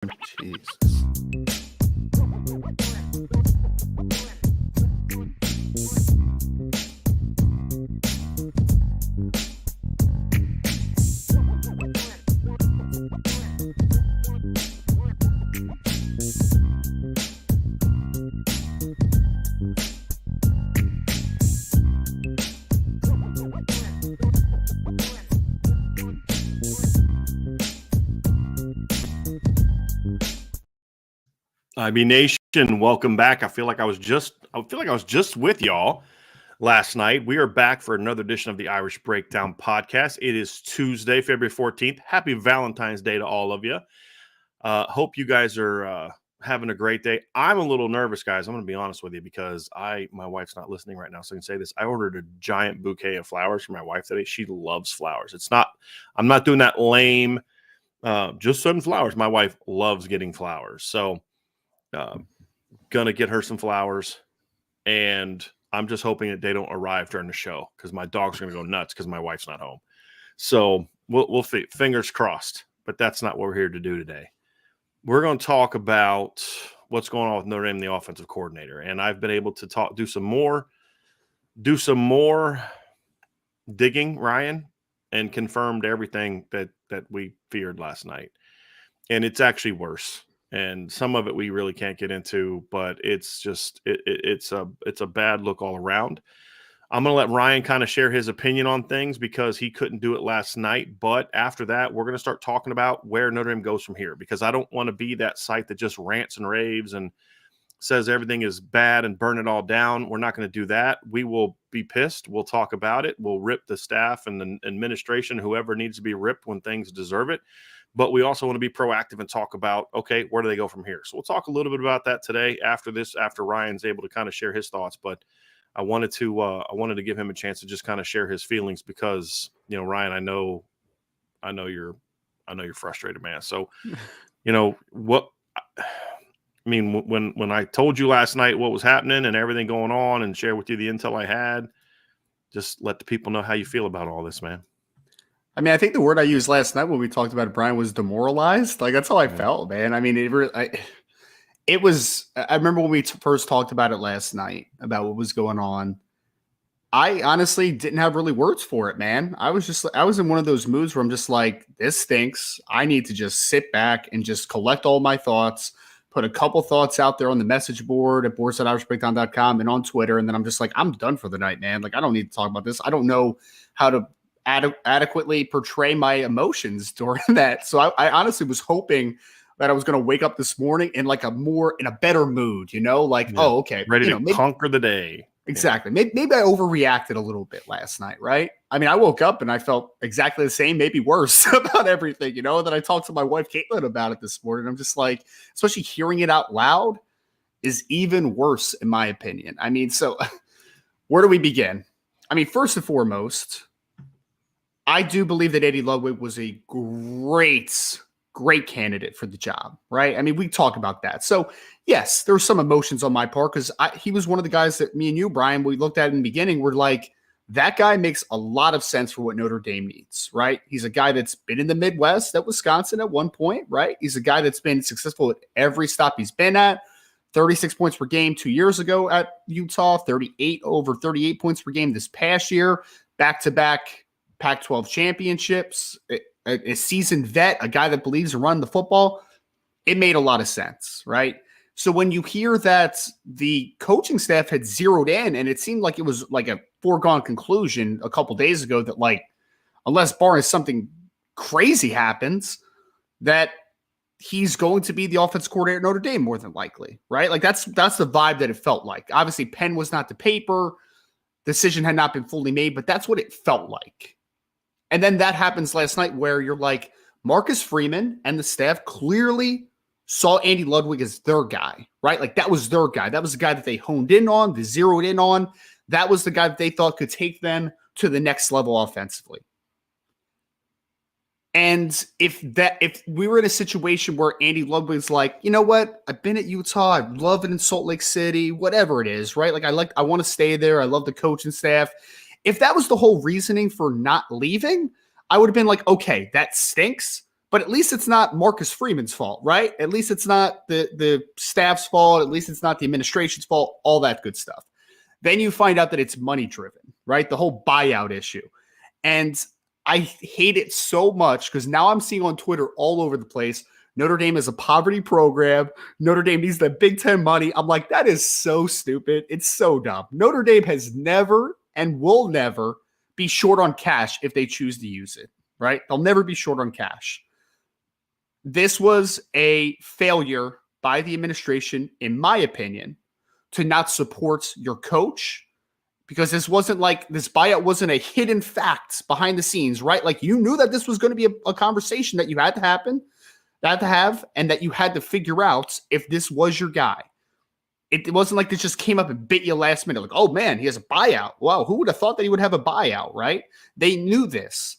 Jesus. IB Nation, welcome back. I feel like I was just with y'all last night. We are back for another edition of the Irish Breakdown podcast. It is Tuesday, February 14th. Happy Valentine's Day to all of you. Hope you guys are having a great day. I'm a little nervous, guys. I'm going to be honest with you because my wife's not listening right now, so I can say this. I ordered a giant bouquet of flowers for my wife today. She loves flowers. I'm not doing that lame, just send flowers. My wife loves getting flowers. So gonna get her some flowers, and I'm just hoping that they don't arrive during the show because my dog's gonna go nuts because my wife's not home. So we'll fingers crossed, but that's not what we're here to do today. We're going to talk about what's going on with Notre Dame, the offensive coordinator, and I've been able to do some more digging, Ryan, and confirmed everything that we feared last night, and it's actually worse. And some of it we really can't get into, but it's just it's a bad look all around. I'm going to let Ryan kind of share his opinion on things because he couldn't do it last night. But after that, we're going to start talking about where Notre Dame goes from here because I don't want to be that site that just rants and raves and says everything is bad and burn it all down. We're not going to do that. We will be pissed. We'll talk about it. We'll rip the staff and the administration, whoever needs to be ripped when things deserve it. But we also want to be proactive and talk about, okay, where do they go from here? So we'll talk a little bit about that today after Ryan's able to kind of share his thoughts. But I wanted to give him a chance to just kind of share his feelings because, Ryan, I know you're frustrated, man. So, when I told you last night what was happening and everything going on and share with you the intel I had, just let the people know how you feel about all this, man. I mean, I think the word I used last night when we talked about it, Brian, was demoralized. Like, that's how I felt, man. I mean, it was – I remember when we first talked about it last night, about what was going on. I honestly didn't have really words for it, man. I was in one of those moods where I'm just like, this stinks. I need to just sit back and just collect all my thoughts, put a couple thoughts out there on the message board at boards.irishbreakdown.com and on Twitter, and then I'm just like, I'm done for the night, man. Like, I don't need to talk about this. I don't know how to – adequately portray my emotions during that. So I honestly was hoping that I was going to wake up this morning in a better mood, oh, okay. Ready to conquer the day. Exactly. Yeah. Maybe I overreacted a little bit last night, right? I mean, I woke up and I felt exactly the same, maybe worse about everything, and then I talked to my wife, Caitlin, about it this morning. I'm just like, especially hearing it out loud is even worse in my opinion. I mean, so where do we begin? I mean, first and foremost, I do believe that Andy Ludwig was a great candidate for the job, right? I mean, we talk about that. So, yes, there were some emotions on my part because he was one of the guys that me and you, Brian, we looked at in the beginning. We're like, that guy makes a lot of sense for what Notre Dame needs, right? He's a guy that's been in the Midwest at Wisconsin at one point, right? He's a guy that's been successful at every stop he's been at. 36 points per game 2 years ago at Utah, over 38 points per game this past year, back-to-back Pac-12 championships, a seasoned vet, a guy that believes in running the football. It made a lot of sense, right? So when you hear that the coaching staff had zeroed in, and it seemed like it was like a foregone conclusion a couple days ago that, like, unless barring something crazy happens, that he's going to be the offense coordinator at Notre Dame more than likely, right? Like that's the vibe that it felt like. Obviously, pen was not to paper. Decision had not been fully made, but that's what it felt like. And then that happens last night where you're like, Marcus Freeman and the staff clearly saw Andy Ludwig as their guy, right? Like that was their guy. That was the guy that they honed in on, they zeroed in on. That was the guy that they thought could take them to the next level offensively. And if we were in a situation where Andy Ludwig's like, you know what? I've been at Utah. I love it in Salt Lake City, whatever it is, right? Like I want to stay there. I love the coaching staff. If that was the whole reasoning for not leaving, I would have been like, okay, that stinks, But at least it's not Marcus Freeman's fault, right? At least it's not the staff's fault. At least it's not the administration's fault, all that good stuff. Then you find out that it's money driven, right? The whole buyout issue. And I hate it so much because now I'm seeing on Twitter all over the place, Notre Dame is a poverty program. Notre Dame needs the Big Ten money. I'm like, that is so stupid. It's so dumb. Notre Dame has never and will never be short on cash if they choose to use it, right? They'll never be short on cash. This was a failure by the administration, in my opinion, to not support your coach, because this buyout wasn't a hidden fact behind the scenes, right? Like, you knew that this was going to be a conversation that you had to have, and that you had to figure out if this was your guy. It wasn't like this just came up and bit you last minute. Like, oh man, he has a buyout. Wow, who would have thought that he would have a buyout, right? They knew this.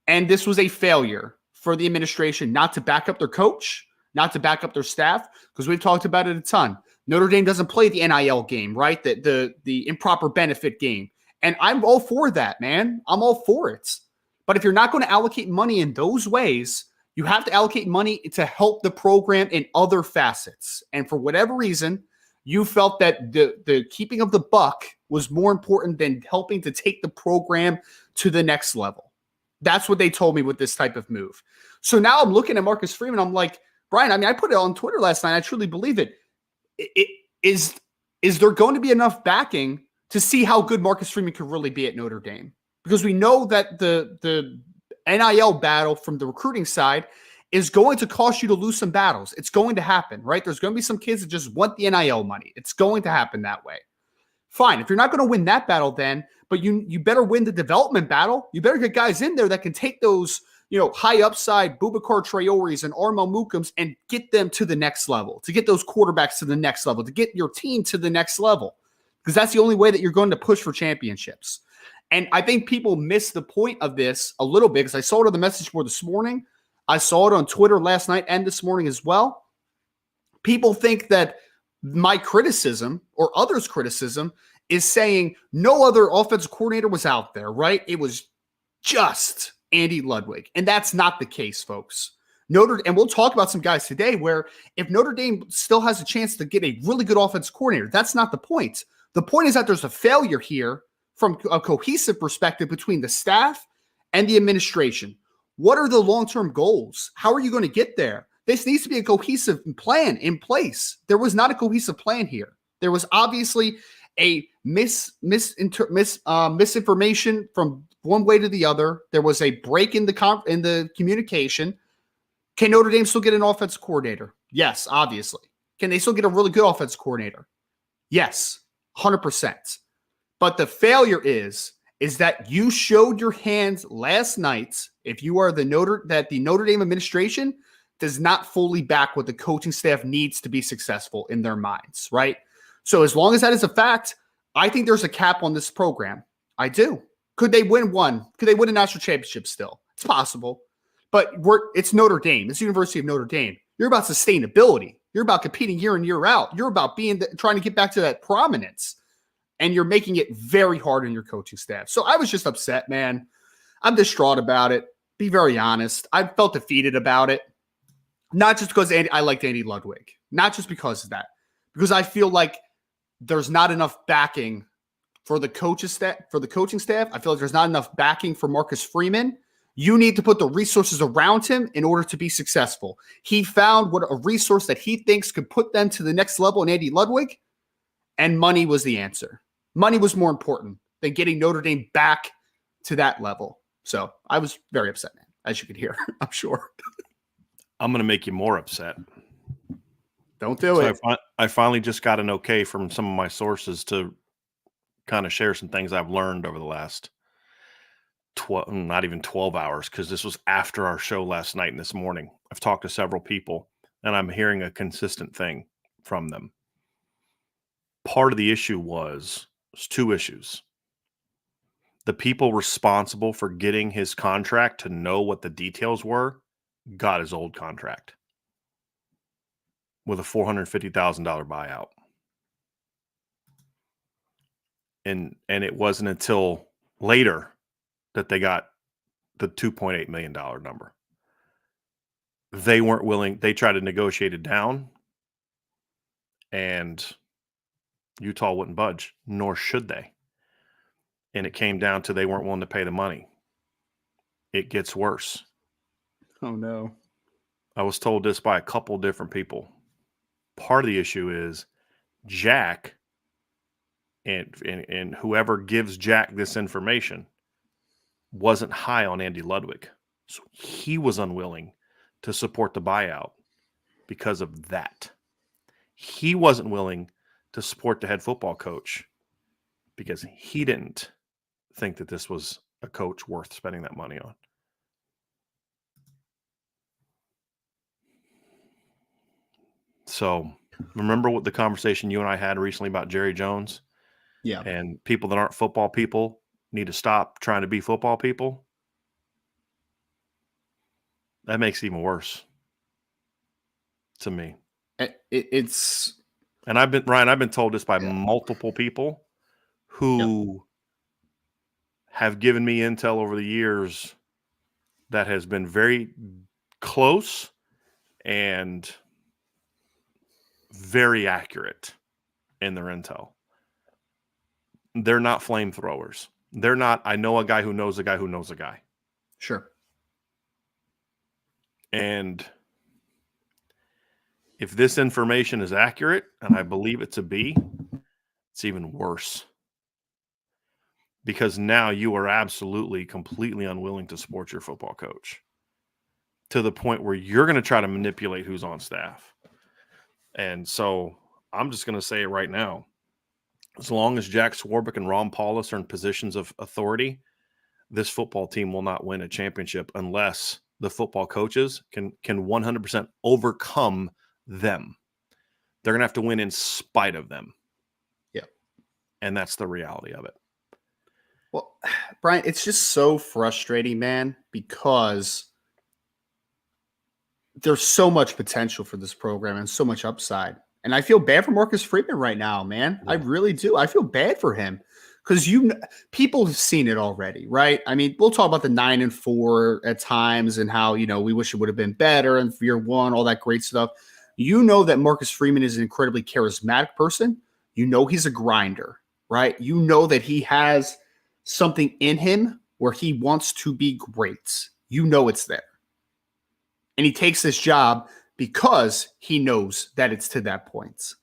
And this was a failure for the administration not to back up their coach, not to back up their staff, because we've talked about it a ton. Notre Dame doesn't play the NIL game, right? The improper benefit game. And I'm all for that, man. I'm all for it. But if you're not going to allocate money in those ways, you have to allocate money to help the program in other facets. And for whatever reason, you felt that the keeping of the buck was more important than helping to take the program to the next level. That's what they told me with this type of move. So now I'm looking at Marcus Freeman. I'm like, Brian, I mean, I put it on Twitter last night. I truly believe it. Is there going to be enough backing to see how good Marcus Freeman could really be at Notre Dame? Because we know that the NIL battle from the recruiting side is going to cost you to lose some battles. It's going to happen, right? There's going to be some kids that just want the NIL money. It's going to happen that way. Fine. If you're not going to win that battle then, but you better win the development battle. You better get guys in there that can take those, high upside Boubacar Traore's and Armel Mukams and get them to the next level, to get those quarterbacks to the next level, to get your team to the next level, because that's the only way that you're going to push for championships. And I think people miss the point of this a little bit, because I saw it on the message board this morning. I saw it on Twitter last night and this morning as well. People think that my criticism or others' criticism is saying no other offensive coordinator was out there, right? It was just Andy Ludwig. And that's not the case, folks. And we'll talk about some guys today where if Notre Dame still has a chance to get a really good offensive coordinator, that's not the point. The point is that there's a failure here from a cohesive perspective between the staff and the administration. What are the long-term goals? How are you going to get there? This needs to be a cohesive plan in place. There was not a cohesive plan here. There was obviously a misinformation from one way to the other. There was a break in the communication. Can Notre Dame still get an offensive coordinator? Yes, obviously. Can they still get a really good offensive coordinator? Yes, 100%. But the failure is that you showed your hands last night. If you are the Notre Dame administration does not fully back what the coaching staff needs to be successful in their minds, right? So as long as that is a fact, I think there's a cap on this program. I do. Could they win one? Could they win a national championship still? It's possible. But it's Notre Dame. It's the University of Notre Dame. You're about sustainability. You're about competing year in, year out. You're about trying to get back to that prominence. And you're making it very hard on your coaching staff. So I was just upset, man. I'm distraught about it. Be very honest. I felt defeated about it. Not just because I liked Andy Ludwig. Not just because of that. Because I feel like there's not enough backing for the coaching staff. I feel like there's not enough backing for Marcus Freeman. You need to put the resources around him in order to be successful. He found a resource that he thinks could put them to the next level in Andy Ludwig, and money was the answer. Money was more important than getting Notre Dame back to that level. So I was very upset, man, as you could hear, I'm sure. I'm going to make you more upset. Don't do it. I finally just got an okay from some of my sources to kind of share some things I've learned over the last not even 12 hours, because this was after our show last night and this morning. I've talked to several people, and I'm hearing a consistent thing from them. Part of the issue was two issues. The people responsible for getting his contract to know what the details were got his old contract with a $450,000 buyout. And it wasn't until later that they got the $2.8 million number. they weren't willing. They tried to negotiate it down, and Utah wouldn't budge, nor should they. And it came down to they weren't willing to pay the money. It gets worse. Oh, no. I was told this by a couple different people. Part of the issue is Jack and whoever gives Jack this information wasn't high on Andy Ludwig. So he was unwilling to support the buyout because of that. He wasn't willing to support the head football coach because he didn't think that this was a coach worth spending that money on. So remember what the conversation you and I had recently about Jerry Jones? Yeah. And people that aren't football people need to stop trying to be football people. That makes it even worse to me. It's And I've been told this by multiple people who have given me intel over the years that has been very close and very accurate in their intel. They're not flamethrowers. They're not, I know a guy who knows a guy who knows a guy. Sure. And if this information is accurate, and I believe it to be, it's even worse. Because now you are absolutely, completely unwilling to support your football coach to the point where you're going to try to manipulate who's on staff. And so I'm just going to say it right now. As long as Jack Swarbrick and Ron Paulus are in positions of authority, this football team will not win a championship unless the football coaches can 100% overcome them. They're going to have to win in spite of them. Yeah. And that's the reality of it. Well, Brian, it's just so frustrating, man, because there's so much potential for this program and so much upside. And I feel bad for Marcus Freeman right now, man. Yeah. I really do. I feel bad for him because people have seen it already, right? I mean, we'll talk about the 9-4 at times and how, we wish it would have been better and year one, all that great stuff. You know that Marcus Freeman is an incredibly charismatic person. You know he's a grinder, right? You know that he has something in him where he wants to be great. You know it's there. And he takes this job because he knows that it's to that point.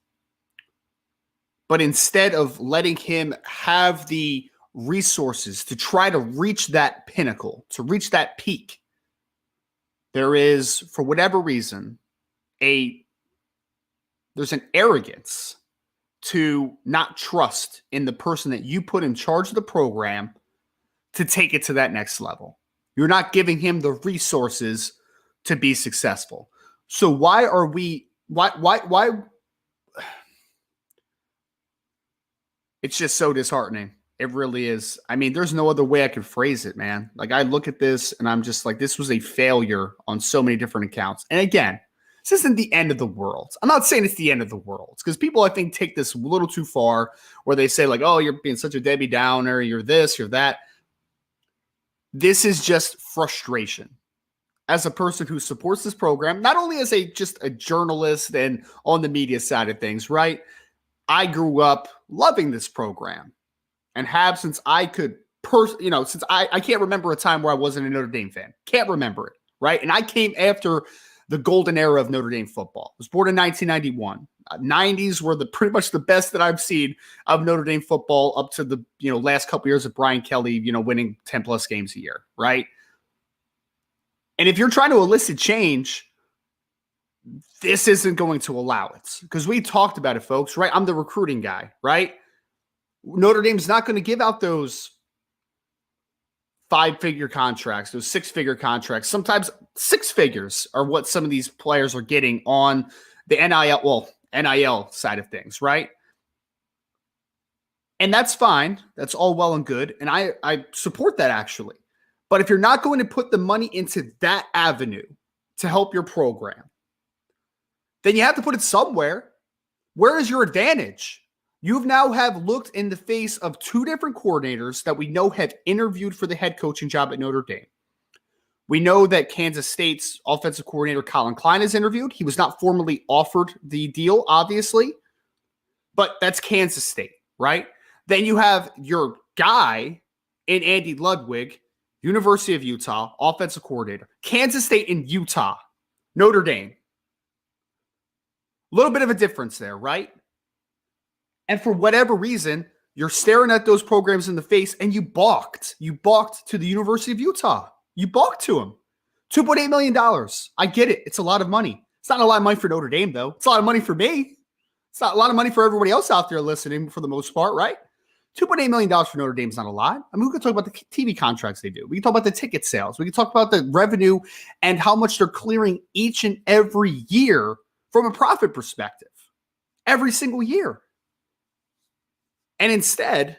But instead of letting him have the resources to try to reach that pinnacle, to reach that peak, there is, for whatever reason, there's an arrogance to not trust in the person that you put in charge of the program to take it to that next level. You're not giving him the resources to be successful. So why it's just so disheartening. It really is. I mean, there's no other way I could phrase it, man. Like, I look at this and I'm just like, this was a failure on so many different accounts. And again, this isn't the end of the world. I'm not saying it's the end of the world because people, I think, take this a little too far where they say like, oh, you're being such a Debbie Downer. You're this, you're that. This is just frustration. As a person who supports this program, not only as just a journalist and on the media side of things, right? I grew up loving this program and have since I could, since I can't remember a time where I wasn't a Notre Dame fan. Can't remember it, right? And I came after the golden era of Notre Dame football. I was born in 1991. 90s were pretty much the best that I've seen of Notre Dame football up to the last couple years of Brian Kelly, winning 10 plus games a year, right? And if you're trying to elicit change, this isn't going to allow it. Because we talked about it, folks, right? I'm the recruiting guy, right? Notre Dame's not going to give out those 5-figure contracts, those 6-figure contracts. Sometimes 6 figures are what some of these players are getting on the NIL side of things, right? And that's fine. That's all well and good. And I support that, actually. But if you're not going to put the money into that avenue to help your program, then you have to put it somewhere. Where is your advantage? You now have looked in the face of 2 different coordinators that we know have interviewed for the head coaching job at Notre Dame. We know that Kansas State's offensive coordinator, Colin Klein, is interviewed. He was not formally offered the deal, obviously, but that's Kansas State, right? Then you have your guy in Andy Ludwig, University of Utah, offensive coordinator. Kansas State and Utah, Notre Dame. A little bit of a difference there, right? And for whatever reason, you're staring at those programs in the face and you balked. You balked to the University of Utah. You balked to them. $2.8 million. I get it. It's a lot of money. It's not a lot of money for Notre Dame, though. It's a lot of money for me. It's not a lot of money for everybody else out there listening for the most part, right? $2.8 million for Notre Dame is not a lot. I mean, we can talk about the TV contracts they do. We can talk about the ticket sales. We can talk about the revenue and how much they're clearing each and every year from a profit perspective. Every single year. And instead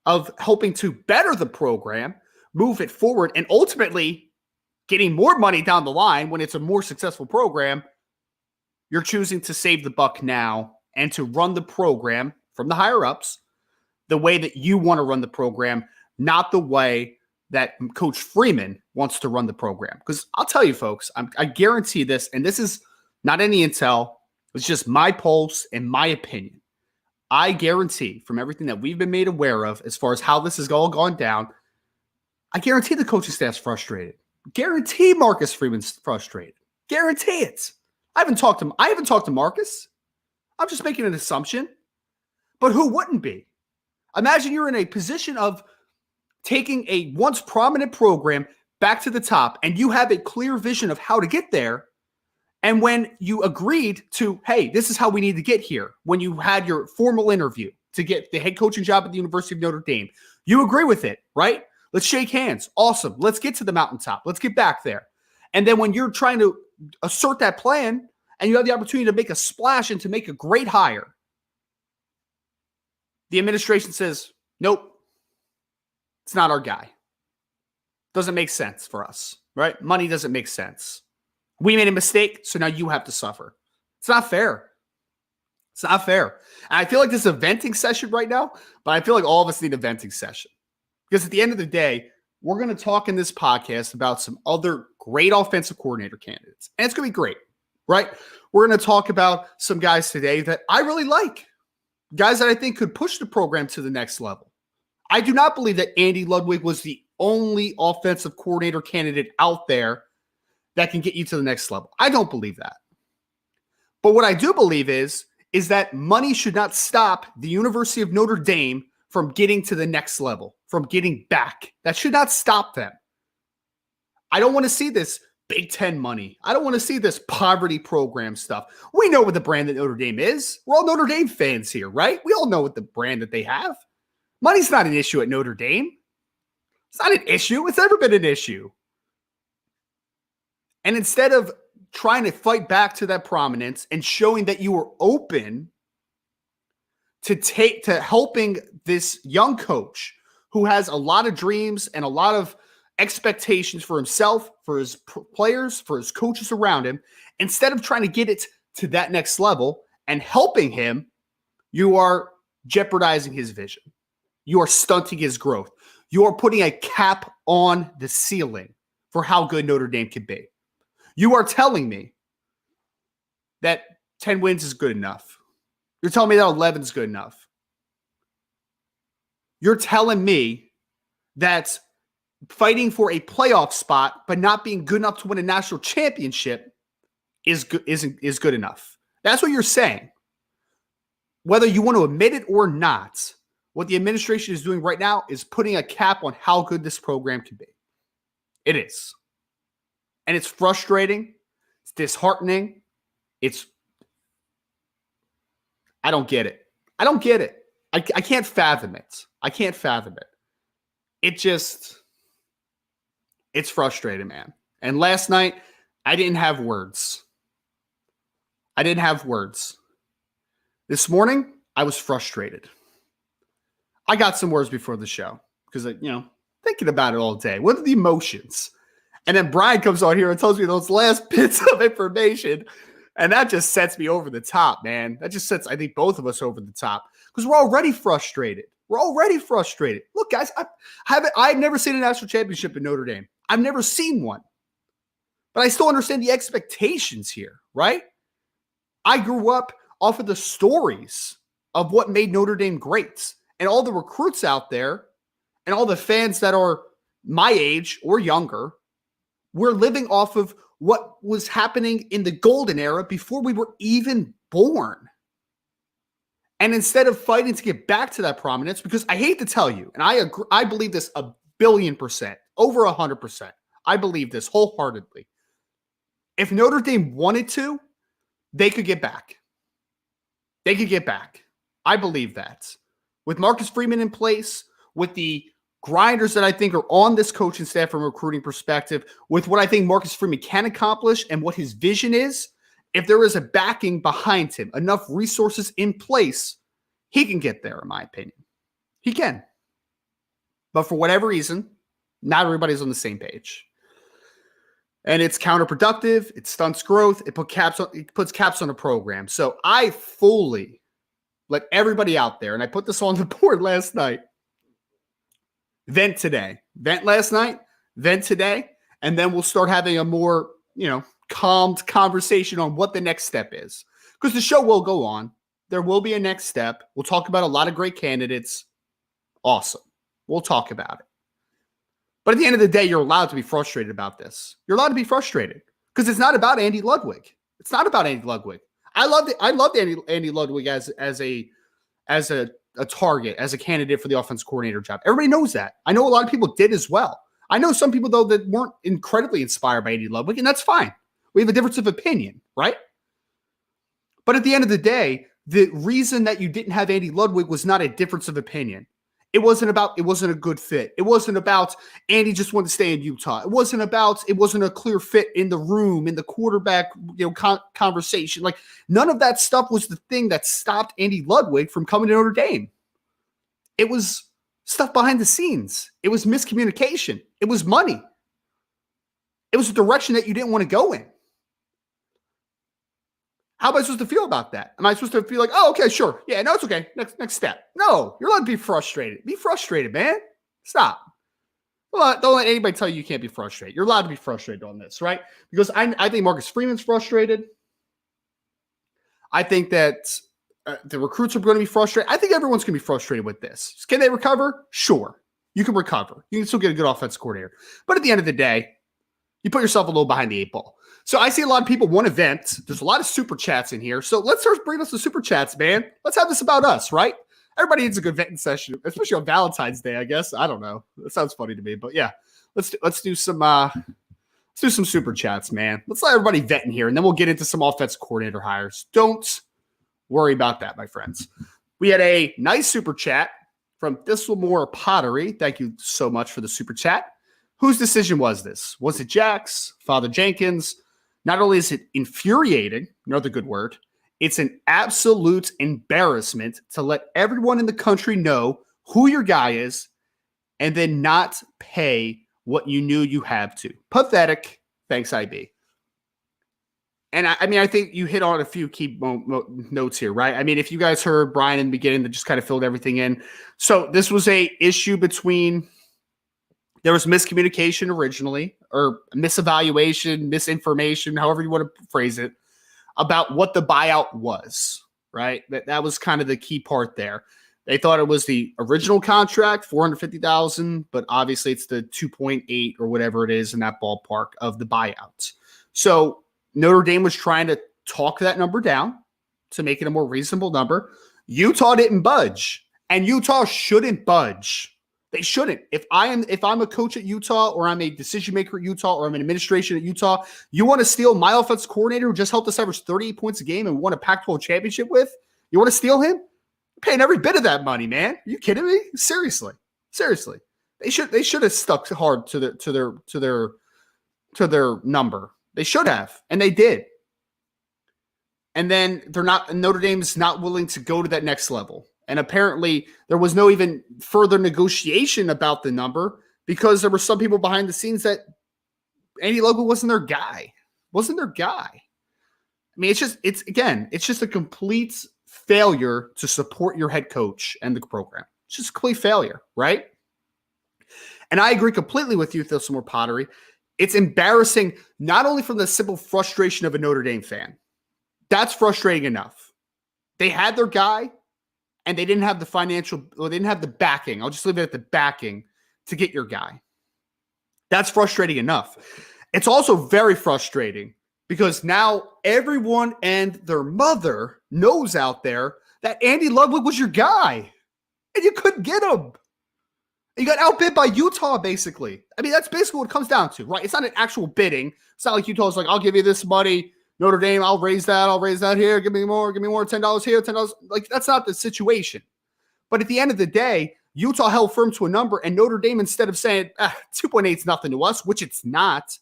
of helping to better the program, move it forward, and ultimately getting more money down the line when it's a more successful program, you're choosing to save the buck now and to run the program from the higher-ups the way that you want to run the program, not the way that Coach Freeman wants to run the program. Because I'll tell you, folks, I guarantee this, and this is not any intel, it's just my pulse and my opinion. I guarantee from everything that we've been made aware of as far as how this has all gone down, I guarantee the coaching staff's frustrated. Guarantee Marcus Freeman's frustrated. Guarantee it. I haven't talked to Marcus. I'm just making an assumption. But who wouldn't be? Imagine you're in a position of taking a once prominent program back to the top, and you have a clear vision of how to get there. And when you agreed to, hey, this is how we need to get here, when you had your formal interview to get the head coaching job at the University of Notre Dame, you agree with it, right? Let's shake hands. Awesome. Let's get to the mountaintop. Let's get back there. And then when you're trying to assert that plan and you have the opportunity to make a splash and to make a great hire, the administration says, nope, it's not our guy. Doesn't make sense for us, right? Money doesn't make sense. We made a mistake, so now you have to suffer. It's not fair. It's not fair. And I feel like this is a venting session right now, but I feel like all of us need a venting session. Because at the end of the day, we're going to talk in this podcast about some other great offensive coordinator candidates. And it's going to be great, right? We're going to talk about some guys today that I really like. Guys that I think could push the program to the next level. I do not believe that Andy Ludwig was the only offensive coordinator candidate out there that can get you to the next level. I don't believe that. But what I do believe is that money should not stop the University of Notre Dame from getting to the next level, from getting back. That should not stop them. I don't want to see this Big Ten money. I don't want to see this poverty program stuff. We know what the brand that Notre Dame is. We're all Notre Dame fans here, right? We all know what the brand that they have. Money's not an issue at Notre Dame. It's not an issue. It's never been an issue. And instead of trying to fight back to that prominence and showing that you were open to helping this young coach who has a lot of dreams and a lot of expectations for himself, for his players, for his coaches around him, instead of trying to get it to that next level and helping him, you are jeopardizing his vision. You are stunting his growth. You are putting a cap on the ceiling for how good Notre Dame can be. You are telling me that 10 wins is good enough. You're telling me that 11 is good enough. You're telling me that fighting for a playoff spot but not being good enough to win a national championship is good enough. That's what you're saying. Whether you want to admit it or not, what the administration is doing right now is putting a cap on how good this program can be. It is. And it's frustrating. It's disheartening. I don't get it. I don't get it. I can't fathom it. I can't fathom it. It's frustrating, man. And last night, I didn't have words. This morning, I was frustrated. I got some words before the show because, thinking about it all day. What are the emotions? And then Brian comes on here and tells me those last bits of information. And that just sets me over the top, man. That just sets, I think, both of us over the top because we're already frustrated. Look, guys, I've never seen a national championship in Notre Dame. I've never seen one. But I still understand the expectations here, right? I grew up off of the stories of what made Notre Dame great. And all the recruits out there and all the fans that are my age or younger, we're living off of what was happening in the golden era before we were even born. And instead of fighting to get back to that prominence, because I hate to tell you, and I agree, I believe this 1,000,000,000%, over 100%. I believe this wholeheartedly. If Notre Dame wanted to, they could get back. They could get back. I believe that. With Marcus Freeman in place, with the grinders that I think are on this coaching staff from a recruiting perspective, with what I think Marcus Freeman can accomplish and what his vision is, if there is a backing behind him, enough resources in place, he can get there, in my opinion. He can. But for whatever reason, not everybody's on the same page. And it's counterproductive. It stunts growth. It puts caps on a program. So I fully let everybody out there, and I put this on the board last night, vent today. Vent last night, vent today, and then we'll start having a more, calmed conversation on what the next step is. Because the show will go on. There will be a next step. We'll talk about a lot of great candidates. Awesome. We'll talk about it. But at the end of the day, you're allowed to be frustrated about this. You're allowed to be frustrated because it's not about Andy Ludwig. It's not about Andy Ludwig. I loved Andy Ludwig as a target, as a candidate for the offensive coordinator job. Everybody knows that. I know a lot of people did as well. I know some people, though, that weren't incredibly inspired by Andy Ludwig, and that's fine. We have a difference of opinion, right? But at the end of the day, the reason that you didn't have Andy Ludwig was not a difference of opinion. It wasn't a good fit. It wasn't about Andy just wanted to stay in Utah. It wasn't a clear fit in the room, in the quarterback, conversation. Like, none of that stuff was the thing that stopped Andy Ludwig from coming to Notre Dame. It was stuff behind the scenes. It was miscommunication. It was money. It was a direction that you didn't want to go in. How am I supposed to feel about that? Am I supposed to feel like, oh, okay, sure. Yeah, no, it's okay. Next step. No, you're allowed to be frustrated. Be frustrated, man. Stop. Don't let anybody tell you can't be frustrated. You're allowed to be frustrated on this, right? Because I think Marcus Freeman's frustrated. I think that the recruits are going to be frustrated. I think everyone's going to be frustrated with this. Can they recover? Sure. You can recover. You can still get a good offensive coordinator. But at the end of the day, you put yourself a little behind the 8 ball. So I see a lot of people want to vent. There's a lot of super chats in here. So let's first bring us the super chats, man. Let's have this about us, right? Everybody needs a good venting session, especially on Valentine's Day, I guess. I don't know. That sounds funny to me, but yeah. Let's do some super chats, man. Let's let everybody vent in here, and then we'll get into some offensive coordinator hires. Don't worry about that, my friends. We had a nice super chat from Thistlemore Pottery. Thank you so much for the super chat. Whose decision was this? Was it Jack's? Father Jenkins? Not only is it infuriating, another good word, it's an absolute embarrassment to let everyone in the country know who your guy is and then not pay what you knew you have to. Pathetic. Thanks, IB. And I think you hit on a few key notes here, right? I mean, if you guys heard Brian in the beginning that just kind of filled everything in. So this was a issue between, there was miscommunication originally, or misevaluation, misinformation, however you want to phrase it, about what the buyout was, right? That was kind of the key part there. They thought it was the original contract, $450,000, but obviously it's the 2.8 or whatever it is in that ballpark of the buyout. So Notre Dame was trying to talk that number down to make it a more reasonable number. Utah didn't budge, and Utah shouldn't budge. They shouldn't. If I'm a coach at Utah, or I'm a decision maker at Utah, or I'm an administration at Utah, you want to steal my offensive coordinator who just helped us average 38 points a game and won a Pac-12 championship with? You want to steal him? You're paying every bit of that money, man. Are you kidding me? Seriously. They should have stuck hard to their number. They should have, and they did. And then Notre Dame's not willing to go to that next level. And apparently there was no even further negotiation about the number because there were some people behind the scenes that Andy Ludwig wasn't their guy. I mean, it's just a complete failure to support your head coach and the program. It's just a complete failure, right? And I agree completely with you, Thistlemore Pottery. It's embarrassing, not only from the simple frustration of a Notre Dame fan. That's frustrating enough. They had their guy, and they didn't have they didn't have the backing. I'll just leave it at the backing to get your guy. That's frustrating enough. It's also very frustrating because now everyone and their mother knows out there that Andy Ludwig was your guy, and you couldn't get him. You got outbid by Utah, basically. I mean, that's basically what it comes down to, right? It's not an actual bidding. It's not like Utah's like, I'll give you this money. Notre Dame, I'll raise that here. Give me more, $10 here, $10. Like, that's not the situation. But at the end of the day, Utah held firm to a number, and Notre Dame, instead of saying, 2.8 is nothing to us, which it's not,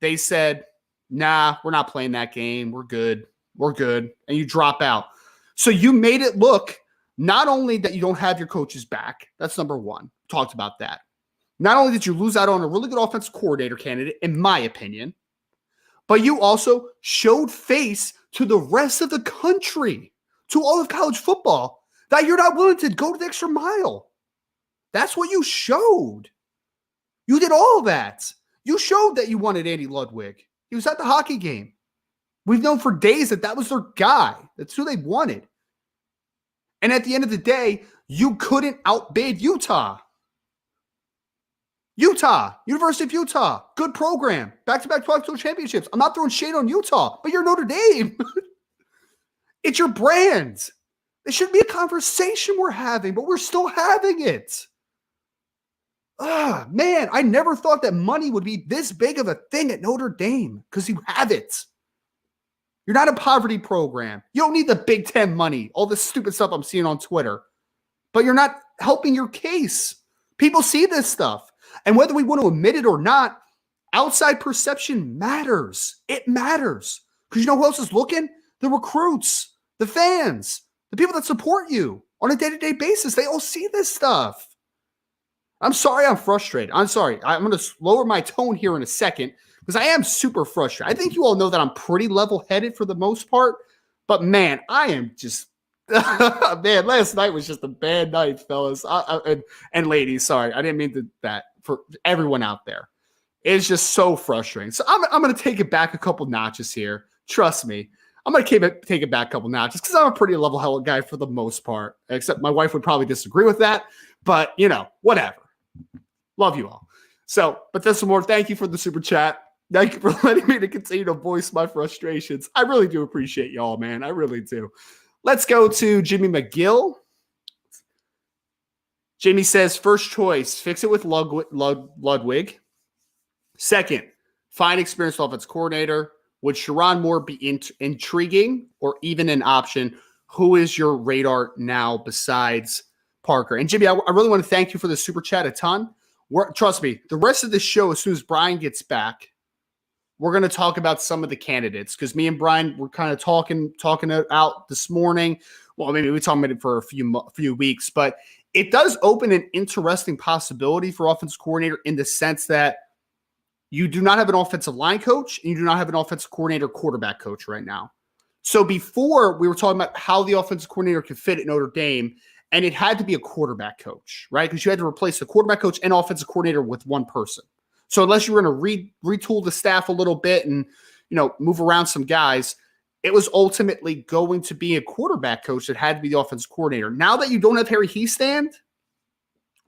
they said, nah, we're not playing that game. We're good. And you drop out. So you made it look not only that you don't have your coaches back, that's number one. Talked about that. Not only did you lose out on a really good offensive coordinator candidate, in my opinion, but you also showed face to the rest of the country, to all of college football, that you're not willing to go to the extra mile. That's what you showed. You did all of that. You showed that you wanted Andy Ludwig. He was at the hockey game. We've known for days that was their guy. That's who they wanted. And at the end of the day, you couldn't outbid Utah. University of Utah, good program, back-to-back 12 championships. I'm not throwing shade on Utah, but you're Notre Dame. It's your brand. It shouldn't be a conversation we're having, but we're still having it. Man, I never thought that money would be this big of a thing at Notre Dame because you have it. You're not a poverty program. You don't need the Big Ten money, all this stupid stuff I'm seeing on Twitter. But you're not helping your case. People see this stuff. And whether we want to admit it or not, outside perception matters. It matters. Because you know who else is looking? The recruits, the fans, the people that support you on a day-to-day basis. They all see this stuff. I'm sorry I'm frustrated. I'm sorry. I'm going to lower my tone here in a second because I am super frustrated. I think you all know that I'm pretty level-headed for the most part. But, man, I am just man, last night was just a bad night, fellas. And ladies, sorry. I didn't mean to that. For everyone out there, it's just so frustrating. So I'm going to take it back a couple notches here. Trust me, I'm going to take it back a couple notches because I'm a pretty level-headed guy for the most part. Except my wife would probably disagree with that, but whatever. Love you all. So, but this more. Thank you for the super chat. Thank you for letting me to continue to voice my frustrations. I really do appreciate y'all, man. I really do. Let's go to Jimmy McGill. Jamie says, first choice, fix it with Ludwig. Second, find experienced offensive coordinator. Would Sherrone Moore be intriguing or even an option? Who is your radar now besides Parker? And Jimmy, I really want to thank you for the super chat a ton. Trust me, the rest of the show, as soon as Brian gets back, we're going to talk about some of the candidates because me and Brian were kind of talking it out this morning. Well, maybe we talked about it for a few weeks, but it does open an interesting possibility for offensive coordinator in the sense that you do not have an offensive line coach and you do not have an offensive coordinator quarterback coach right now. So before we were talking about how the offensive coordinator could fit at Notre Dame, and it had to be a quarterback coach, right? Because you had to replace the quarterback coach and offensive coordinator with one person. So unless you were going to retool the staff a little bit and, move around some guys, it was ultimately going to be a quarterback coach that had to be the offensive coordinator. Now that you don't have Harry Hiestand,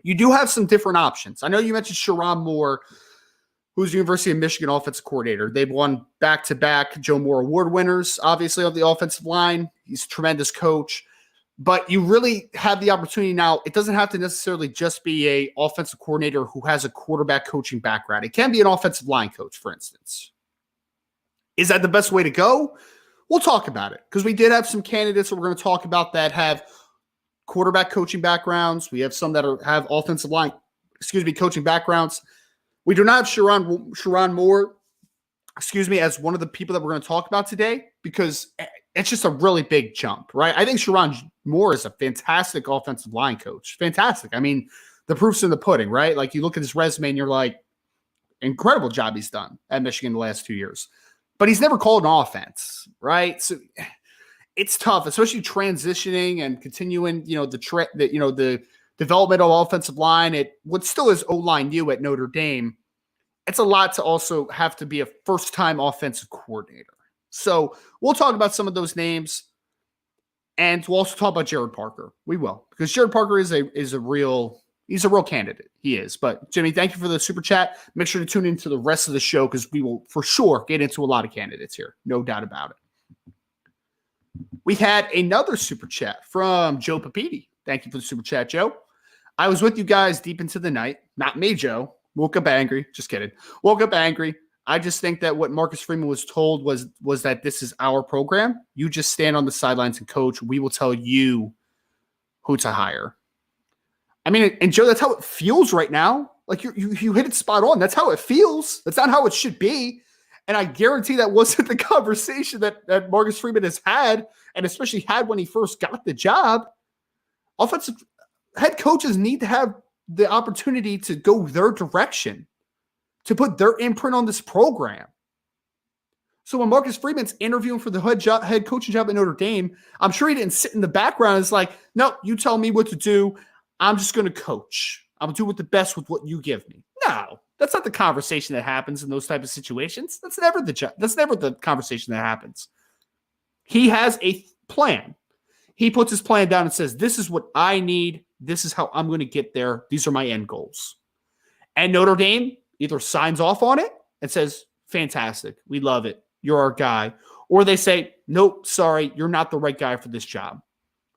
you do have some different options. I know you mentioned Sherrone Moore, who's the University of Michigan offensive coordinator. They've won back-to-back Joe Moore Award winners, obviously, on the offensive line. He's a tremendous coach. But you really have the opportunity now. It doesn't have to necessarily just be a offensive coordinator who has a quarterback coaching background. It can be an offensive line coach, for instance. Is that the best way to go? We'll talk about it because we did have some candidates that we're going to talk about that have quarterback coaching backgrounds. We have some that have offensive line, coaching backgrounds. We do not have Sherrone Moore, as one of the people that we're going to talk about today because it's just a really big jump, right? I think Sherrone Moore is a fantastic offensive line coach. Fantastic. I mean, the proof's in the pudding, right? Like you look at his resume and you're like, incredible job he's done at Michigan the last 2 years. But he's never called an offense, right? So it's tough, especially transitioning and continuing, the development of offensive line at what still is O-line U at Notre Dame. it's a lot to also have to be a first-time offensive coordinator. So we'll talk about some of those names, and we'll also talk about Jared Parker. We will, because Jared Parker is a real candidate. He is. But Jimmy, thank you for the super chat. Make sure to tune into the rest of the show because we will for sure get into a lot of candidates here. No doubt about it. We had another super chat from Joe Papiti. Thank you for the super chat, Joe. I was with you guys deep into the night. Not me, Joe. Woke up angry. Just kidding. Woke up angry. I just think that what Marcus Freeman was told was that this is our program. You just stand on the sidelines and coach. We will tell you who to hire. I mean, and Joe, that's how it feels right now. Like you hit it spot on. That's how it feels. That's not how it should be. And I guarantee that wasn't the conversation that Marcus Freeman has had, and especially had when he first got the job. Offensive head coaches need to have the opportunity to go their direction, to put their imprint on this program. So when Marcus Freeman's interviewing for the head coaching job at Notre Dame, I'm sure he didn't sit in the background and it's like, no, you tell me what to do. I'm just going to coach. I'm going to do the best with what you give me. No, that's not the conversation that happens in those type of situations. That's never the conversation that happens. He has a plan. He puts his plan down and says, this is what I need. This is how I'm going to get there. These are my end goals. And Notre Dame either signs off on it and says, fantastic, we love it, you're our guy. Or they say, nope, sorry, you're not the right guy for this job.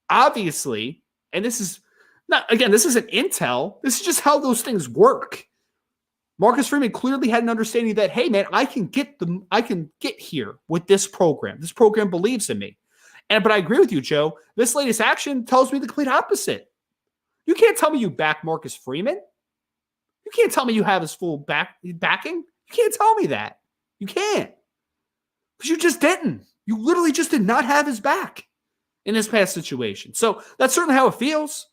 Obviously, and this isn't intel, this is just how those things work. Marcus Freeman clearly had an understanding that, hey man, I can get here with this program. This program believes in me. But I agree with you, Joe. This latest action tells me the complete opposite. You can't tell me you back Marcus Freeman. You can't tell me you have his full backing. You can't tell me that. You can't. Because you just didn't. You literally just did not have his back in this past situation. So that's certainly how it feels.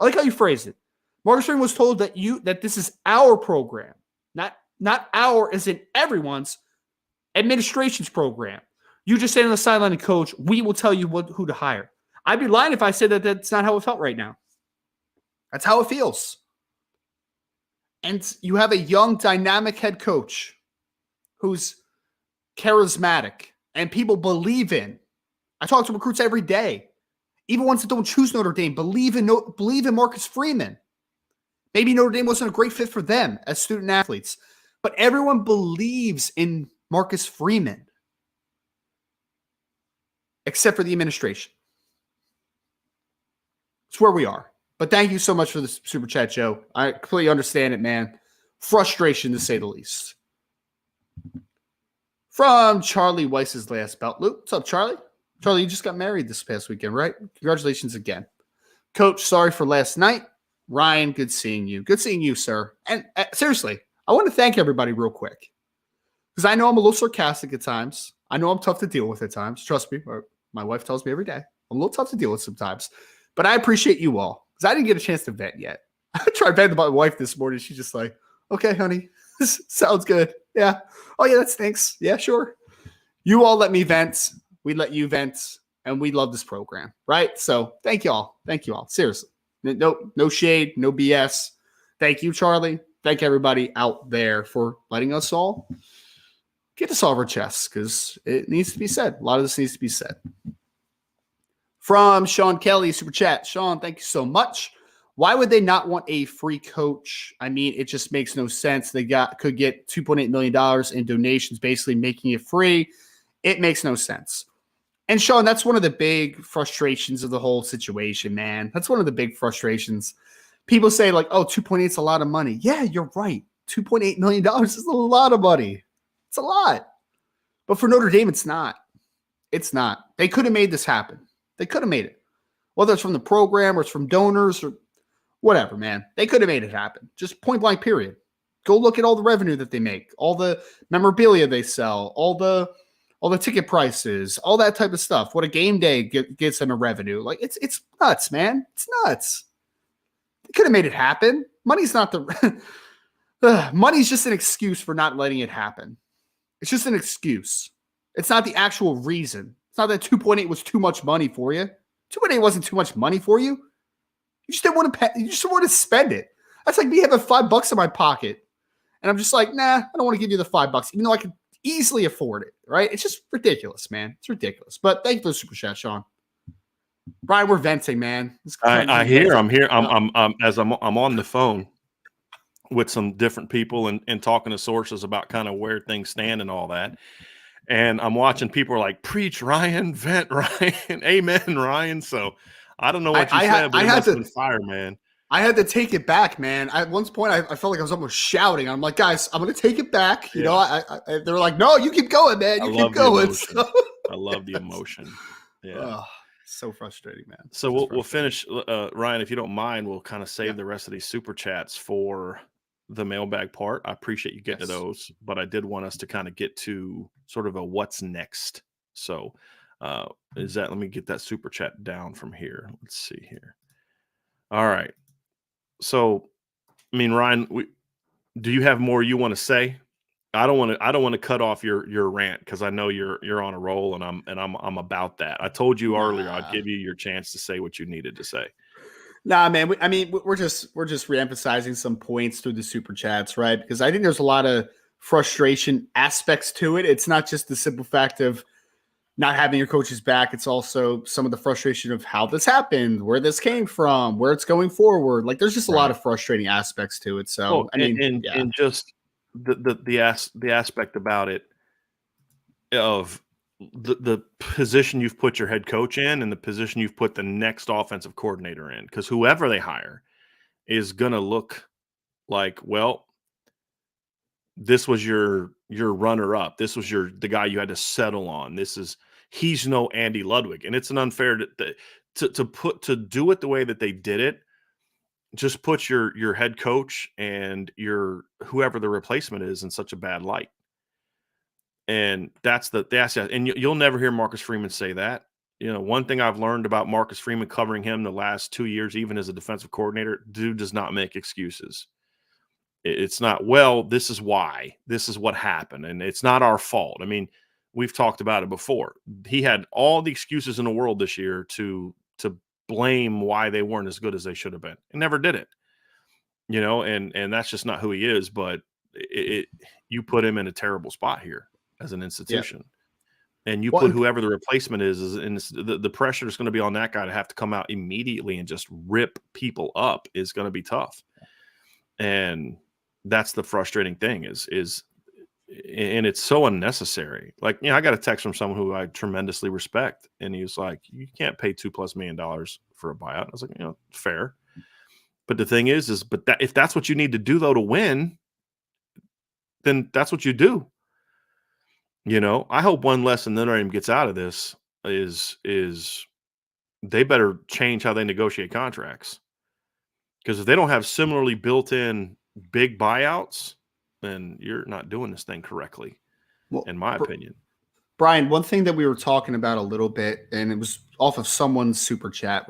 I like how you phrased it. Marcus Freeman was told that this is our program. Not our as in everyone's, administration's program. You just stand on the sideline and coach. We will tell you who to hire. I'd be lying if I said that that's not how it felt right now. That's how it feels. And you have a young, dynamic head coach who's charismatic and people believe in. I talk to recruits every day. Even ones that don't choose Notre Dame believe in Marcus Freeman. Maybe Notre Dame wasn't a great fit for them as student athletes, but everyone believes in Marcus Freeman, except for the administration. It's where we are. But thank you so much for the super chat, Joe. I completely understand it, man. Frustration, to say the least. From Charlie Weiss's last belt loop. What's up, Charlie? Charlie, you just got married this past weekend, right? Congratulations again. Coach, sorry for last night. Ryan, good seeing you. Good seeing you, sir. And seriously, I want to thank everybody real quick. Because I know I'm a little sarcastic at times. I know I'm tough to deal with at times. Trust me. My wife tells me every day. I'm a little tough to deal with sometimes. But I appreciate you all. Because I didn't get a chance to vent yet. I tried venting about my wife this morning. She's just like, okay, honey, this sounds good. Yeah. Oh, yeah, that stinks. Yeah, sure. You all let me vent. We let you vent. And we love this program, right? So thank you all. Thank you all. Seriously. No shade, no BS. Thank you, Charlie. Thank everybody out there for letting us all get this off our chests because it needs to be said. A lot of this needs to be said. From Sean Kelly, super chat. Sean, thank you so much. Why would they not want a free coach? I mean, it just makes no sense. They could get $2.8 million in donations, basically making it free. It makes no sense. And Sean, that's one of the big frustrations of the whole situation, man. That's one of the big frustrations. People say like, oh, 2.8 is a lot of money. Yeah, you're right. $2.8 million is a lot of money. It's a lot. But for Notre Dame, it's not. It's not. They could have made this happen. They could have made it. Whether it's from the program or it's from donors or whatever, man. They could have made it happen. Just point blank period. Go look at all the revenue that they make, all the memorabilia they sell, all the ticket prices, all that type of stuff. What a game day gets them a revenue. Like it's nuts, man. It's nuts. They could have made it happen. Money's not money's just an excuse for not letting it happen. It's just an excuse. It's not the actual reason. It's not that 2.8 was too much money for you. 2.8 wasn't too much money for you. You just didn't want to pay. You just didn't want to spend it. That's like me having $5 in my pocket. And I'm just like, nah, I don't want to give you the $5, even though I could easily afford it, right? It's just ridiculous, man. It's ridiculous. But thank you for the super chat, Sean. Brian, we're venting, man. I hear. I'm here. I'm on the phone with some different people and talking to sources about kind of where things stand and all that. And I'm watching people are like, preach, Ryan, vent, Ryan, amen, Ryan. So I don't know what you said, but it must have been fire, man. I had to take it back, man. At one point, I felt like I was almost shouting. I'm like, guys, I'm going to take it back. You know, they're like, no, you keep going, man. You keep going. So. I love the emotion. Yeah. So frustrating, man. So we'll finish, Ryan, if you don't mind, we'll kind of save the rest of these super chats for the mailbag part. I appreciate you getting to those, but I did want us to kind of get to sort of a what's next. So let me get that super chat down from here. Let's see here. All right. So, I mean, Ryan, do you have more you want to say? I don't want to cut off your rant because I know you're on a roll and I'm about that. I told you earlier I'd give you your chance to say what you needed to say. Nah, man. We're just reemphasizing some points through the super chats, right? Because I think there's a lot of frustration aspects to it. It's not just the simple fact of not having your coaches back. It's also some of the frustration of how this happened, where this came from, where it's going forward. Like there's just a lot of frustrating aspects to it. So and just the aspect about it of the position you've put your head coach in and the position you've put the next offensive coordinator in, because whoever they hire is going to look like, well, this was your runner up. This was the guy you had to settle on. He's no Andy Ludwig. And it's an unfair to do it the way that they did it. Just put your head coach and whoever the replacement is in such a bad light. And that's the asset. And you'll never hear Marcus Freeman say that. You know, one thing I've learned about Marcus Freeman covering him the last 2 years, even as a defensive coordinator, dude does not make excuses. It's not, well, this is why. This is what happened. And it's not our fault. I mean, we've talked about it before. He had all the excuses in the world this year to blame why they weren't as good as they should have been. And never did it. You know, and that's just not who he is. But you put him in a terrible spot here as an institution. And you put whoever the replacement is and the pressure is going to be on that guy to have to come out immediately and just rip people up is going to be tough. And that's the frustrating thing is and it's so unnecessary. Like, you know, I got a text from someone who I tremendously respect, and he was like, you can't pay $2+ million for a buyout. I was like, you know, fair. But the thing is if that's what you need to do though to win, then that's what you do. You know, I hope one lesson Notre Dame gets out of this is they better change how they negotiate contracts. Because if they don't have similarly built-in big buyouts, then you're not doing this thing correctly, in my opinion. Brian, one thing that we were talking about a little bit, and it was off of someone's super chat,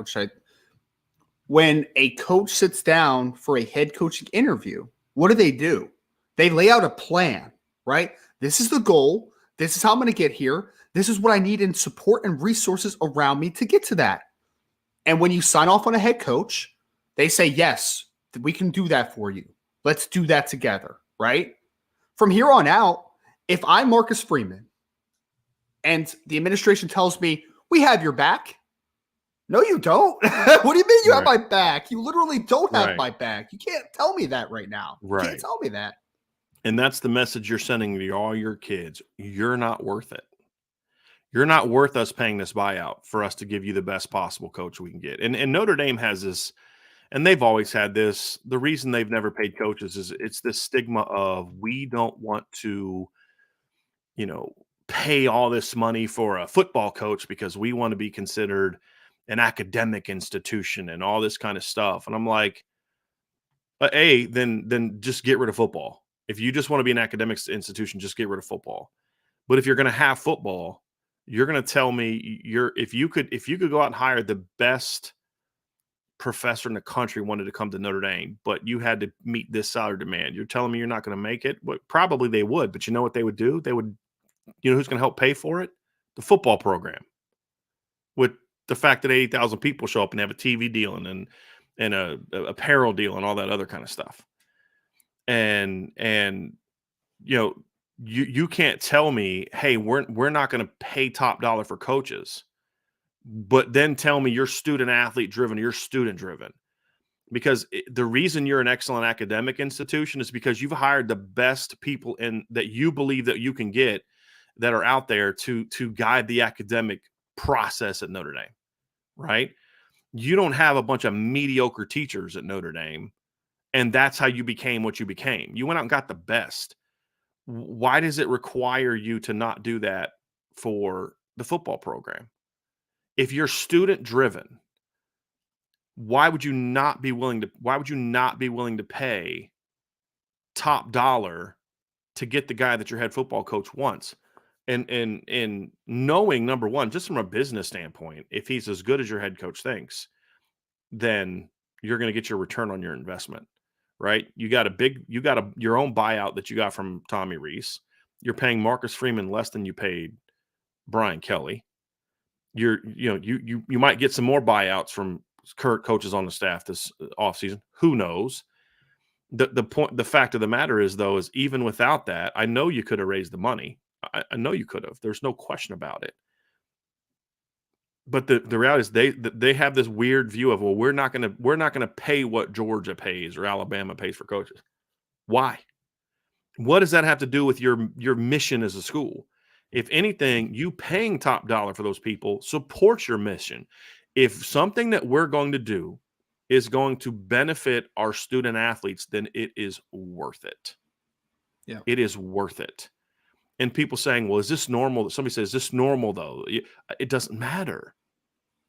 when a coach sits down for a head coaching interview, what do? They lay out a plan, right? This is the goal. This is how I'm going to get here. This is what I need in support and resources around me to get to that. And when you sign off on a head coach, they say, yes, we can do that for you. Let's do that together, right? From here on out, if I'm Marcus Freeman and the administration tells me, we have your back. No, you don't. What do you mean you have my back? You literally don't have my back. You can't tell me that right now. You can't tell me that. And that's the message you're sending to all your kids. You're not worth it. You're not worth us paying this buyout for us to give you the best possible coach we can get. And Notre Dame has this, and they've always had this. The reason they've never paid coaches is it's this stigma of we don't want to, you know, pay all this money for a football coach because we want to be considered an academic institution and all this kind of stuff. And I'm like, then just get rid of football. If you just want to be an academic institution, just get rid of football. But if you're going to have football, you're going to tell me if you could go out and hire the best professor in the country wanted to come to Notre Dame, but you had to meet this salary demand. You're telling me you're not going to make it? Well, probably they would, but you know what they would do? They would, you know, who's going to help pay for it? The football program. With the fact that 80,000 people show up and have a TV deal and a apparel deal and all that other kind of stuff. And you can't tell me, hey, we're not going to pay top dollar for coaches, but then tell me you're student athlete driven, you're student driven. Because the reason you're an excellent academic institution is because you've hired the best people that you believe that you can get that are out there to guide the academic process at Notre Dame, right? You don't have a bunch of mediocre teachers at Notre Dame, and that's how you became what you became. You went out and got the best. Why does it require you to not do that for the football program? If you're student driven, why would you not be willing to pay top dollar to get the guy that your head football coach wants? And knowing, number one, just from a business standpoint, if he's as good as your head coach thinks, then you're going to get your return on your investment, right? You got your own buyout that you got from Tommy Rees. You're paying Marcus Freeman less than you paid Brian Kelly. You might get some more buyouts from current coaches on the staff this offseason. Who knows? The fact of the matter is, though, is even without that, I know you could have raised the money. I know you could have. There's no question about it. But the reality is they have this weird view of, well, we're not gonna pay what Georgia pays or Alabama pays for coaches. Why? What does that have to do with your mission as a school? If anything, you paying top dollar for those people supports your mission. If something that we're going to do is going to benefit our student athletes, then it is worth it. Yeah. It is worth it. And people saying, well, is this normal? Somebody says, is this normal, though? It doesn't matter.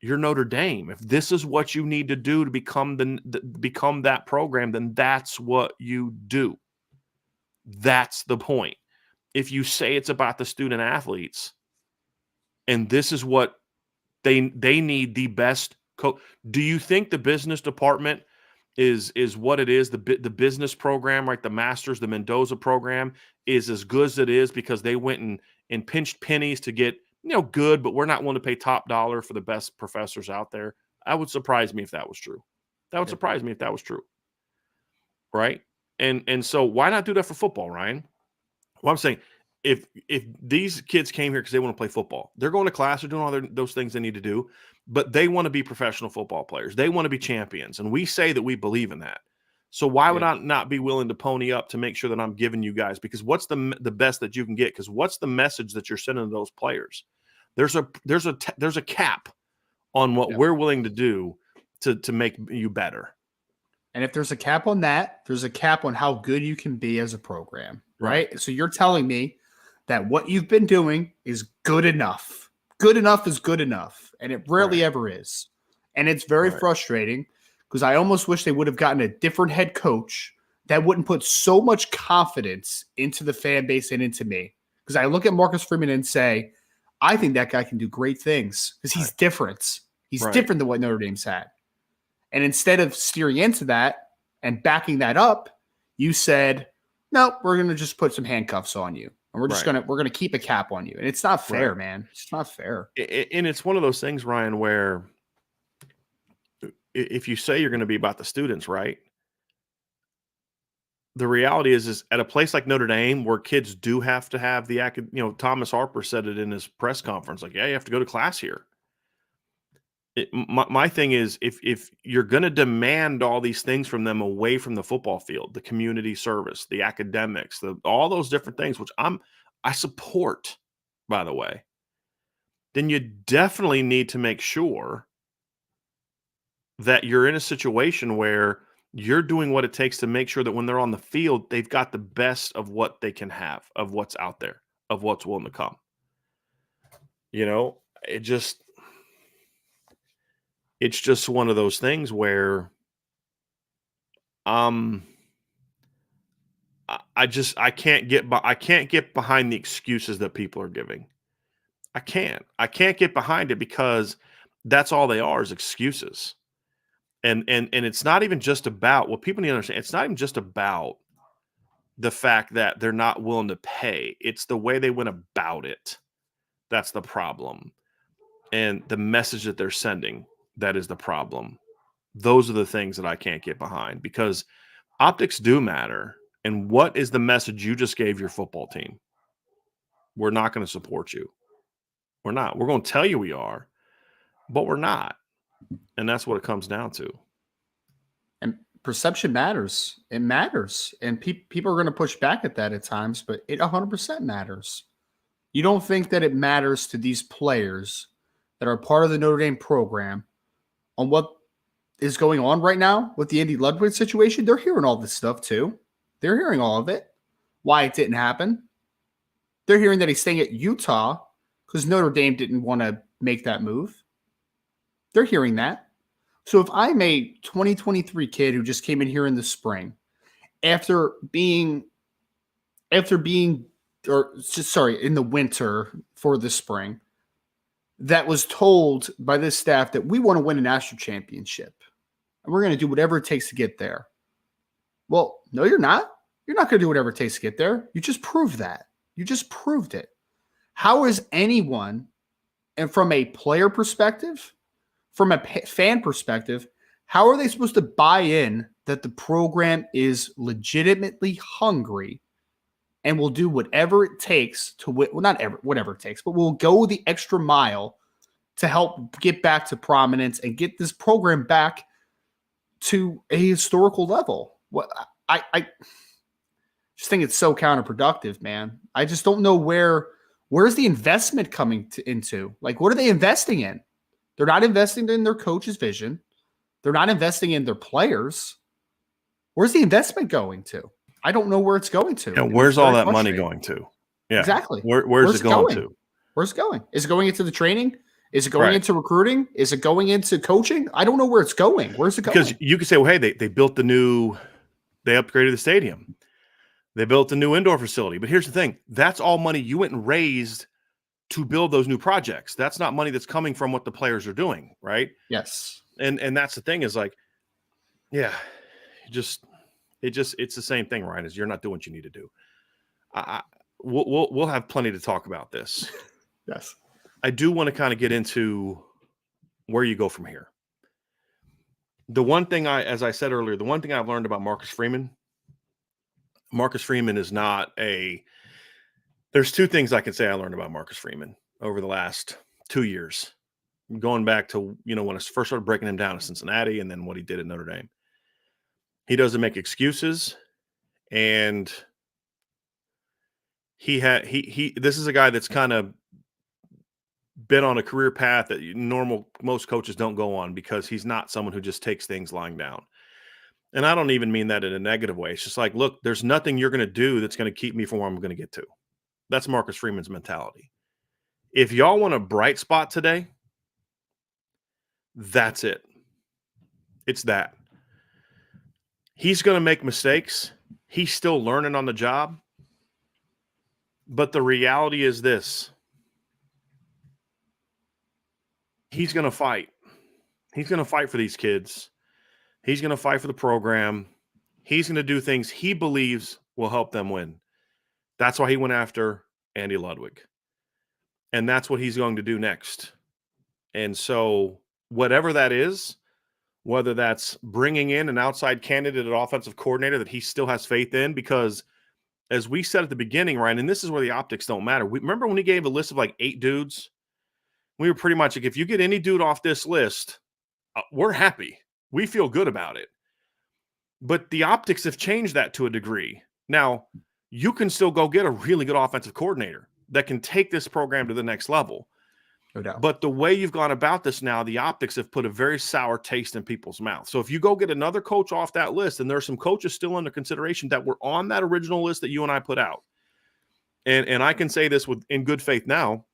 You're Notre Dame. If this is what you need to do to become that program, then that's what you do. That's the point. If you say it's about the student athletes, and this is what they need the best coach. Do you think the business department is what it is? The business program, right? The Masters, the Mendoza program is as good as it is because they went and pinched pennies to get, good, but we're not willing to pay top dollar for the best professors out there. That would surprise me if that was true. That would surprise me if that was true. Right? And so why not do that for football, Ryan? Well, I'm saying if these kids came here because they want to play football, they're going to class, they're doing all those things they need to do, but they want to be professional football players. They want to be champions. And we say that we believe in that. So why would I not be willing to pony up to make sure that I'm giving you guys? Because what's the best that you can get? Because what's the message that you're sending to those players? There's a cap on what we're willing to do to make you better. And if there's a cap on that, there's a cap on how good you can be as a program, right? So you're telling me that what you've been doing is good enough. Good enough is good enough, and it rarely ever is. And it's very frustrating because I almost wish they would have gotten a different head coach that wouldn't put so much confidence into the fan base and into me. Because I look at Marcus Freeman and say, I think that guy can do great things because he's different. He's different than what Notre Dame's had. And instead of steering into that and backing that up, you said, no, we're going to just put some handcuffs on you. And we're just we're going to keep a cap on you. And it's not fair, man. It's not fair. And it's one of those things, Ryan, where if you say you're going to be about the students, right? The reality is at a place like Notre Dame where kids do have to have the, Thomas Harper said it in his press conference, like, yeah, you have to go to class here. My thing is, if you're going to demand all these things from them away from the football field, the community service, the academics, all those different things, which I support, by the way, then you definitely need to make sure that you're in a situation where you're doing what it takes to make sure that when they're on the field, they've got the best of what they can have, of what's out there, of what's willing to come. It's just one of those things where I can't get behind the excuses that people are giving. I can't get behind it because that's all they are is excuses. And it's not even just about what people need to understand. It's not even just about the fact that they're not willing to pay. It's the way they went about it. That's the problem. And the message that they're sending, that is the problem. Those are the things that I can't get behind because optics do matter. And what is the message you just gave your football team? We're not going to support you. We're not. We're going to tell you we are, but we're not. And that's what it comes down to. And perception matters. It matters. And people are going to push back at that at times, but it 100% matters. You don't think that it matters to these players that are part of the Notre Dame program on what is going on right now with the Andy Ludwig situation? They're hearing all this stuff too. They're hearing all of it. Why it didn't happen. They're hearing that he's staying at Utah because Notre Dame didn't want to make that move. They're hearing that. So if I'm a 2023 kid who just came in here in the spring after being in the winter for the spring, that was told by this staff that we want to win a national championship and we're going to do whatever it takes to get there. Well, no, you're not. You're not going to do whatever it takes to get there. You just proved that. You just proved it. How is anyone, and from a player perspective, from a fan perspective, how are they supposed to buy in that the program is legitimately hungry and will do whatever it takes to win? Well, not whatever it takes, but will go the extra mile to help get back to prominence and get this program back to a historical level. What I just think it's so counterproductive, man. I just don't know where's the investment coming into? Like, what are they investing in? They're not investing in their coach's vision. They're not investing in their players. Where's the investment going to? I don't know where it's going to. Yeah, where's all that money going to? Yeah, exactly. Where's it going to? Where's it going? Is it going into the training? Is it going into recruiting? Is it going into coaching? I don't know where it's going. Where's it going? Because you could say, well, hey, they built they upgraded the stadium. They built a new indoor facility. But here's the thing. That's all money you went and raised to build those new projects. That's not money that's coming from what the players are doing, right? Yes. And that's the thing is like, yeah, it's the same thing, Ryan, is you're not doing what you need to do. We'll have plenty to talk about this. Yes. I do want to kind of get into where you go from here. The one thing as I said earlier, the one thing I've learned about Marcus Freeman is not there's two things I can say I learned about Marcus Freeman over the last 2 years, going back to, when I first started breaking him down at Cincinnati and then what he did at Notre Dame. He doesn't make excuses, and this is a guy that's kind of been on a career path that most coaches don't go on, because he's not someone who just takes things lying down. And I don't even mean that in a negative way. It's just like, look, there's nothing you're going to do that's going to keep me from where I'm going to get to. That's Marcus Freeman's mentality. If y'all want a bright spot today, that's it. It's that. He's going to make mistakes. He's still learning on the job. But the reality is this. He's going to fight. He's going to fight for these kids. He's going to fight for the program. He's going to do things he believes will help them win. That's why he went after Andy Ludwig. And that's what he's going to do next. And so whatever that is, whether that's bringing in an outside candidate at offensive coordinator that he still has faith in, because as we said at the beginning, Ryan, and this is where the optics don't matter. Remember when he gave a list of like 8 dudes? We were pretty much like, if you get any dude off this list, we're happy. We feel good about it. But the optics have changed that to a degree. Now, you can still go get a really good offensive coordinator that can take this program to the next level. No doubt. But the way you've gone about this now, the optics have put a very sour taste in people's mouth. So if you go get another coach off that list, and there's some coaches still under consideration that were on that original list that you and I put out, and I can say this in good faith now,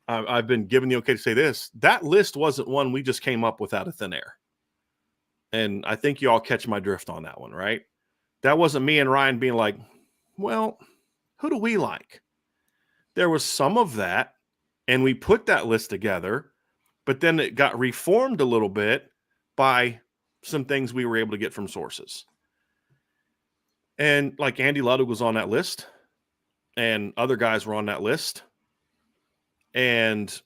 I've been given the okay to say this, that list wasn't one we just came up with out of thin air. And I think you all catch my drift on that one, right? That wasn't me and Ryan being like, well, who do we like? There was some of that, and we put that list together, but then it got reformed a little bit by some things we were able to get from sources. And like Andy Ludwig was on that list, and other guys were on that list. And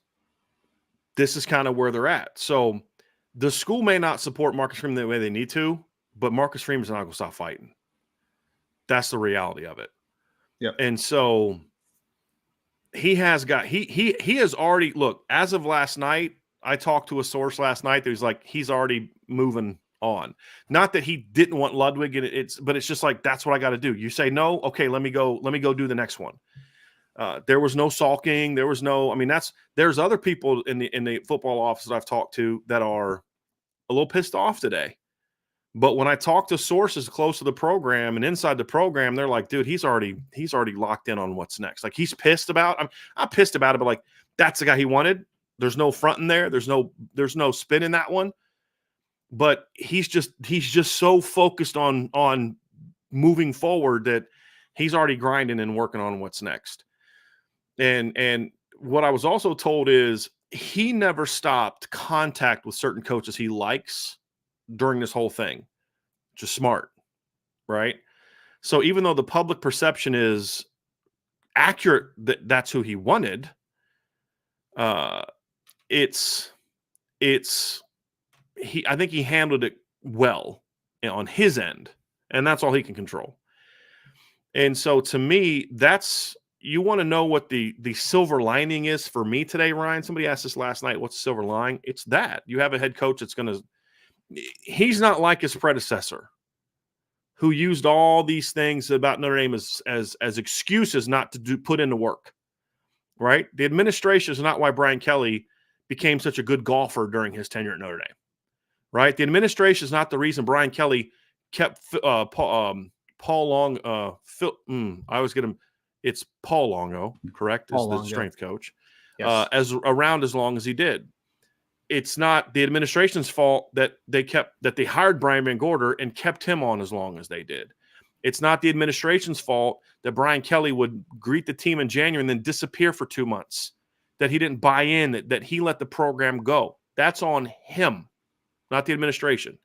this is kind of where they're at. So the school may not support Marcus Freeman the way they need to, but Marcus Freeman's not going to stop fighting. That's the reality of it. Yep. And so he has already, look, as of last night, I talked to a source last night that was like, he's already moving on. Not that he didn't want Ludwig, but it's just like, that's what I got to do. You say no, okay, let me go do the next one. There was no sulking. There was no, there's other people in the football office that I've talked to that are a little pissed off today. But when I talk to sources close to the program and inside the program, they're like, dude, he's already locked in on what's next. Like, he's pissed about, I'm pissed about it, but like, that's the guy he wanted. There's no front in there. There's no spin in that one. But he's just so focused on moving forward that he's already grinding and working on what's next. And what I was also told is he never stopped contact with certain coaches he likes during this whole thing. Just smart, right? So even though the public perception is accurate that that's who he wanted, I think he handled it well on his end, and that's all he can control. And so to me, you want to know what the silver lining is for me today, Ryan. Somebody asked this last night, what's the silver lining? It's that you have a head coach he's not like his predecessor who used all these things about Notre Dame as excuses not to put in the work, right? The administration is not why Brian Kelly became such a good golfer during his tenure at Notre Dame, right? The administration is not the reason Brian Kelly kept Paul Long. I always get him. It's Paul Longo, correct? Is the strength coach, yes. as around as long as he did. It's not the administration's fault that they hired Brian Van Gorder and kept him on as long as they did. It's not the administration's fault that Brian Kelly would greet the team in January and then disappear for 2 months, that he didn't buy in, that he let the program go. That's on him, not the administration.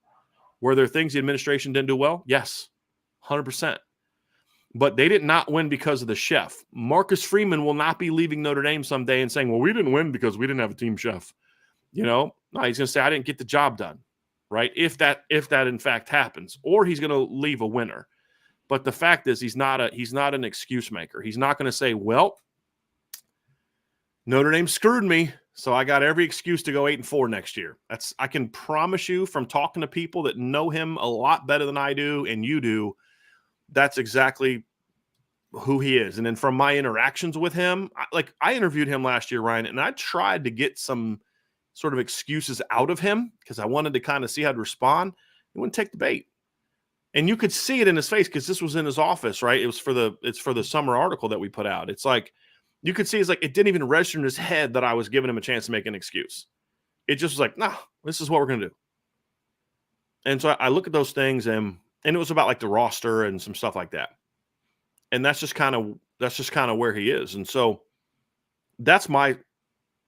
Were there things the administration didn't do well? Yes, 100%. But they did not win because of the chef. Marcus Freeman will not be leaving Notre Dame someday and saying, well, we didn't win because we didn't have a team chef. No, he's going to say, I didn't get the job done, right? If that in fact happens, or he's going to leave a winner. But the fact is, he's not an excuse maker. He's not going to say, well, Notre Dame screwed me, so I got every excuse to go 8-4 next year. I can promise you from talking to people that know him a lot better than I do and you do, that's exactly who he is. And then from my interactions with him, I interviewed him last year, Ryan, and I tried to get some sort of excuses out of him because I wanted to kind of see how to respond. He wouldn't take the bait. And you could see it in his face because this was in his office, right? It's for the summer article that we put out. It's like, you could see it didn't even register in his head that I was giving him a chance to make an excuse. It just was like, nah, this is what we're going to do. And so I look at those things and it was about the roster and some stuff like that. And that's just kind of where he is. And so that's my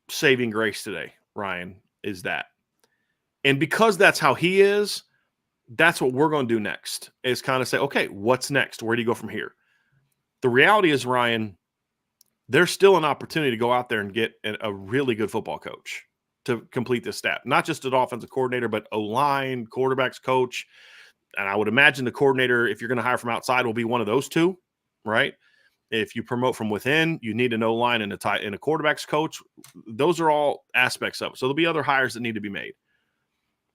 saving grace today, Ryan, is that. And because that's how he is, that's what we're going to do next, is kind of say, okay, what's next? Where do you go from here? The reality is, Ryan, there's still an opportunity to go out there and get a really good football coach to complete this staff. Not just an offensive coordinator, but O-line, quarterbacks coach. And I would imagine the coordinator, if you're going to hire from outside, will be one of those two, right? If you promote from within, you need an O-line and a quarterbacks coach. Those are all aspects of it. So there'll be other hires that need to be made.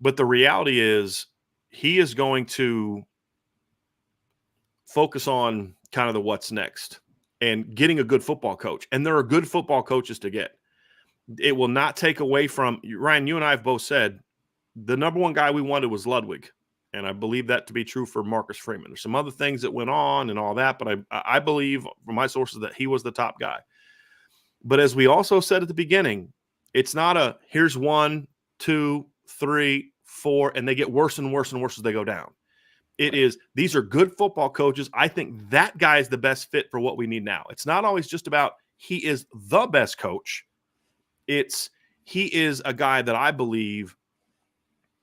But the reality is he is going to focus on kind of the what's next and getting a good football coach. And there are good football coaches to get. It will not take away from – Ryan, you and I have both said the number one guy we wanted was Ludwig. And I believe that to be true for Marcus Freeman. There's some other things that went on and all that, but I believe from my sources that he was the top guy. But as we also said at the beginning, it's not here's 1, 2, 3, 4, and they get worse and worse and worse as they go down. It is, these are good football coaches. I think that guy is the best fit for what we need now. It's not always just about he is the best coach. It's he is a guy that I believe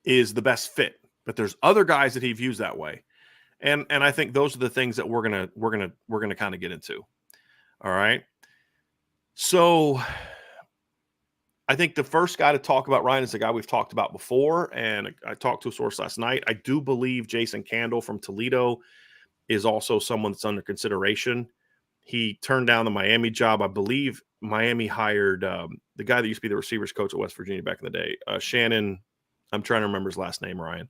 is the best fit. But there's other guys that he views that way, and I think those are the things that we're gonna kind of get into. All right. So I think the first guy to talk about, Ryan, is the guy we've talked about before, and I talked to a source last night. I do believe Jason Candle from Toledo is also someone that's under consideration. He turned down the Miami job. I believe Miami hired the guy that used to be the receivers coach at West Virginia back in the day, Shannon. I'm trying to remember his last name, Ryan.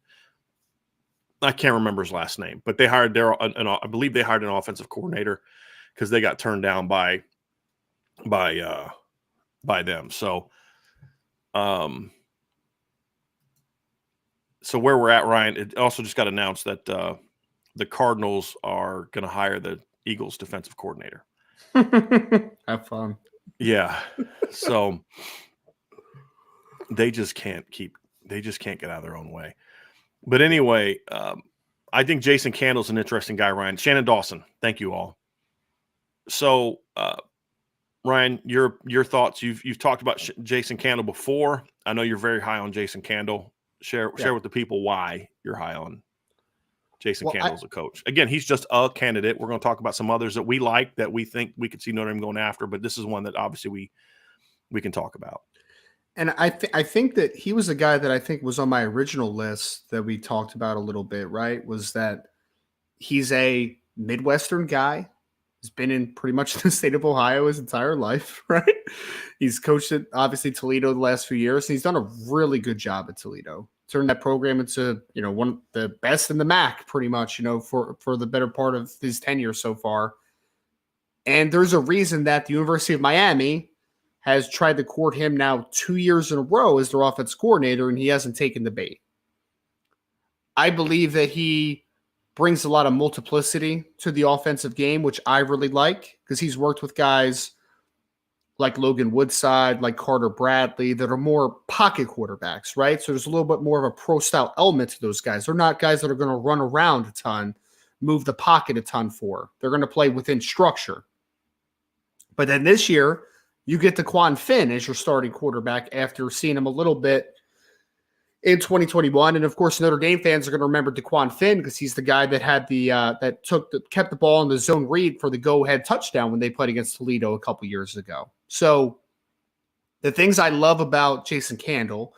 I can't remember his last name, but they hired I believe they hired an offensive coordinator because they got turned down by them. So, so where we're at, Ryan, it also just got announced that the Cardinals are going to hire the Eagles defensive coordinator. Have fun. Yeah. So they just can't get out of their own way. But anyway, I think Jason Candle's an interesting guy, Ryan. Shannon Dawson, thank you all. So, Ryan, your thoughts. You've talked about Jason Candle before. I know you're very high on Jason Candle. Share with the people why you're high on Jason Candle as a coach. Again, he's just a candidate. We're going to talk about some others that we like that we think we could see Notre Dame going after, but this is one that obviously we can talk about. And I think that he was a guy that I think was on my original list that we talked about a little bit, right? Was that he's a Midwestern guy. He's been in pretty much the state of Ohio his entire life, right? He's coached at, obviously, Toledo the last few years, and he's done a really good job at Toledo. Turned that program into, one of the best in the MAC, pretty much, for the better part of his tenure so far. And there's a reason that the University of Miami has tried to court him now 2 years in a row as their offense coordinator, and he hasn't taken the bait. I believe that he brings a lot of multiplicity to the offensive game, which I really like, because he's worked with guys like Logan Woodside, like Carter Bradley, that are more pocket quarterbacks, right? So there's a little bit more of a pro-style element to those guys. They're not guys that are going to run around a ton, move the pocket a ton for. They're going to play within structure. But then this year, you get Daquan Finn as your starting quarterback after seeing him a little bit in 2021. And of course, Notre Dame fans are going to remember Daquan Finn because he's the guy that had kept the ball in the zone read for the go-ahead touchdown when they played against Toledo a couple years ago. So the things I love about Jason Candle,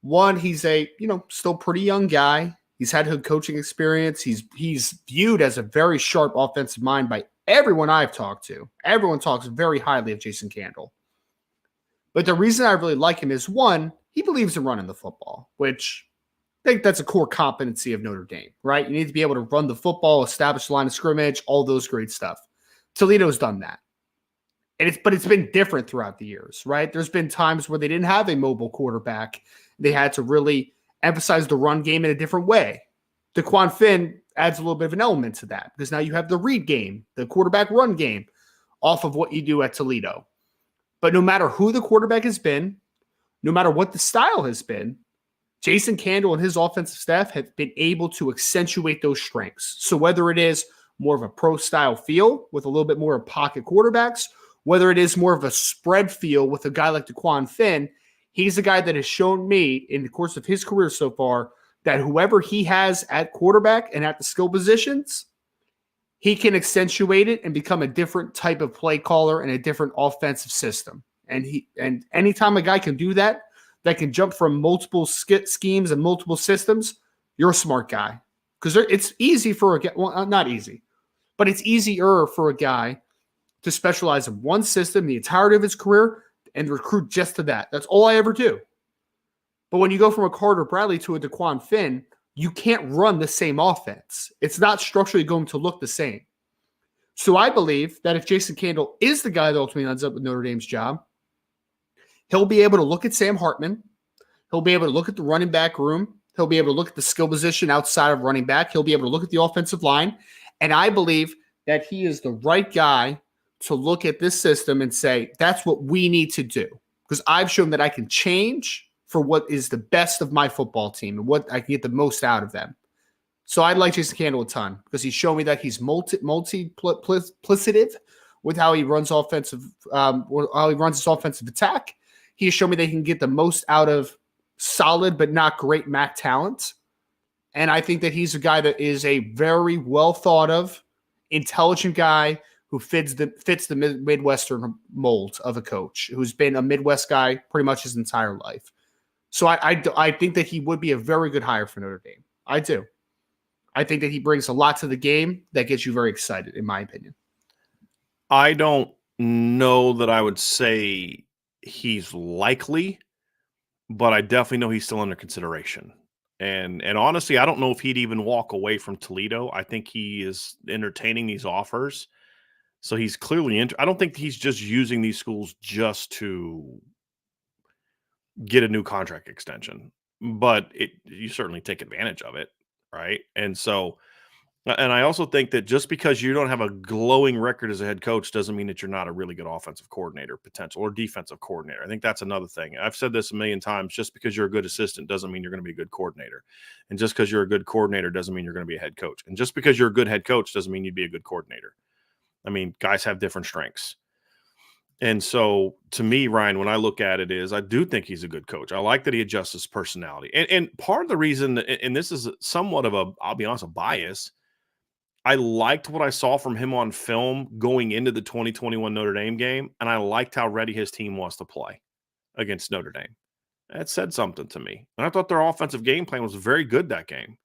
one, he's a, still pretty young guy. He's had head coaching experience. He's viewed as a very sharp offensive mind by everyone I've talked to. Everyone talks very highly of Jason Candle. But the reason I really like him is, one, he believes in running the football, which I think that's a core competency of Notre Dame, right? You need to be able to run the football, establish the line of scrimmage, all those great stuff. Toledo's done that. But it's been different throughout the years, right? There's been times where they didn't have a mobile quarterback. They had to really emphasize the run game in a different way. Daquan Finn adds a little bit of an element to that because now you have the read game, the quarterback run game off of what you do at Toledo. But no matter who the quarterback has been, no matter what the style has been, Jason Candle and his offensive staff have been able to accentuate those strengths. So whether it is more of a pro-style feel with a little bit more of pocket quarterbacks, whether it is more of a spread feel with a guy like Daquan Finn, he's a guy that has shown me in the course of his career so far that whoever he has at quarterback and at the skill positions, he can accentuate it and become a different type of play caller and a different offensive system. And anytime a guy can do that can jump from multiple schemes and multiple systems, you're a smart guy. Because it's easy for a guy, well, not easy, but it's easier for a guy to specialize in one system the entirety of his career and recruit just to that. That's all I ever do. But when you go from a Carter Bradley to a Daquan Finn, you can't run the same offense. It's not structurally going to look the same. So I believe that if Jason Candle is the guy that ultimately ends up with Notre Dame's job, he'll be able to look at Sam Hartman. He'll be able to look at the running back room. He'll be able to look at the skill position outside of running back. He'll be able to look at the offensive line. And I believe that he is the right guy to look at this system and say, that's what we need to do. Because I've shown that I can change for what is the best of my football team and what I can get the most out of them. So I'd like Jason Candle a ton because he's shown me that he's multiplicative with how he runs how he runs his offensive attack. He has shown me that he can get the most out of solid but not great MAC talent. And I think that he's a guy that is a very well thought of, intelligent guy who fits the Midwestern mold of a coach, who's been a Midwest guy pretty much his entire life. So I think that he would be a very good hire for Notre Dame. I do. I think that he brings a lot to the game that gets you very excited, in my opinion. I don't know that I would say he's likely, but I definitely know he's still under consideration. And honestly, I don't know if he'd even walk away from Toledo. I think he is entertaining these offers. So he's clearly I don't think he's just using these schools just to get a new contract extension, but you certainly take advantage of it, right? And I also think that just because you don't have a glowing record as a head coach doesn't mean that you're not a really good offensive coordinator potential or defensive coordinator. I think that's another thing. I've said this a million times. Just because you're a good assistant doesn't mean you're going to be a good coordinator. And just because you're a good coordinator doesn't mean you're going to be a head coach. And just because you're a good head coach doesn't mean you'd be a good coordinator. I mean, guys have different strengths. And so to me, Ryan, when I look at it is I do think he's a good coach. I like that he adjusts his personality. And part of the reason, and this is somewhat of I'll be honest, a bias, I liked what I saw from him on film going into the 2021 Notre Dame game, and I liked how ready his team was to play against Notre Dame. That said something to me. And I thought their offensive game plan was very good that game.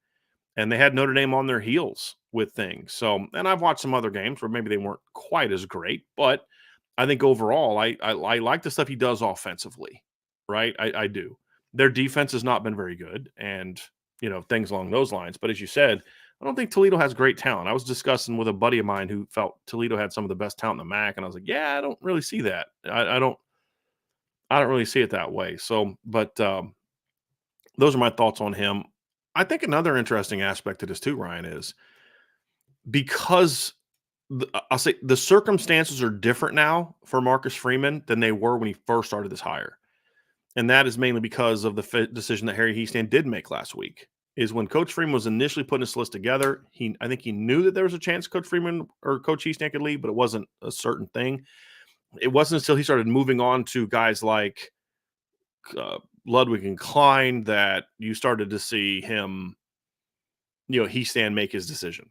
And they had Notre Dame on their heels with things. So, and I've watched some other games where maybe they weren't quite as great, but I think overall, I like the stuff he does offensively, right? I do. Their defense has not been very good and, things along those lines. But as you said, I don't think Toledo has great talent. I was discussing with a buddy of mine who felt Toledo had some of the best talent in the MAC, and I was like, yeah, I don't really see that. I don't really see it that way. So, but those are my thoughts on him. I think another interesting aspect to this too, Ryan, is because I'll say the circumstances are different now for Marcus Freeman than they were when he first started this hire. And that is mainly because of the decision that Harry Hiestand did make last week. Is when Coach Freeman was initially putting this list together, I think he knew that there was a chance Coach Freeman or Coach Hiestand could leave, but it wasn't a certain thing. It wasn't until he started moving on to guys like Ludwig and Klein that you started to see him, Hiestand make his decision.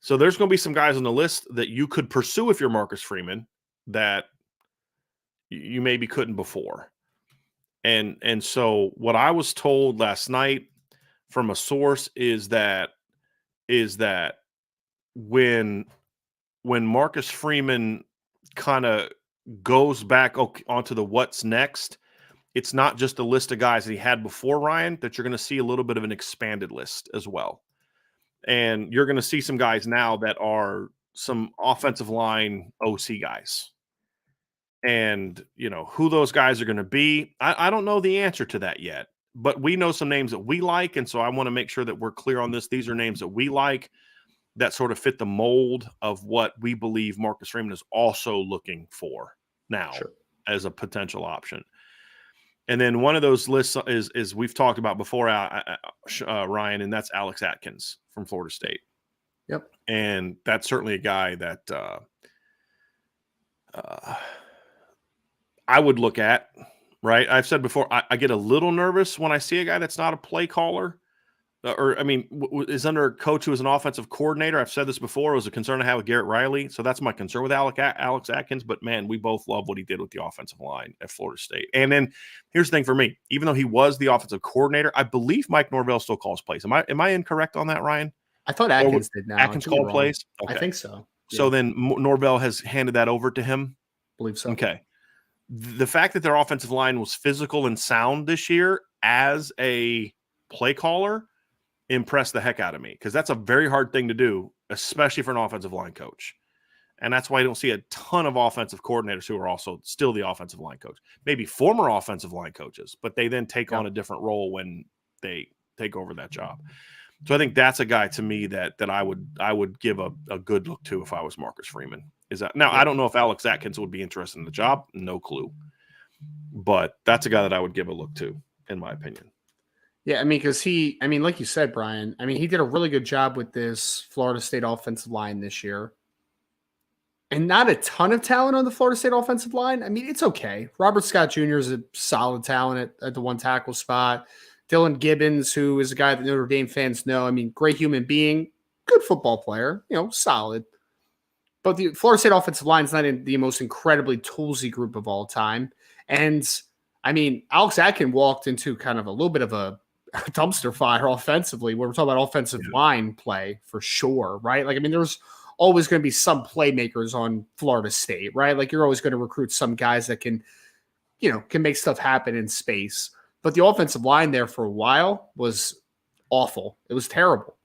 So there's going to be some guys on the list that you could pursue if you're Marcus Freeman that you maybe couldn't before. And so what I was told last night from a source is that when Marcus Freeman kind of goes back onto the what's next, it's not just a list of guys that he had before, Ryan, that you're going to see a little bit of an expanded list as well. And you're going to see some guys now that are some offensive line OC guys. And, who those guys are going to be, I don't know the answer to that yet. But we know some names that we like, and so I want to make sure that we're clear on this. These are names that we like that sort of fit the mold of what we believe Marcus Freeman is also looking for now as a potential option. And then one of those lists is we've talked about before, Ryan, and that's Alex Atkins from Florida State. Yep. And that's certainly a guy that I would look at, right? I've said before, I get a little nervous when I see a guy that's not a play caller is under a coach who is an offensive coordinator. I've said this before. It was a concern I had with Garrett Riley. So that's my concern with Alex Atkins. But, man, we both love what he did with the offensive line at Florida State. And then here's the thing for me. Even though he was the offensive coordinator, I believe Mike Norvell still calls plays. Am I incorrect on that, Ryan? I thought Atkins did now. Atkins called plays? Okay. I think so. Yeah. So then Norvell has handed that over to him? I believe so. Okay. The fact that their offensive line was physical and sound this year as a play caller impressed the heck out of me, because that's a very hard thing to do, especially for an offensive line coach. And that's why I don't see a ton of offensive coordinators who are also still the offensive line coach. Maybe former offensive line coaches, but they then take on a different role when they take over that job. So I think that's a guy to me that I would give a good look to if I was Marcus Freeman. Now, I don't know if Alex Atkins would be interested in the job. No clue. But that's a guy that I would give a look to, in my opinion. Yeah, because like you said, Brian, he did a really good job with this Florida State offensive line this year. And not a ton of talent on the Florida State offensive line. It's okay. Robert Scott Jr. is a solid talent at the one tackle spot. Dylan Gibbons, who is a guy that Notre Dame fans know. Great human being, good football player, solid. But the Florida State offensive line is not in the most incredibly toolsy group of all time. And, Alex Atkins walked into kind of a little bit of a dumpster fire offensively. When we're talking about offensive line play for sure, right? Like, I mean, there's always going to be some playmakers on Florida State, right? Like, you're always going to recruit some guys that can make stuff happen in space. But the offensive line there for a while was awful. It was terrible.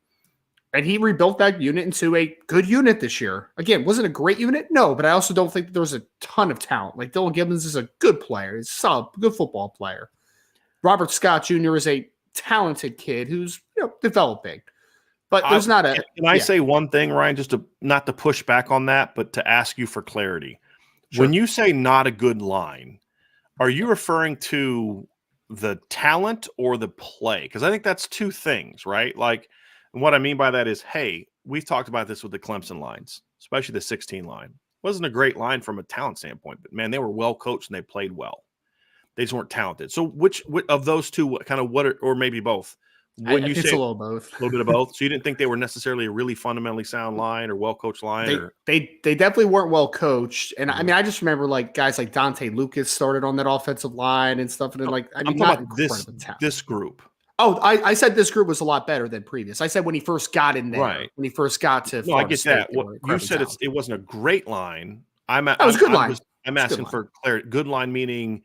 And he rebuilt that unit into a good unit this year. Again, wasn't a great unit? No, but I also don't think that there was a ton of talent. Like, Dylan Gibbons is a good player. He's a solid, good football player. Robert Scott Jr. is a talented kid who's developing. But there's not a... Can I say one thing, Ryan, just to not to push back on that, but to ask you for clarity? Sure. When you say not a good line, are you referring to the talent or the play? Because I think that's two things, right? Like, and what I mean by that is, hey, we've talked about this with the Clemson lines, especially the 16 line. Wasn't a great line from a talent standpoint, but man, they were well coached and they played well. They just weren't talented. So which of those two, or maybe both? When you say it's a little both, a little bit of both. So you didn't think they were necessarily a really fundamentally sound line or well coached line? They definitely weren't well coached. And I mean, I just remember like guys like Dante Lucas started on that offensive line and stuff. And then I'm talking about this group. Oh, I said this group was a lot better than previous. I said when he first got in there, right? When he first got to, no, I get State, that. What you said it wasn't a great line. It was a good line. I'm asking for clarity. Good line meaning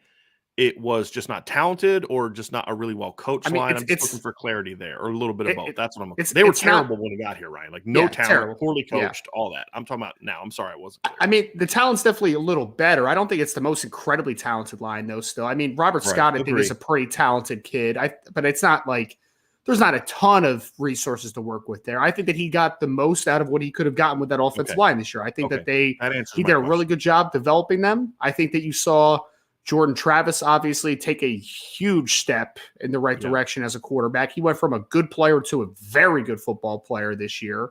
it was just not talented or just not a really well coached line. I'm just looking for clarity there, or a little bit of both. That's what I'm looking for. They were terrible when he got here, Ryan. Like no talent, terrible. Poorly coached, all that. I'm talking about now. I'm sorry, I wasn't clear. I mean, the talent's definitely a little better. I don't think it's the most incredibly talented line, though, still. I mean, Robert Scott, I think, is a pretty talented kid. But it's not like there's not a ton of resources to work with there. I think that he got the most out of what he could have gotten with that offensive line this year. I think that he did a really good job developing them. I think that you saw Jordan Travis obviously take a huge step in the right direction as a quarterback. He went from a good player to a very good football player this year.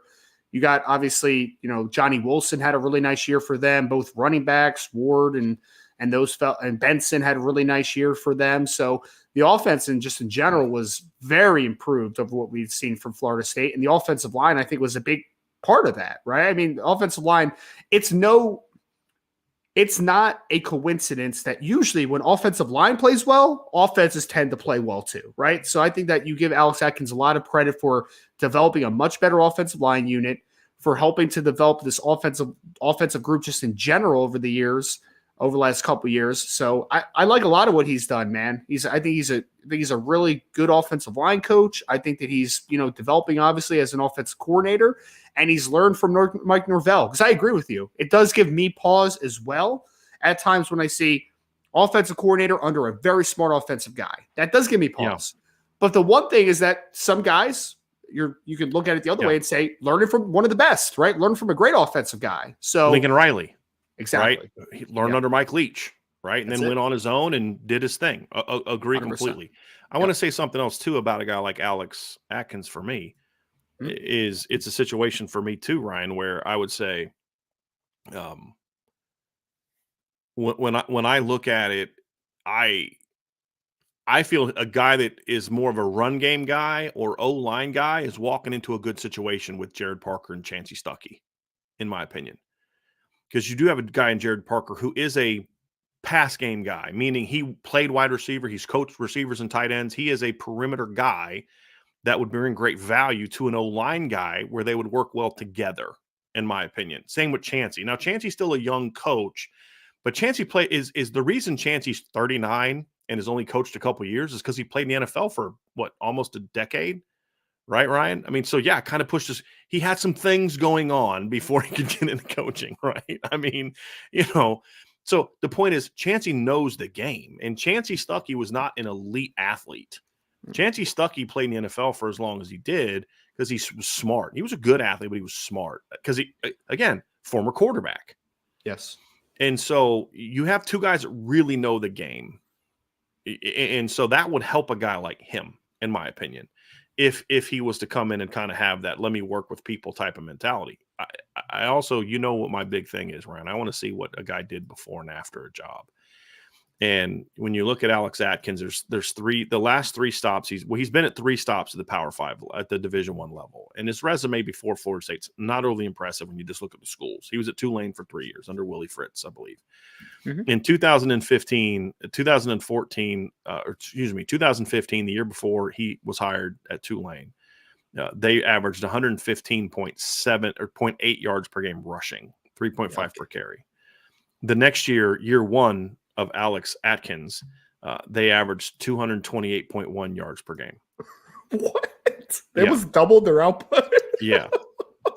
You got obviously, Johnny Wilson had a really nice year for them, both running backs, Ward and Benson had a really nice year for them. So the offense and just in general was very improved over what we've seen from Florida State. And the offensive line, I think, was a big part of that, right? I mean, the offensive line, it's not a coincidence that usually when offensive line plays well, offenses tend to play well too, right? So I think that you give Alex Atkins a lot of credit for developing a much better offensive line unit, for helping to develop this offensive group just in general over the last couple of years. So I like a lot of what he's done, man. I think he's a really good offensive line coach. I think that he's, developing obviously as an offensive coordinator, and he's learned from Mike Norvell. Because I agree with you. It does give me pause as well at times when I see offensive coordinator under a very smart offensive guy. That does give me pause. Yeah. But the one thing is that some guys, you can look at it the other way and say, learning from one of the best, right? Learn from a great offensive guy. So Lincoln Riley. Exactly. Right? He learned under Mike Leach, right? And then went on his own and did his thing. Agree 100%. Completely. I want to say something else too about a guy like Alex Atkins for me. It's a situation for me too, Ryan, where I would say when I look at it, I feel a guy that is more of a run game guy or O-line guy is walking into a good situation with Jared Parker and Chancey Stuckey, in my opinion. Because you do have a guy in Jared Parker who is a pass game guy, meaning he played wide receiver. He's coached receivers and tight ends. He is a perimeter guy that would bring great value to an O-line guy where they would work well together, in my opinion. Same with Chancey. Now, Chancey's still a young coach, but Chancey is the reason Chancey's 39 and has only coached a couple of years is because he played in the NFL for, almost a decade? Right, Ryan? I mean, so yeah, kind of pushed us. He had some things going on before he could get into coaching, right? I mean, so the point is Chancey knows the game, and Chancey Stuckey was not an elite athlete. Chancey Stuckey played in the NFL for as long as he did because he was smart. He was a good athlete, but he was smart because again, former quarterback. Yes. And so you have two guys that really know the game. And so that would help a guy like him, in my opinion. If he was to come in and kind of have that let me work with people type of mentality. I also, what my big thing is, Ryan, I want to see what a guy did before and after a job. And when you look at Alex Atkins, there's the last 3 stops. He's been at 3 stops at the Power 5 at the Division I level. And his resume before Florida State's not overly impressive when you just look at the schools. He was at Tulane for 3 years under Willie Fritz, I believe. In 2015, the year before he was hired at Tulane, they averaged 115.7 or 0.8 yards per game rushing, 3.5 per carry. The next year one of Alex Atkins, they averaged 228.1 yards per game. What? They was doubled their output? Yeah.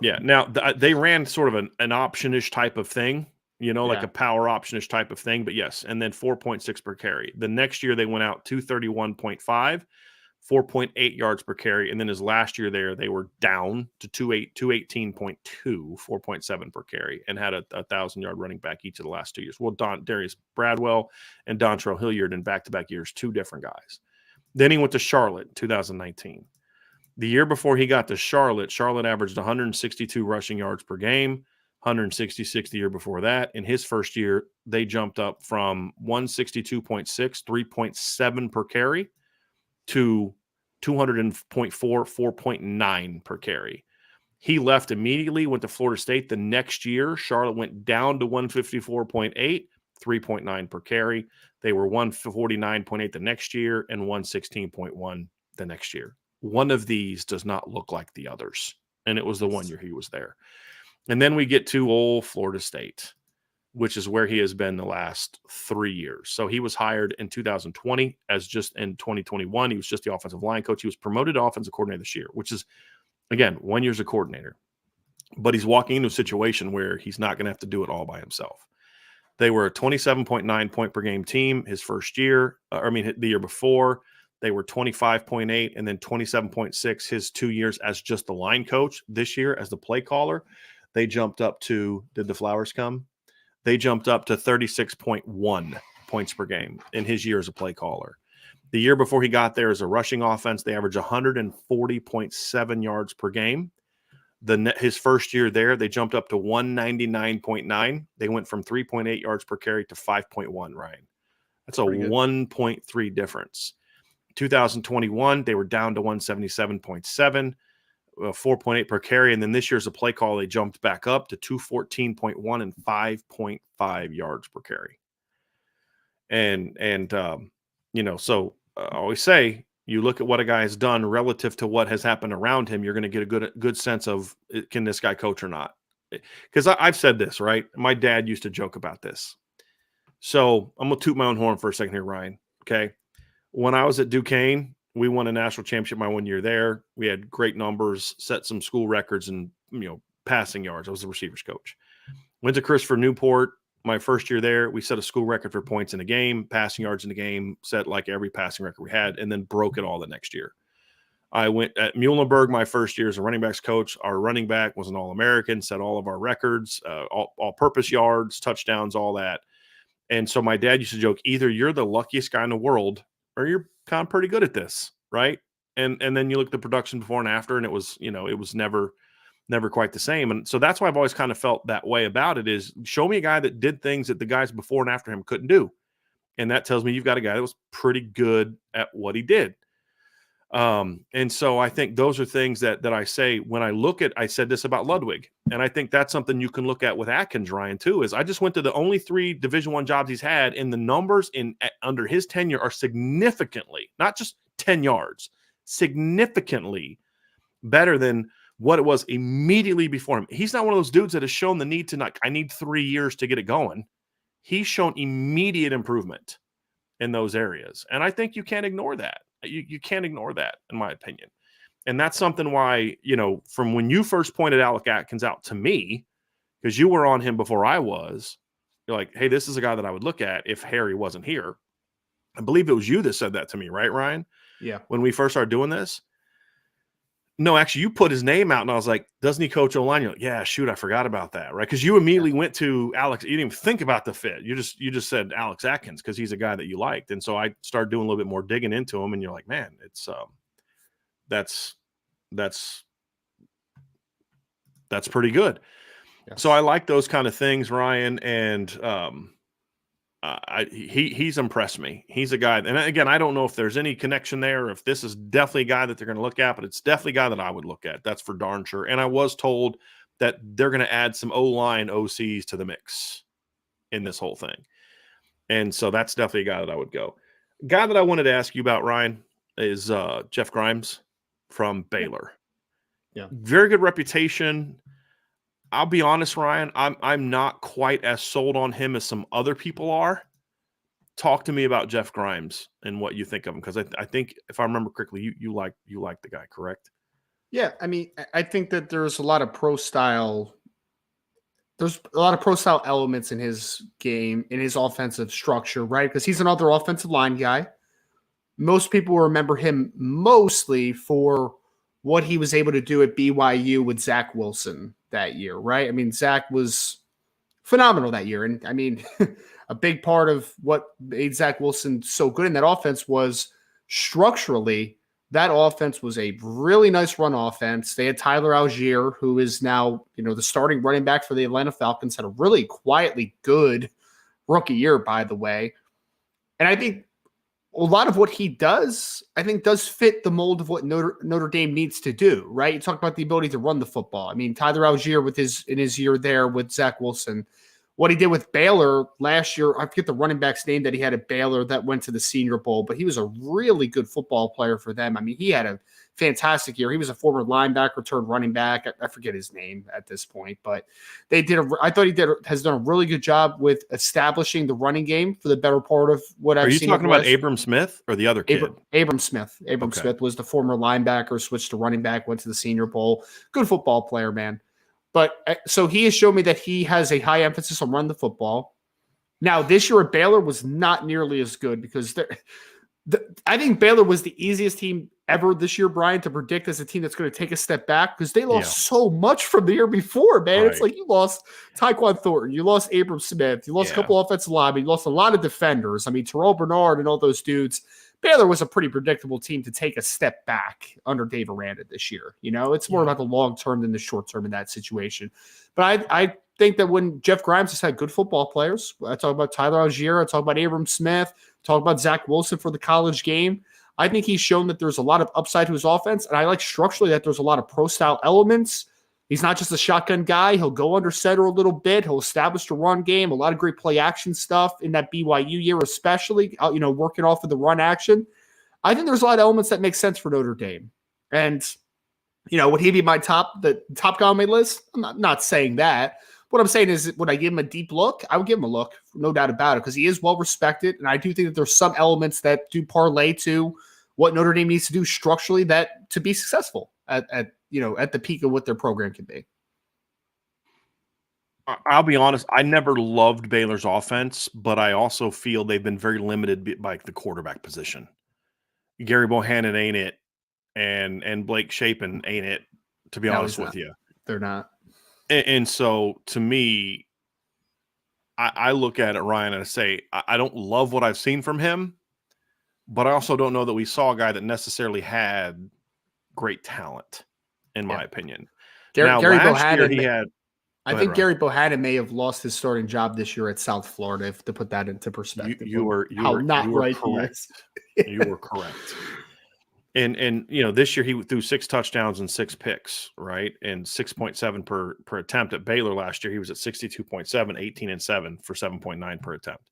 Now, they ran sort of an option-ish type of thing, like a power option-ish type of thing. But yes, and then 4.6 per carry. The next year, they went out 231.5, 4.8 yards per carry. And then his last year there, they were down to 218.2, 4.7 per carry, and had a 1,000-yard running back each of the last 2 years. Well, Darius Bradwell and Dontrell Hilliard in back-to-back years, 2 different guys. Then he went to Charlotte in 2019. The year before he got to Charlotte averaged 162 rushing yards per game, 166 the year before that. In his first year, they jumped up from 162.6, 3.7 per carry, to 200.4, 4.9 per carry. He left immediately, went to Florida State. The next year, Charlotte went down to 154.8, 3.9 per carry. They were 149.8 the next year and 116.1 the next year. One of these does not look like the others, and it was the one year he was there. And then we get to old Florida State, which is where he has been the last 3 years. So he was hired in 2020 in 2021. He was just the offensive line coach. He was promoted to offensive coordinator this year, which is, again, 1 year as a coordinator. But he's walking into a situation where he's not going to have to do it all by himself. They were a 27.9 point per game team his first year. The year before, they were 25.8 and then 27.6 his 2 years as just the line coach. This year as the play caller, they jumped up to, did the flowers come? They jumped up to 36.1 points per game in his year as a play caller. The year before he got there as a rushing offense, they averaged 140.7 yards per game. His first year there, they jumped up to 199.9. They went from 3.8 yards per carry to 5.1, Ryan. That's a 1.3 difference. 2021, they were down to 177.7. 4.8 per carry, and then this year's a play call, they jumped back up to 214.1 and 5.5 yards per carry. So I always say, you look at what a guy has done relative to what has happened around him, you're going to get a good sense of, can this guy coach or not? Because I've said this, right? My dad used to joke about this. So I'm going to toot my own horn for a second here, Ryan. Okay. When I was at Duquesne, we won a national championship my 1 year there. We had great numbers, set some school records and, passing yards. I was the receivers coach. Went to Christopher Newport my first year there. We set a school record for points in the game, passing yards in the game, set like every passing record we had, and then broke it all the next year. I went at Muhlenberg my first year as a running backs coach. Our running back was an All-American, set all of our records, all-purpose yards, touchdowns, all that. And so my dad used to joke, either you're the luckiest guy in the world or you're kind of pretty good at this, right? And then you look at the production before and after, and it was never quite the same. And so that's why I've always kind of felt that way about it, is show me a guy that did things that the guys before and after him couldn't do. And that tells me you've got a guy that was pretty good at what he did. And so I think those are things that I say when I said this about Ludwig. And I think that's something you can look at with Atkins, Ryan, too, is I just went to the only 3 Division I jobs he's had, and the numbers under his tenure are significantly, not just 10 yards, significantly better than what it was immediately before him. He's not one of those dudes that has shown the need to I need 3 years to get it going. He's shown immediate improvement in those areas. And I think you can't ignore that. You can't ignore that, in my opinion. And that's something why, from when you first pointed Alex Atkins out to me, because you were on him before I was, you're like, hey, this is a guy that I would look at if Harry wasn't here. I believe it was you that said that to me, right, Ryan? Yeah. When we first started doing this. No, actually, you put his name out, and I was like, doesn't he coach O-line? You're like, yeah, shoot, I forgot about that, right? Because you immediately went to Alex. You didn't even think about the fit. You just said Alex Atkins because he's a guy that you liked. And so I started doing a little bit more digging into him, and you're like, man, it's that's pretty good. Yes. So I like those kind of things, Ryan, and He's impressed me. He's a guy, and again, I don't know if there's any connection there, or if this is definitely a guy that they're going to look at, but it's definitely a guy that I would look at. That's for darn sure. And I was told that they're going to add some O-line OCs to the mix in this whole thing, and so that's definitely a guy that I would go. Guy that I wanted to ask you about, Ryan, is Jeff Grimes from Baylor. Yeah, very good reputation. I'll be honest, Ryan, I'm not quite as sold on him as some other people are. Talk to me about Jeff Grimes and what you think of him, because I think, if I remember correctly, you like the guy, correct? yeah. I mean, I think that there's a lot of pro style. There's a lot of pro style elements in his game, in his offensive structure, right? Because he's another offensive line guy. Most people remember him mostly for what he was able to do at BYU with Zach Wilson that year, right? I mean, Zach was phenomenal that year. And I mean, a big part of what made Zach Wilson so good in that offense was structurally, that offense was a really nice run offense. They had Tyler Algier, who is now, the starting running back for the Atlanta Falcons, had a really quietly good rookie year, by the way. And I think a lot of what he does, I think, does fit the mold of what Notre Dame needs to do, right? You talk about the ability to run the football. I mean, Tyler Algier in his year there with Zach Wilson, what he did with Baylor last year, I forget the running back's name that he had at Baylor that went to the Senior Bowl, but he was a really good football player for them. I mean, he had a fantastic year. He was a former linebacker turned running back. I forget his name at this point, but I thought he has done a really good job with establishing the running game for the better part of what I've seen. Are you talking about Abram Smith or the other kid? Abram Smith. Abram Smith was the former linebacker, switched to running back, went to the Senior Bowl. Good football player, man. But so he has shown me that he has a high emphasis on running the football. Now, this year at Baylor was not nearly as good because I think Baylor was the easiest team ever this year, Brian, to predict as a team that's going to take a step back because they lost so much from the year before, man. Right. It's like you lost Tyquan Thornton, you lost Abram Smith, you lost a couple offensive linemen, you lost a lot of defenders. I mean, Terrell Bernard and all those dudes. Baylor was a pretty predictable team to take a step back under Dave Aranda this year. It's more about the long term than the short term in that situation. But I think that when Jeff Grimes has had good football players, I talk about Tyler Algier, I talk about Abram Smith, talk about Zach Wilson for the college game. I think he's shown that there's a lot of upside to his offense, and I like structurally that there's a lot of pro-style elements. He's not just a shotgun guy. He'll go under center a little bit. He'll establish the run game, a lot of great play action stuff in that BYU year especially, working off of the run action. I think there's a lot of elements that make sense for Notre Dame. And, would he be the top guy on my list? I'm not saying that. What I'm saying is, would I give him a deep look? I would give him a look, no doubt about it, because he is well-respected, and I do think that there's some elements that do parlay to what Notre Dame needs to do structurally that to be successful at the peak of what their program can be. I'll be honest, I never loved Baylor's offense, but I also feel they've been very limited by the quarterback position. Gary Bohannon ain't it, and Blake Shapen ain't it, to be honest with you. They're not. And so, to me, I look at it, Ryan, and I say, I don't love what I've seen from him, but I also don't know that we saw a guy that necessarily had great talent, in my opinion. Gary Bohannon, I think Gary Bohannon may have lost his starting job this year at South Florida, to put that into perspective. You were correct. You were correct. And this year he threw 6 touchdowns and 6 picks, right? And 6.7 per attempt. At Baylor last year, he was at 62.7, 18-7 for 7.9 per attempt.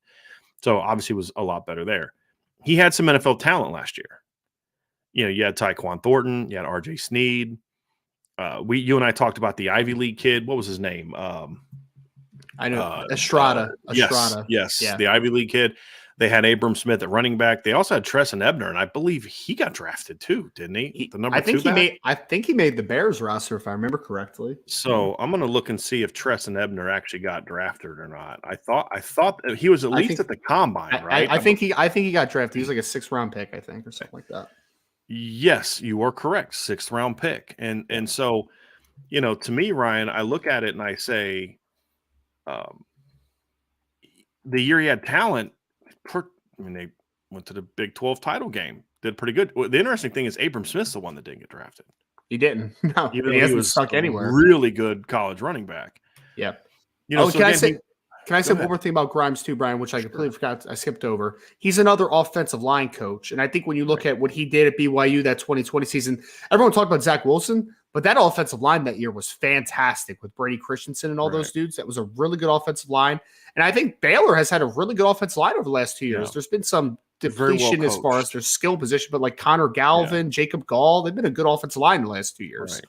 So obviously was a lot better there. He had some NFL talent last year. You had Tyquan Thornton, you had RJ Sneed. You and I talked about the Ivy League kid. What was his name? I know Estrada. Yes, yeah. The Ivy League kid. They had Abram Smith at running back. They also had Tresson Ebner, and I believe he got drafted too, didn't he? The number 2 back? I think he made the Bears roster, if I remember correctly. So I'm going to look and see if Tresson Ebner actually got drafted or not. I thought he was at least at the combine, right? I think he got drafted. He was like a 6th round pick, I think, or something like that. Yes, you are correct. 6th round pick, and so to me, Ryan, I look at it and I say, the year he had talent. They went to the Big 12 title game. Did pretty good. The interesting thing is Abram Smith's the one that didn't get drafted. He didn't. No, he hasn't stuck anywhere. Really good college running back. Yeah. Can I say Can I Go say one ahead. more thing about Grimes too, Brian, which I Sure. completely forgot, I skipped over. He's another offensive line coach. And I think when you look Right. at what he did at BYU that 2020 season, everyone talked about Zach Wilson, but that offensive line that year was fantastic with Brady Christensen and all those Right. dudes. That was a really good offensive line. And I think Baylor has had a really good offensive line over the last 2 years. Yeah. There's been some Very well depletion as far as coached. their skill position, but like Connor Galvin, Jacob Gall, they've been a good offensive line the last 2 years. Right.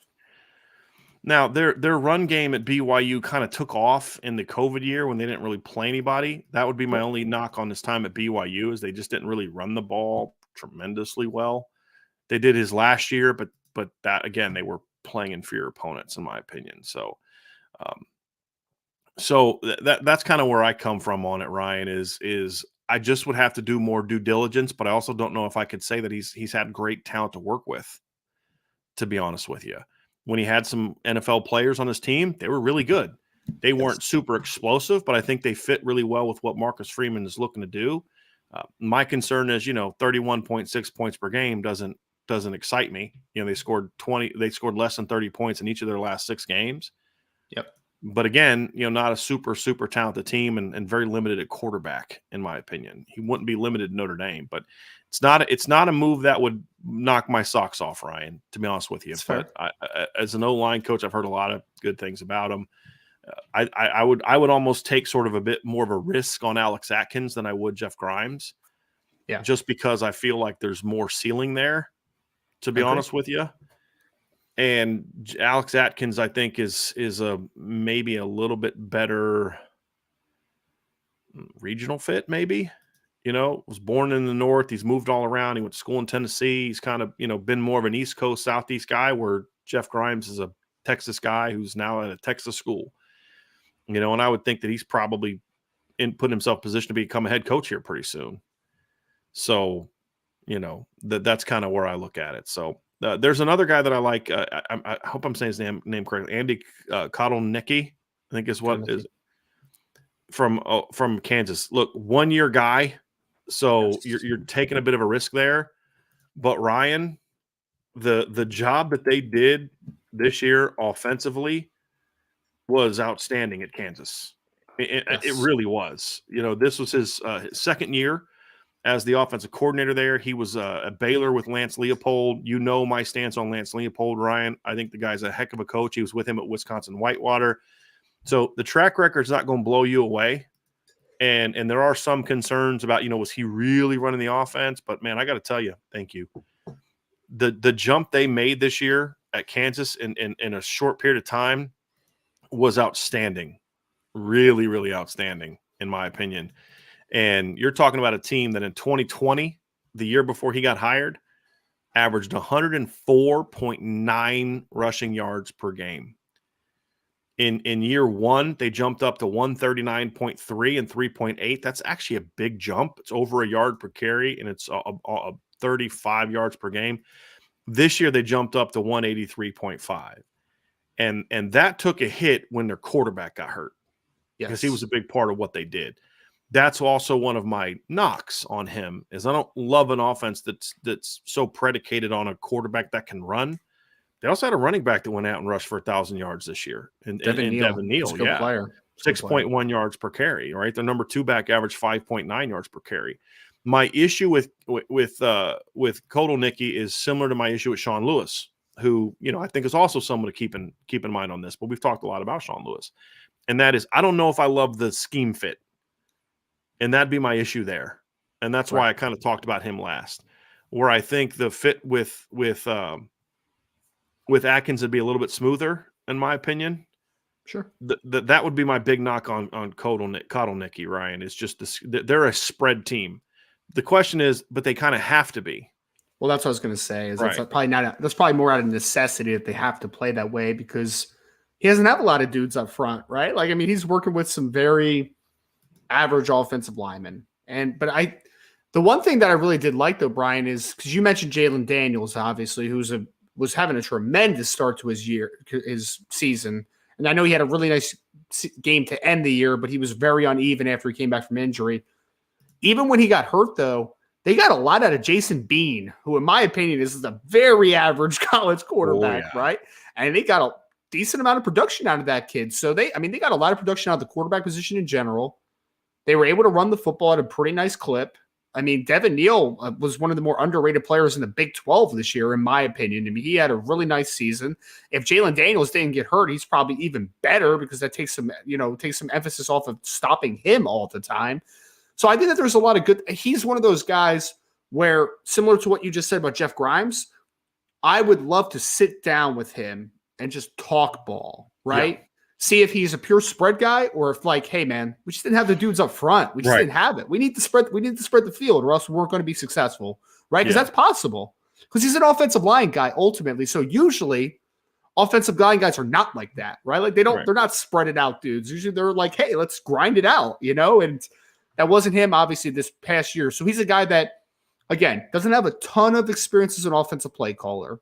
Now, their run game at BYU kind of took off in the COVID year when they didn't really play anybody. That would be my only knock on this time at BYU is they just didn't really run the ball tremendously well. They did his last year, but that again, they were playing inferior opponents, in my opinion. So, that's kind of where I come from on it. Ryan is I just would have to do more due diligence, but I also don't know if I could say that he's had great talent to work with. To be honest with you, when he had some NFL players on his team, they were really good. They weren't super explosive, but I think they fit really well with what Marcus Freeman is looking to do. My concern is, 31.6 points per game doesn't excite me. They scored less than 30 points in each of their last 6 games. Yep. But again, not a super talented team and very limited at quarterback, in my opinion. He wouldn't be limited in Notre Dame, but it's not a move that would knock my socks off, Ryan, to be honest with you. But as an O-line coach, I've heard a lot of good things about him. I would almost take sort of a bit more of a risk on Alex Atkins than I would Jeff Grimes. Yeah. Just because I feel like there's more ceiling there, to be honest with you. And Alex Atkins, I think, is a maybe a little bit better regional fit, maybe. Was born in the North. He's moved all around. He went to school in Tennessee. He's kind of, been more of an East Coast, Southeast guy, where Jeff Grimes is a Texas guy who's now at a Texas school. And I would think that he's probably putting himself in position to become a head coach here pretty soon. So, that's kind of where I look at it. So there's another guy that I like. I hope I'm saying his name correctly. Andy Ludwig, I think is what is from Kansas. Look, 1 year guy. So you're taking a bit of a risk there. But Ryan, the job that they did this year offensively was outstanding at Kansas. It really was. This was his second year as the offensive coordinator there. He was a Baylor with Lance Leopold. My stance on Lance Leopold, Ryan. I think the guy's a heck of a coach. He was with him at Wisconsin Whitewater. So the track record's not going to blow you away. And there are some concerns about, was he really running the offense? But, man, I got to tell you, thank you. The jump they made this year at Kansas in a short period of time was outstanding. Really, really outstanding, in my opinion. And you're talking about a team that in 2020, the year before he got hired, averaged 104.9 rushing yards per game. In year one, they jumped up to 139.3 and 3.8. That's actually a big jump. It's over a yard per carry, and it's a 35 yards per game. This year, they jumped up to 183.5. And that took a hit when their quarterback got hurt. Because he was a big part of what they did. That's also one of my knocks on him is I don't love an offense that's so predicated on a quarterback that can run. They also had a running back that went out and rushed for 1,000 yards this year. And Devin Neal, player. 6.1 yards per carry, right? Their number 2 back averaged 5.9 yards per carry. My issue with Kodolnicki is similar to my issue with Sean Lewis, who, I think is also someone to keep in mind on this, but we've talked a lot about Sean Lewis. And that is, I don't know if I love the scheme fit. And that'd be my issue there. And that's why I kind of talked about him last, where I think the fit with Atkins would be a little bit smoother, in my opinion. Sure. That would be my big knock on Kodolnicki, Ryan, is just they're a spread team. The question is, but they kind of have to be. Well, that's what I was going to say. That's probably more out of necessity that they have to play that way because he doesn't have a lot of dudes up front, right? Like, I mean, he's working with some very average offensive linemen. But the one thing that I really did like though, Brian, is because you mentioned Jalen Daniels, obviously, was having a tremendous start to his season. And I know he had a really nice game to end the year, but he was very uneven after he came back from injury. Even when he got hurt, though, they got a lot out of Jason Bean, who, in my opinion, is a very average college quarterback, right? And they got decent amount of production out of that kid. So they got a lot of production out of the quarterback position in general. They were able to run the football at a pretty nice clip. I mean, Devin Neal was one of the more underrated players in the Big 12 this year, in my opinion. I mean, he had a really nice season. If Jalen Daniels didn't get hurt, he's probably even better because that takes some emphasis off of stopping him all the time. So I think that there's a lot of good. He's one of those guys where, similar to what you just said about Jeff Grimes, I would love to sit down with him and just talk ball, right? Yeah. See if he's a pure spread guy or if, like, hey man, we just didn't have the dudes up front. We just didn't have it. We need to spread the field or else we weren't going to be successful, right? Because that's possible. Because he's an offensive line guy ultimately. So usually offensive line guys are not like that, right? Like they're not spread it out dudes. Usually they're like, hey, let's grind it out, and that wasn't him obviously this past year. So he's a guy that, again, doesn't have a ton of experience as an offensive play caller.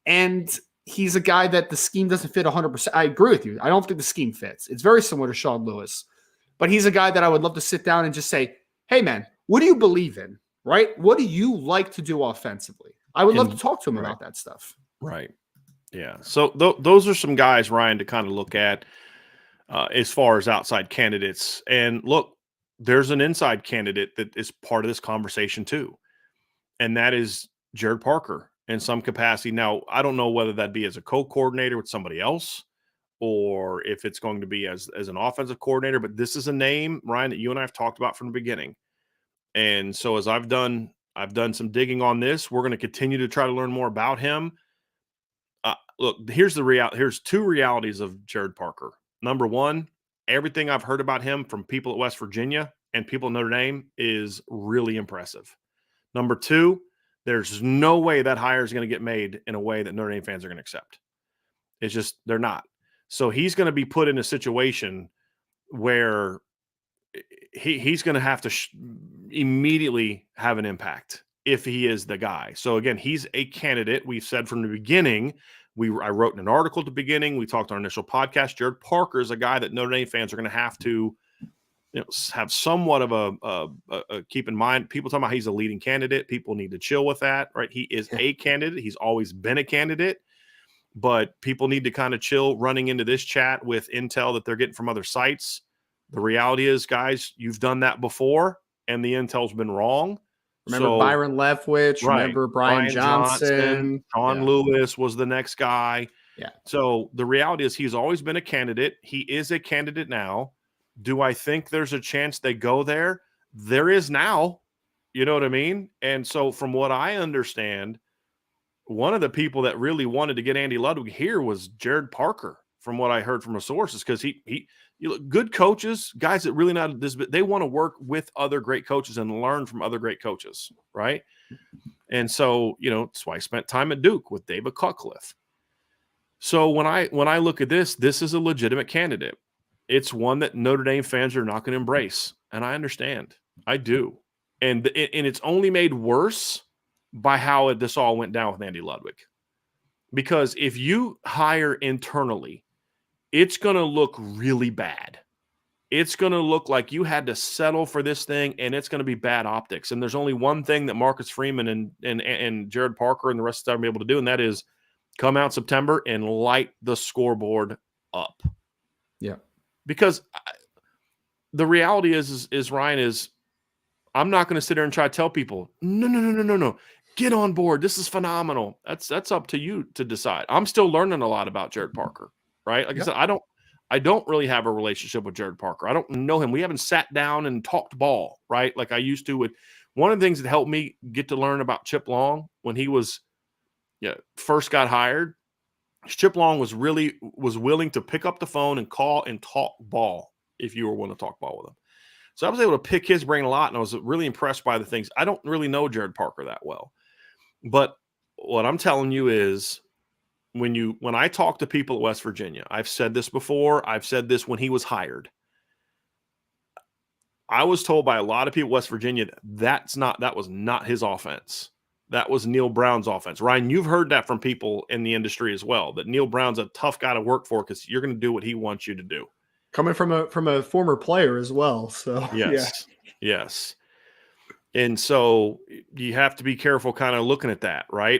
And he's a guy that the scheme doesn't fit 100%. I agree with you. I don't think the scheme fits. It's very similar to Sean Lewis. But he's a guy that I would love to sit down and just say, hey, man, what do you believe in, right? What do you like to do offensively? I would love to talk to him about that stuff. Right. Yeah. So those are some guys, Ryan, to kind of look at as far as outside candidates. And look, there's an inside candidate that is part of this conversation too. And that is Jared Parker in some capacity. Now, I don't know whether that be as a co-coordinator with somebody else or if it's going to be as an offensive coordinator, but this is a name, Ryan, that you and I have talked about from the beginning. And so as I've done some digging on this, we're going to continue to try to learn more about him. Look, here's two realities of Jared Parker. Number one, everything I've heard about him from people at West Virginia and people at Notre Dame is really impressive. Number two, there's no way that hire is going to get made in a way that Notre Dame fans are going to accept. It's just, they're not. So he's going to be put in a situation where he's going to have to immediately have an impact if he is the guy. So again, he's a candidate. We've said from the beginning, I wrote in an article at the beginning, we talked on our initial podcast, Jared Parker is a guy that Notre Dame fans are going to have to have somewhat of a keep in mind. People talking about he's a leading candidate. People need to chill with that, right? He is a candidate. He's always been a candidate, but people need to kind of chill running into this chat with intel that they're getting from other sites. The reality is, guys, you've done that before and the intel's been wrong. Remember Byron Leftwich, remember Brian Johnson. Sean Lewis was the next guy. Yeah. So the reality is he's always been a candidate. He is a candidate now. Do I think there's a chance they go there? There is now. You know what I mean? And so from what I understand, one of the people that really wanted to get Andy Ludwig here was Jared Parker, from what I heard from the sources, because good coaches, guys that really know this, they want to work with other great coaches and learn from other great coaches, right? And so, that's why I spent time at Duke with David Cutcliffe. So when I look at this is a legitimate candidate. It's one that Notre Dame fans are not going to embrace, and I understand. I do. And it's only made worse by how this all went down with Andy Ludwig. Because if you hire internally, it's going to look really bad. It's going to look like you had to settle for this thing, and it's going to be bad optics. And there's only one thing that Marcus Freeman and Jared Parker and the rest of them are able to do, and that is come out September and light the scoreboard up. Yeah. Because the reality is Ryan, I'm not going to sit there and try to tell people, no, get on board. This is phenomenal. That's up to you to decide. I'm still learning a lot about Jared Parker, right? Like I said, I don't really have a relationship with Jared Parker. I don't know him. We haven't sat down and talked ball, right? Like I used to with one of the things that helped me get to learn about Chip Long when he was first got hired. Chip Long was willing to pick up the phone and call and talk ball if you were willing to talk ball with him. So I was able to pick his brain a lot, and I was really impressed by the things. I don't really know Jared Parker that well, but what I'm telling you is when I talk to people at West Virginia, I've said this before. I've said this when he was hired. I was told by a lot of people at West Virginia that was not his offense. That was Neil Brown's offense. Ryan, you've heard that from people in the industry as well, that Neil Brown's a tough guy to work for because you're going to do what he wants you to do. Coming from a former player as well. So yes. And so you have to be careful kind of looking at that, right?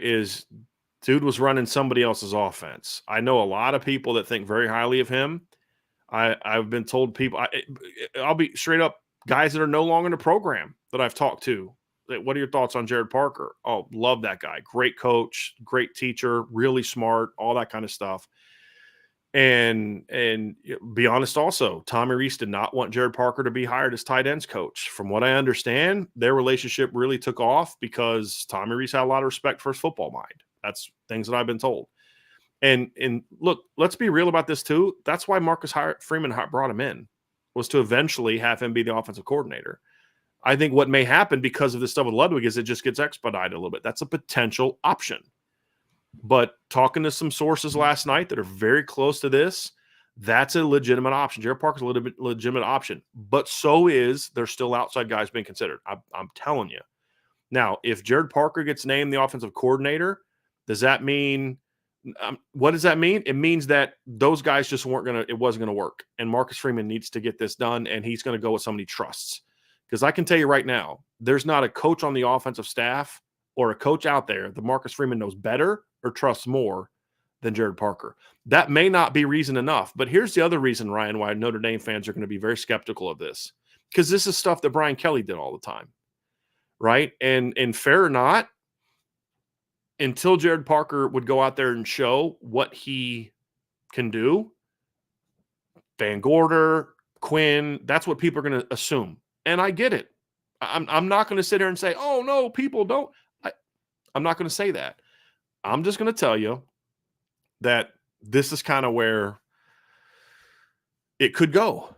Dude was running somebody else's offense. I know a lot of people that think very highly of him. I've been told people, I'll be straight up, guys that are no longer in the program that I've talked to. What are your thoughts on Jared Parker? Oh, love that guy. Great coach, great teacher, really smart, all that kind of stuff. And be honest also, Tommy Rees did not want Jared Parker to be hired as tight ends coach. From what I understand, their relationship really took off because Tommy Rees had a lot of respect for his football mind. That's things that I've been told. And look, let's be real about this too. That's why Marcus Freeman brought him in, was to eventually have him be the offensive coordinator. I think what may happen because of this stuff with Ludwig is it just gets expedited a little bit. That's a potential option. But talking to some sources last night that are very close to this, that's a legitimate option. Jared Parker's a legitimate option. But so is there's still outside guys being considered. I'm telling you. Now, if Jared Parker gets named the offensive coordinator, does that mean what does that mean? It means that those guys just it wasn't going to work. And Marcus Freeman needs to get this done, and he's going to go with somebody he trusts. Because I can tell you right now, there's not a coach on the offensive staff or a coach out there that Marcus Freeman knows better or trusts more than Jared Parker. That may not be reason enough, but here's the other reason, Ryan, why Notre Dame fans are going to be very skeptical of this. Because this is stuff that Brian Kelly did all the time, right? And fair or not, until Jared Parker would go out there and show what he can do, Van Gorder, Quinn, that's what people are going to assume. And I get it. I'm not going to sit here and say, oh, no, people don't. I'm not going to say that. I'm just going to tell you that this is kind of where it could go.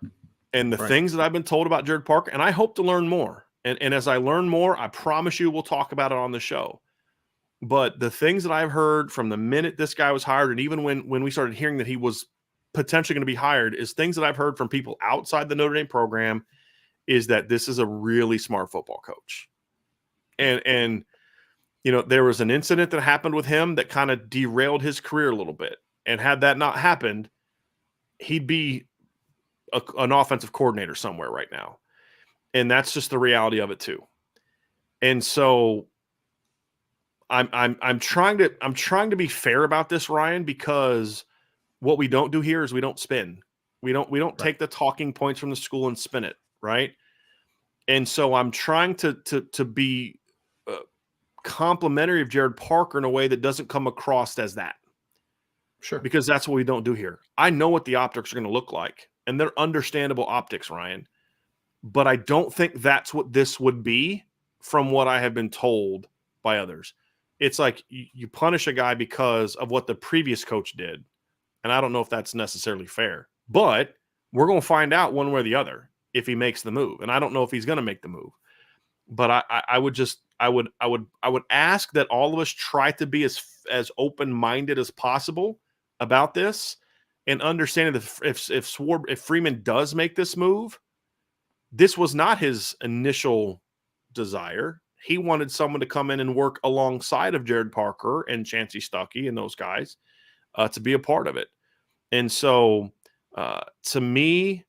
And the things that I've been told about Jared Parker, and I hope to learn more. And as I learn more, I promise you we'll talk about it on the show. But the things that I've heard from the minute this guy was hired, and even when we started hearing that he was potentially going to be hired, is things that I've heard from people outside the Notre Dame program is that this is a really smart football coach. And you know, there was an incident that happened with him that kind of derailed his career a little bit. And had that not happened, he'd be an offensive coordinator somewhere right now. And that's just the reality of it too. And so I'm trying to be fair about this, Ryan, because what we don't do here is we don't spin. We don't take the talking points from the school and spin it, right? And so I'm trying to be complimentary of Jared Parker in a way that doesn't come across as that. Sure. Because that's what we don't do here. I know what the optics are going to look like, and they're understandable optics, Ryan. But I don't think that's what this would be from what I have been told by others. It's like you punish a guy because of what the previous coach did. And I don't know if that's necessarily fair. But we're going to find out one way or the other if he makes the move. And I don't know if he's going to make the move. But I would ask that all of us try to be as open-minded as possible about this, and understanding that if Freeman does make this move, this was not his initial desire. He wanted someone to come in and work alongside of Jared Parker and Chancey Stuckey and those guys to be a part of it. And so to me,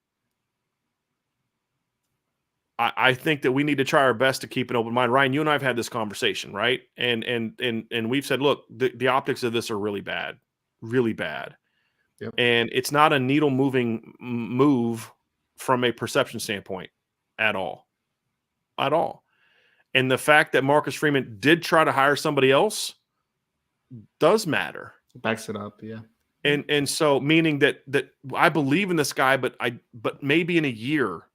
I think that we need to try our best to keep an open mind. Ryan, you and I have had this conversation, right? And we've said, look, the optics of this are really bad, really bad. Yep. And it's not a needle moving move from a perception standpoint at all. And the fact that Marcus Freeman did try to hire somebody else does matter. It backs it up, yeah. And so meaning that I believe in this guy, but maybe in a year,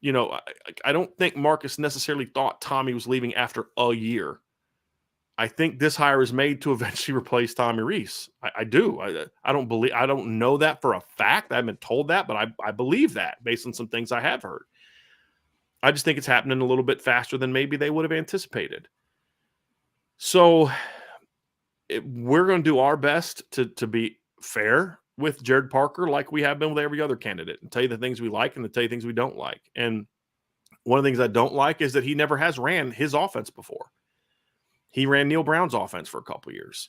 you know, I don't think Marcus necessarily thought Tommy was leaving after a year. I think this hire is made to eventually replace Tommy Rees. I do. I don't know that for a fact. I haven't been told that, but I believe that based on some things I have heard. I just think it's happening a little bit faster than maybe they would have anticipated. So we're going to do our best to be fair with Jared Parker, like we have been with every other candidate, and tell you the things we like and to tell you things we don't like. And one of the things I don't like is that he never has ran his offense before. He ran Neil Brown's offense for a couple of years.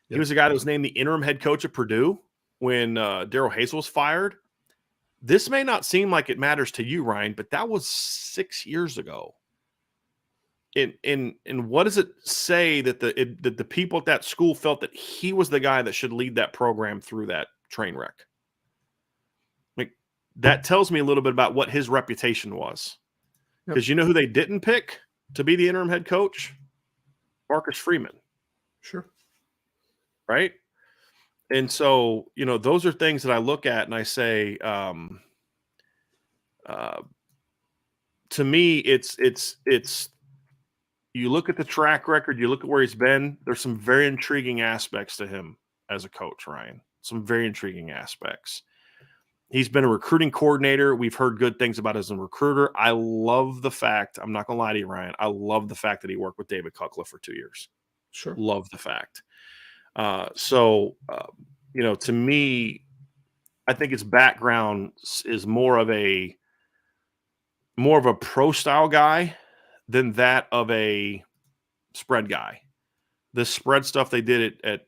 Yep. He was the guy that was named the interim head coach at Purdue when Darrell Hazel was fired. This may not seem like it matters to you, Ryan, but that was 6 years ago. And what does it say that the people at that school felt that he was the guy that should lead that program through that train wreck? Like, that tells me a little bit about what his reputation was. Because you know who they didn't pick to be the interim head coach? Marcus Freeman. Sure. Right? And so, those are things that I look at and I say, to me, it's you look at the track record, you look at where he's been, there's some very intriguing aspects to him as a coach, Ryan. Some very intriguing aspects. He's been a recruiting coordinator. We've heard good things about him as a recruiter. I love the fact, I'm not going to lie to you, Ryan, I love the fact that he worked with David Cutcliffe for 2 years. Sure. Love the fact. To me, I think his background is more of a pro style guy than that of a spread guy. The spread stuff they did at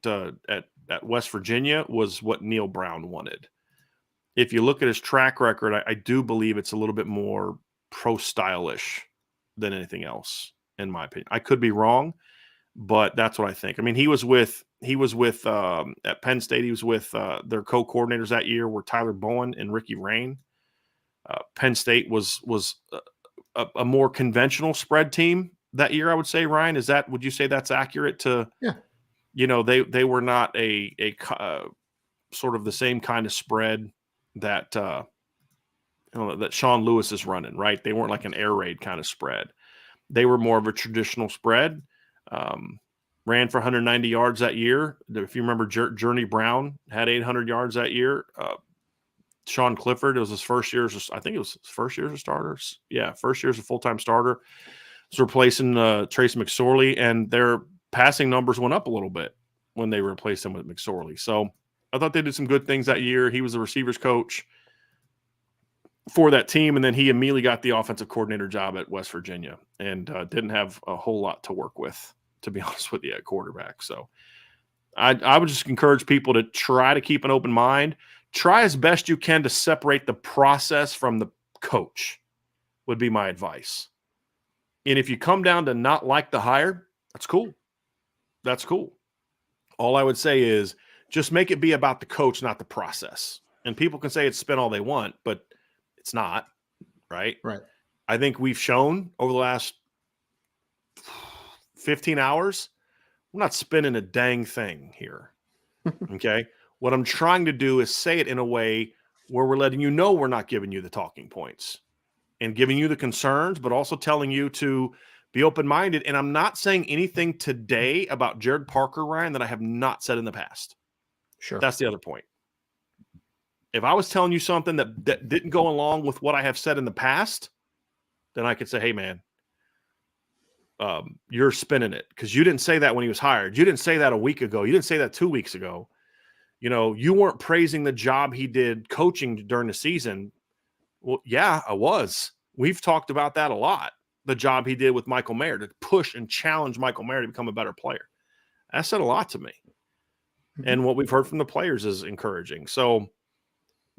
West Virginia was what Neil Brown wanted. If you look at his track record, I do believe it's a little bit more pro stylish than anything else, in my opinion. I could be wrong, but that's what I think. I mean, he was with at Penn State. He was with their co-coordinators that year were Tyler Bowen and Ricky Rain. Penn State was a more conventional spread team that year, I would say. Ryan, would you say that's accurate to? Yeah. They were not a sort of the same kind of spread that that Sean Lewis is running, right? They weren't like an air raid kind of spread. They were more of a traditional spread. Ran for 190 yards that year. If you remember, Journey Brown had 800 yards that year. Sean Clifford, it was his first year. I think it was his first year as a starter. Yeah, first year as a full-time starter. Was replacing Trace McSorley, and their passing numbers went up a little bit when they replaced him with McSorley. So I thought they did some good things that year. He was the receivers coach for that team, and then he immediately got the offensive coordinator job at West Virginia and didn't have a whole lot to work with, to be honest with you, at quarterback. So I would just encourage people to try to keep an open mind. Try as best you can to separate the process from the coach would be my advice. And if you come down to not like the hire, that's cool. That's cool. All I would say is just make it be about the coach, not the process. And people can say it's spin all they want, but it's not, right? Right. I think we've shown over the last 15 hours, we're not spinning a dang thing here. Okay? What I'm trying to do is say it in a way where we're letting you know we're not giving you the talking points and giving you the concerns, but also telling you to be open-minded. And I'm not saying anything today about Jared Parker, Ryan, that I have not said in the past. Sure. That's the other point. If I was telling you something that didn't go along with what I have said in the past, then I could say, hey, man, you're spinning it because you didn't say that when he was hired. You didn't say that a week ago. You didn't say that 2 weeks ago. You weren't praising the job he did coaching during the season. Well, yeah, I was. We've talked about that a lot. The job he did with Michael Mayer to push and challenge Michael Mayer to become a better player. That said a lot to me. Mm-hmm. And what we've heard from the players is encouraging. So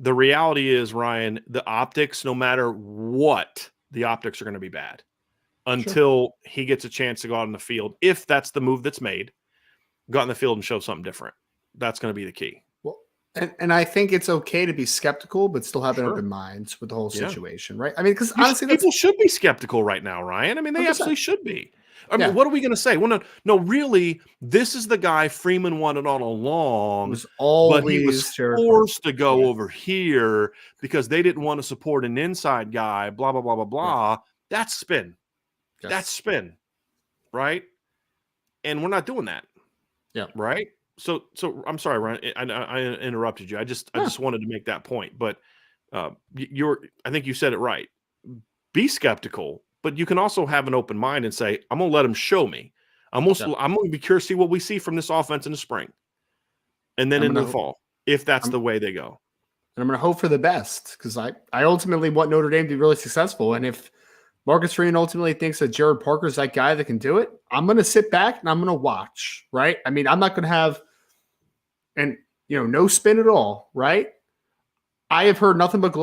the reality is, Ryan, the optics, no matter what, the optics are going to be bad until he gets a chance to go out in the field. If that's the move that's made, go out in the field and show something different. That's going to be the key. Well, and I think it's okay to be skeptical, but still have an open mind with the whole situation, right? I mean, because honestly, people should be skeptical right now, Ryan. I mean, they 100%. Absolutely should be. I mean, what are we going to say? Well, no, really, this is the guy Freeman wanted all along, but he was forced to go over here because they didn't want to support an inside guy, blah, blah, blah, blah, blah. Right. That's spin. Yes. That's spin, right? And we're not doing that. Yeah. Right? So I'm sorry, Ryan. I interrupted you. I just wanted to make that point. But I think you said it right. Be skeptical, but you can also have an open mind and say, I'm going to let him show me. I'm going to be curious to see what we see from this offense in the spring, and then into the fall, if that's the way they go. And I'm going to hope for the best because I ultimately want Notre Dame to be really successful. And if Marcus Freeman ultimately thinks that Jared Parker is that guy that can do it, I'm going to sit back and I'm going to watch, right? I mean, I'm not going to have no spin at all, right? I have heard nothing but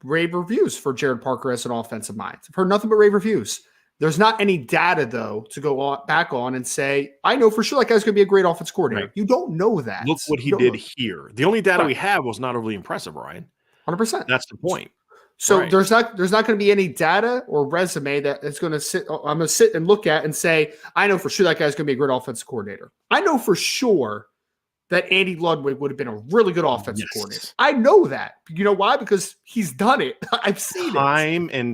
rave reviews for Jared Parker as an offensive mind. I've heard nothing but rave reviews. There's not any data, though, to go back on and say, I know for sure that guy's going to be a great offense coordinator. Right. You don't know that. Look what he did here. The only data we have was not overly impressive, Ryan. 100%. That's the point. So there's not going to be any data or resume that is going to sit. I'm going to sit and look at and say, I know for sure that guy's going to be a great offensive coordinator. I know for sure that Andy Ludwig would have been a really good offensive coordinator. I know that. You know why? Because he's done it. I've seen it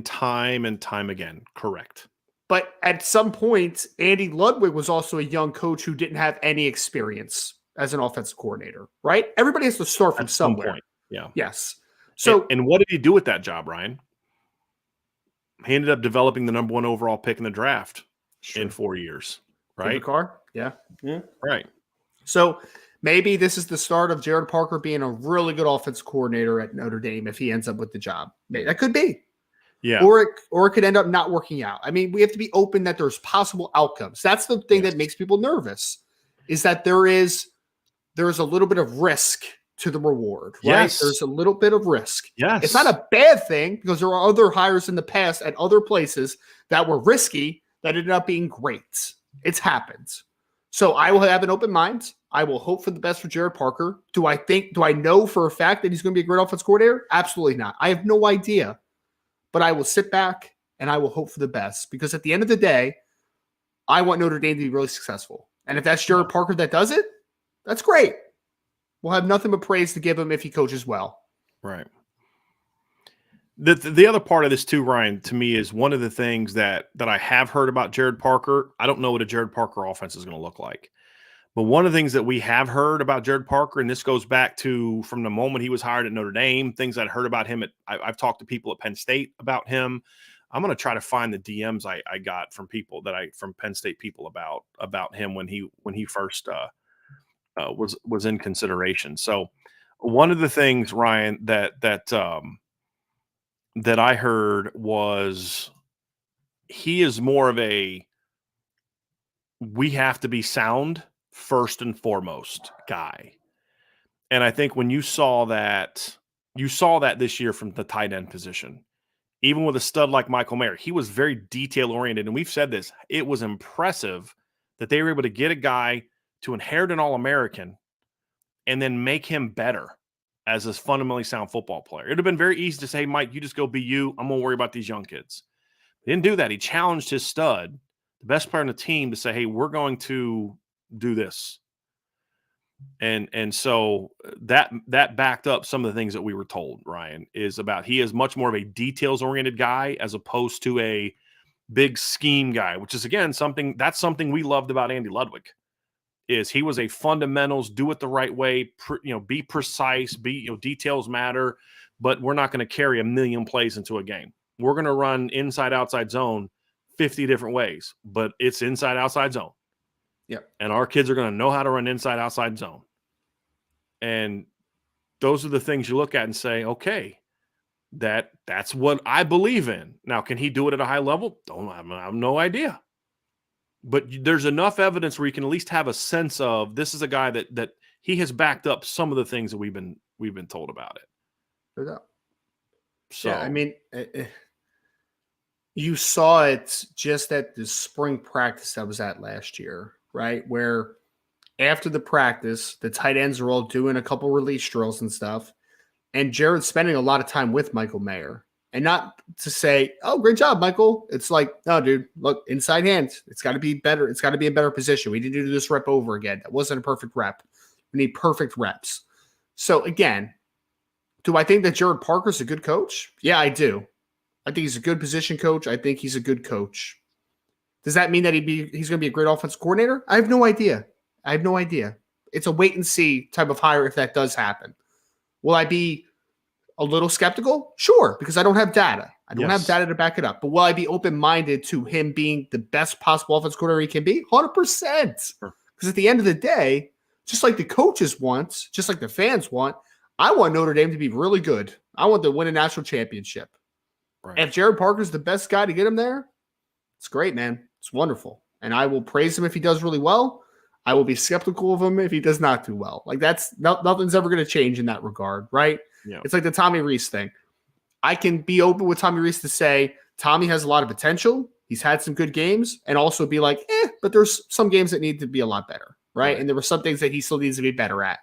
time and time again. Correct. But at some point, Andy Ludwig was also a young coach who didn't have any experience as an offensive coordinator, right? Everybody has to start from somewhere. Some point. Yeah. Yes. So, and what did he do with that job, Ryan? He ended up developing the number 1 overall pick in the draft in 4 years, right? Car? Yeah. Right. So maybe this is the start of Jared Parker being a really good offensive coordinator at Notre Dame if he ends up with the job. Maybe that could be. Yeah. Or it could end up not working out. I mean, we have to be open that there's possible outcomes. That's the thing that makes people nervous, is that there's a little bit of risk to the reward, right? Yes. There's a little bit of risk. Yes. It's not a bad thing because there are other hires in the past at other places that were risky that ended up being great. It's happened. So I will have an open mind. I will hope for the best for Jared Parker. Do I know for a fact that he's going to be a great offensive coordinator? Absolutely not. I have no idea. But I will sit back and I will hope for the best because at the end of the day, I want Notre Dame to be really successful. And if that's Jared Parker that does it, that's great. We'll have nothing but praise to give him if he coaches well. Right. The other part of this too, Ryan, to me is one of the things that I have heard about Jared Parker. I don't know what a Jared Parker offense is going to look like. But one of the things that we have heard about Jared Parker, and this goes back to from the moment he was hired at Notre Dame, things I'd heard about him. I've talked to people at Penn State about him. I'm going to try to find the DMs I got from people from Penn State people about him when he first was in consideration. So one of the things, Ryan, that I heard was he is more of a we have to be sound first and foremost guy. And I think when you saw that this year from the tight end position, even with a stud like Michael Mayer, he was very detail oriented. And we've said this, it was impressive that they were able to get a guy to inherit an All-American and then make him better as a fundamentally sound football player. It'd have been very easy to say, Mike, you just go be you. I'm going to worry about these young kids. He didn't do that. He challenged his stud, the best player on the team, to say, hey, we're going to do this. And so that backed up some of the things that we were told, Ryan, is about he is much more of a details-oriented guy as opposed to a big scheme guy, which is, again, something we loved about Andy Ludwig, is he was a fundamentals, do it the right way, be precise, details matter, but we're not going to carry a million plays into a game. We're going to run inside-outside zone 50 different ways, but it's inside-outside zone. Yep. And our kids are going to know how to run inside-outside zone. And those are the things you look at and say, okay, that's what I believe in. Now, can he do it at a high level? I have no idea. But there's enough evidence where you can at least have a sense of this is a guy that he has backed up some of the things that we've been told about it. So, yeah, I mean, you saw it just at the spring practice that was at last year, right? Where after the practice, the tight ends are all doing a couple release drills and stuff. And Jared's spending a lot of time with Michael Mayer. And not to say, oh, great job, Michael. It's like, no, dude, look, inside hands. It's got to be better. It's got to be a better position. We need to do this rep over again. That wasn't a perfect rep. We need perfect reps. So, again, do I think that Jared Parker's a good coach? Yeah, I do. I think he's a good position coach. I think he's a good coach. Does that mean that he's going to be a great offensive coordinator? I have no idea. It's a wait and see type of hire if that does happen. Will I be a little skeptical? Sure, because I don't have data. I don't have data to back it up. But will I be open-minded to him being the best possible offensive coordinator he can be? 100%. Because at the end of the day, just like the coaches want, just like the fans want, I want Notre Dame to be really good. I want to win a national championship. Right. If Jared Parker's the best guy to get him there, it's great, man. It's wonderful. And I will praise him if he does really well. I will be skeptical of him if he does not do well. Like nothing's ever going to change in that regard, right? Yeah. It's like the Tommy Rees thing. I can be open with Tommy Rees to say Tommy has a lot of potential. he's had some good games, and also be like, but there's some games that need to be a lot better, right? And there were some things that he still needs to be better at.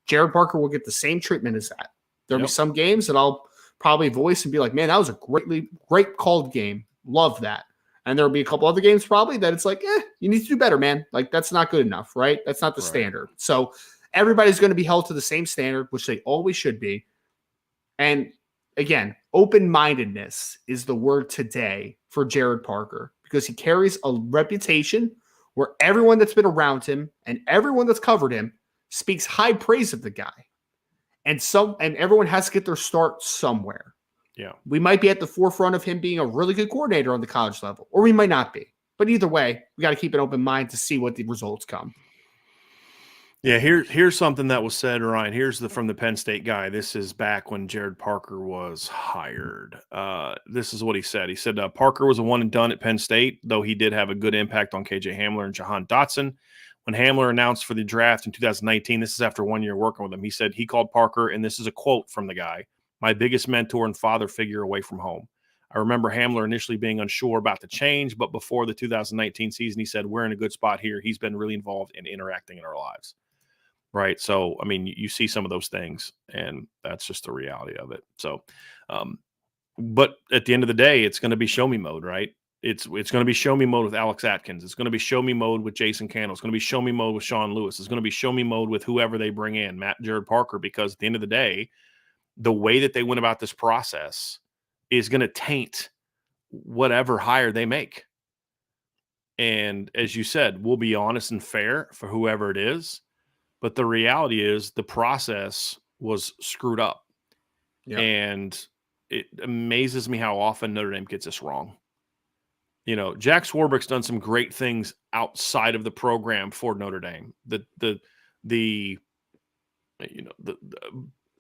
Jared Parker will get the same treatment as that. There'll be some games that I'll probably voice and be like, man, that was a great called game. Love that. And there'll be a couple other games probably that it's like, you need to do better, man. Like, that's not good enough, right? That's not the standard. So everybody's going to be held to the same standard, which they always should be. And again, open-mindedness is the word today for Jared Parker, because he carries a reputation where everyone that's been around him and everyone that's covered him speaks high praise of the guy. And everyone has to get their start somewhere. Yeah. We might be at the forefront of him being a really good coordinator on the college level, or we might not be. But either way, we got to keep an open mind to see what the results come. Yeah, here's something that was said, Ryan. Here's from the Penn State guy. This is back when Jared Parker was hired. This is what he said. He said, Parker was a one and done at Penn State, though he did have a good impact on KJ Hamler and Jahan Dotson. When Hamler announced for the draft in 2019, this is after 1 year working with him, he said he called Parker, and this is a quote from the guy, my biggest mentor and father figure away from home. I remember Hamler initially being unsure about the change, but before the 2019 season, he said, we're in a good spot here. He's been really involved in interacting in our lives. Right. So, I mean, you see some of those things, and that's just the reality of it. So, but at the end of the day, it's going to be show me mode, right? It's going to be show me mode with Alex Atkins. It's going to be show me mode with Jason Candle. It's going to be show me mode with Sean Lewis. It's going to be show me mode with whoever they bring in, Jared Parker, because at the end of the day, the way that they went about this process is going to taint whatever hire they make. And as you said, we'll be honest and fair for whoever it is. But the reality is the process was screwed up. Yep. And it amazes me how often Notre Dame gets this wrong. You know, Jack Swarbrick's done some great things outside of the program for Notre Dame. The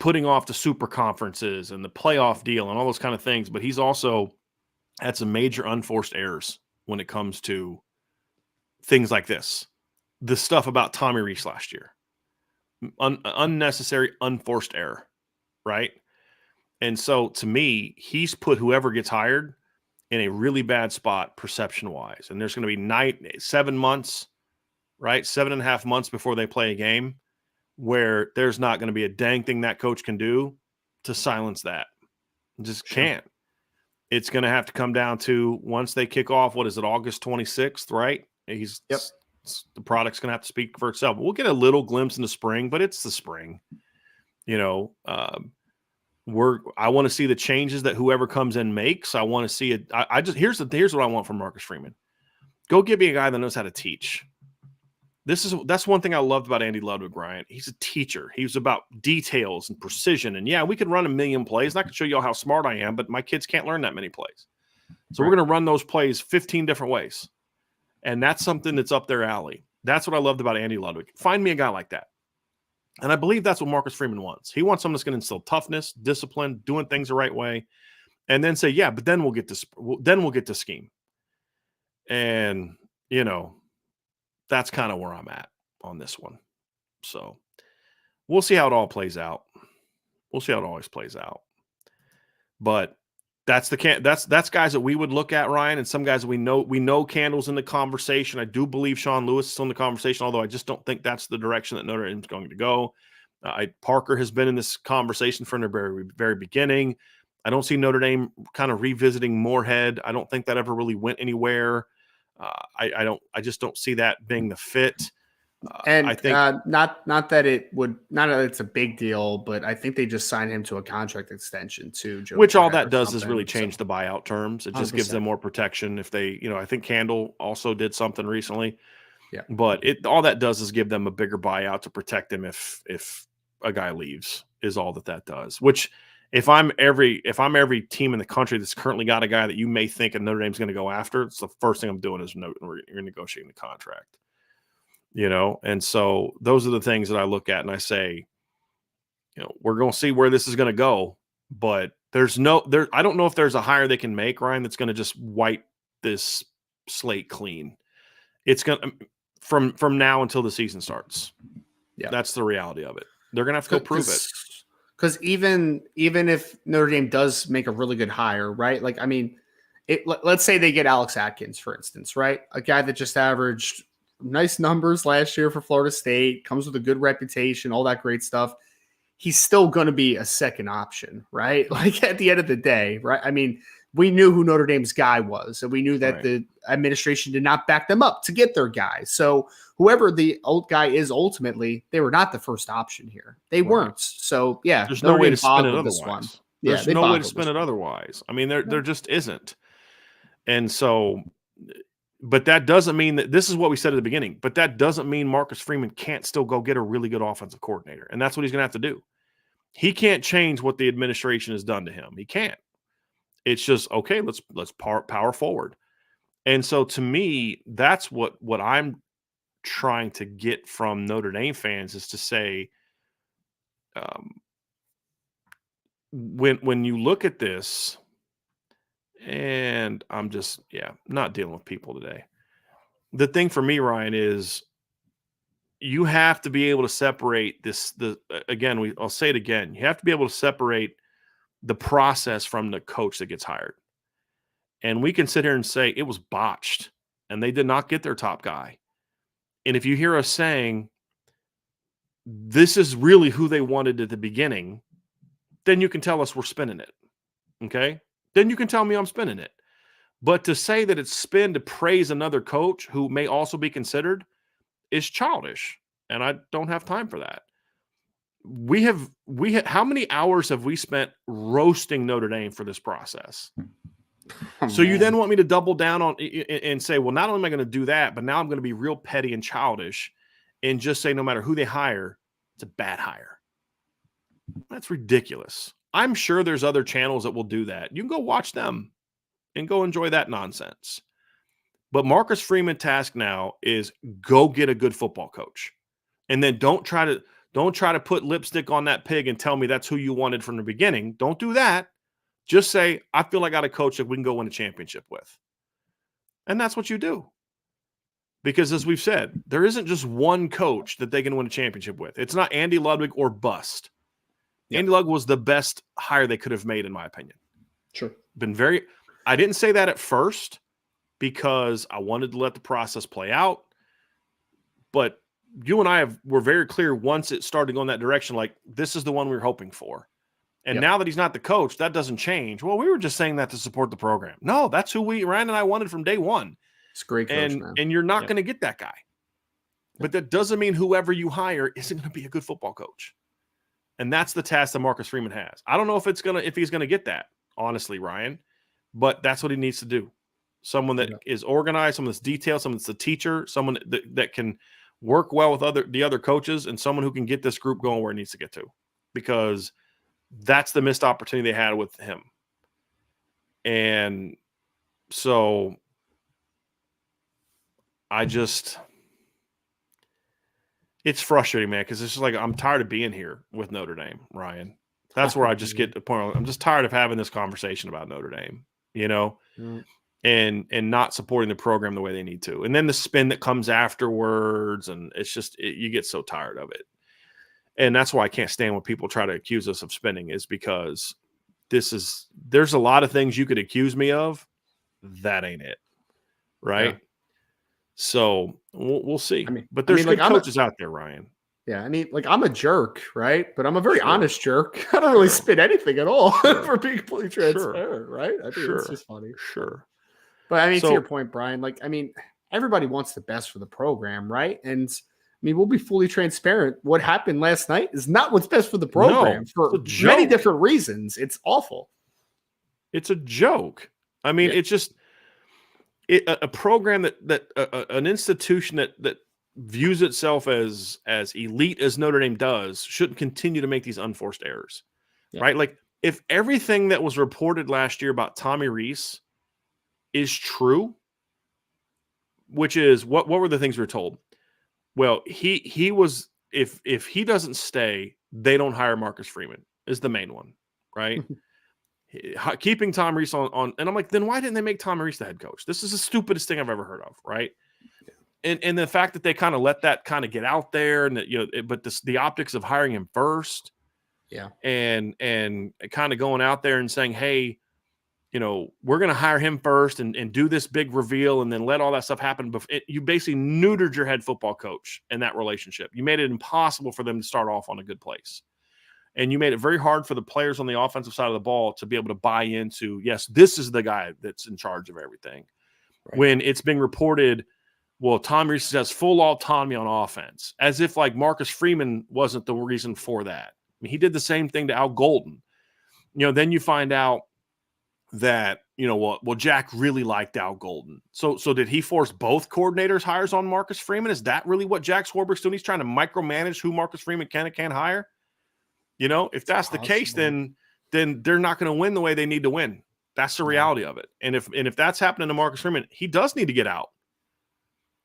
putting off the super conferences and the playoff deal and all those kind of things. But he's also had some major unforced errors when it comes to things like this. The stuff about Tommy Rees last year. Unnecessary, unforced error, right? And so, to me, he's put whoever gets hired in a really bad spot perception-wise. And there's going to be 7 months, right? 7.5 months before they play a game where there's not going to be a dang thing that coach can do to silence that. Just can't. It's going to have to come down to once they kick off, what is it, August 26th, right? The product's going to have to speak for itself. We'll get a little glimpse in the spring, but it's the spring. You know, I want to see the changes that whoever comes in makes. I want to see it. Here's what I want from Marcus Freeman. Go get me a guy that knows how to teach. That's one thing I loved about Andy Ludwig, Ryan. He's a teacher. He was about details and precision. And yeah, we could run a million plays. And I can show you all how smart I am, but my kids can't learn that many plays. So we're going to run those plays 15 different ways. And that's something that's up their alley. That's what I loved about Andy Ludwig. Find me a guy like that. And I believe that's what Marcus Freeman wants. He wants someone that's going to instill toughness, discipline, doing things the right way, and then say, yeah, but then we'll get to scheme. And, you know, that's kind of where I'm at on this one. So we'll see how it all plays out. We'll see how it always plays out. But that's guys that we would look at, Ryan, and some guys that we know Candle's in the conversation. I do believe Sean Lewis is still in the conversation, although I just don't think that's the direction that Notre Dame is going to go. Parker has been in this conversation from the very, very beginning. I don't see Notre Dame kind of revisiting Moorhead. I don't think that ever really went anywhere. I just don't see that being the fit. And I think not that it's a big deal, but I think they just signed him to a contract extension too. Which all that does is really change the buyout terms. It just 100%. Gives them more protection. If they, I think Candle also did something recently. Yeah. But all that does is give them a bigger buyout to protect them if a guy leaves, is all that does. Which if I'm every team in the country that's currently got a guy that you may think a Notre Dame's going to go after, it's the first thing I'm doing is you're negotiating the contract. And so those are the things that I look at and I say, we're going to see where this is going to go, but I don't know if there's a hire they can make, Ryan, that's going to just wipe this slate clean. It's going to, from now until the season starts. Yeah. That's the reality of it. They're going to have to go prove it. Because even if Notre Dame does make a really good hire, right? Like, I mean, let's say they get Alex Atkins, for instance, right? A guy that just averaged nice numbers last year for Florida State, comes with a good reputation, all that great stuff. He's still going to be a second option, right? Like at the end of the day, right? I mean, we knew who Notre Dame's guy was, and we knew that the administration did not back them up to get their guy. So whoever the old guy is, ultimately, they were not the first option here. They weren't. So yeah, there's no way to spin it this one. otherwise. There's no way to spin it otherwise. I mean, there just isn't. And so, but that doesn't mean that this is what we said at the beginning, but that doesn't mean Marcus Freeman can't still go get a really good offensive coordinator. And that's what he's going to have to do. He can't change what the administration has done to him. He can't. It's just, okay, let's power forward. And so to me, that's what I'm trying to get from Notre Dame fans is to say, when you look at this, and I'm just, not dealing with people today. The thing for me, Ryan, is you have to be able to separate this. I'll say it again. You have to be able to separate the process from the coach that gets hired. And we can sit here and say it was botched and they did not get their top guy. And if you hear us saying this is really who they wanted at the beginning, then you can tell us we're spinning it. Okay? Then you can tell me I'm spinning it. But to say that it's spin to praise another coach who may also be considered is childish. And I don't have time for that. We have how many hours have we spent roasting Notre Dame for this process? So you then want me to double down on and say, well, not only am I going to do that, but now I'm going to be real petty and childish and just say no matter who they hire, it's a bad hire. That's ridiculous. I'm sure there's other channels that will do that. You can go watch them and go enjoy that nonsense. But Marcus Freeman's task now is go get a good football coach. And then don't try to put lipstick on that pig and tell me that's who you wanted from the beginning. Don't do that. Just say, I feel like I got a coach that we can go win a championship with. And that's what you do. Because as we've said, there isn't just one coach that they can win a championship with. It's not Andy Ludwig or bust. Yep. Andy Ludwig was the best hire they could have made, in my opinion. Sure. I didn't say that at first because I wanted to let the process play out. But you and I were very clear once it started going that direction, like this is the one we were hoping for. And now that he's not the coach, that doesn't change. Well, we were just saying that to support the program. No, that's who Ryan and I wanted from day one. It's a great coach, man. And you're not going to get that guy. But that doesn't mean whoever you hire isn't going to be a good football coach. And that's the task that Marcus Freeman has. I don't know if he's going to get that, honestly, Ryan. But that's what he needs to do. Someone that is organized, someone that's detailed, someone that's a teacher, someone that can work well with the other coaches, and someone who can get this group going where it needs to get to. Because that's the missed opportunity they had with him. And so it's frustrating, man, because it's just like I'm tired of being here with Notre Dame, Ryan. That's where I just get to the point. I'm just tired of having this conversation about Notre Dame, and not supporting the program the way they need to. And then the spin that comes afterwards, and it's just you get so tired of it. And that's why I can't stand when people try to accuse us of spinning, is because there's a lot of things you could accuse me of. That ain't it. Right. Yeah. So we'll see. But there's good coaches out there, Ryan. Yeah. I'm a jerk, right? But I'm a very honest jerk. I don't really spin anything at all for being completely transparent. Right. I think it's just funny. Sure. But to your point, Brian, everybody wants the best for the program. Right. And we'll be fully transparent. What happened last night is not what's best for the program for many different reasons. It's awful. It's a joke. It's just a program an institution that views itself as elite as Notre Dame does shouldn't continue to make these unforced errors, right? Like if everything that was reported last year about Tommy Rees is true, which is what were the things we were told? Well, he was if he doesn't stay, they don't hire Marcus Freeman is the main one, right? Keeping Tom Rees on, and I'm like, then why didn't they make Tom Rees the head coach? This is the stupidest thing I've ever heard of, right? And the fact that they kind of let that kind of get out there, and that but the optics of hiring him first, and kind of going out there and saying, hey, we're going to hire him first and do this big reveal and then let all that stuff happen. You basically neutered your head football coach in that relationship. You made it impossible for them to start off on a good place. And you made it very hard for the players on the offensive side of the ball to be able to buy into, yes, this is the guy that's in charge of everything. Right. When it's being reported, well, Tom Rees has full autonomy on offense, as if like Marcus Freeman wasn't the reason for that. I mean, he did the same thing to Al Golden. Then you find out that, well, Jack really liked Al Golden. So did he force both coordinators' hires on Marcus Freeman? Is that really what Jack Swarbrick's doing? He's trying to micromanage who Marcus Freeman can and can't hire? If that's the case, then they're not going to win the way they need to win. That's the reality of it. And if that's happening to Marcus Freeman, he does need to get out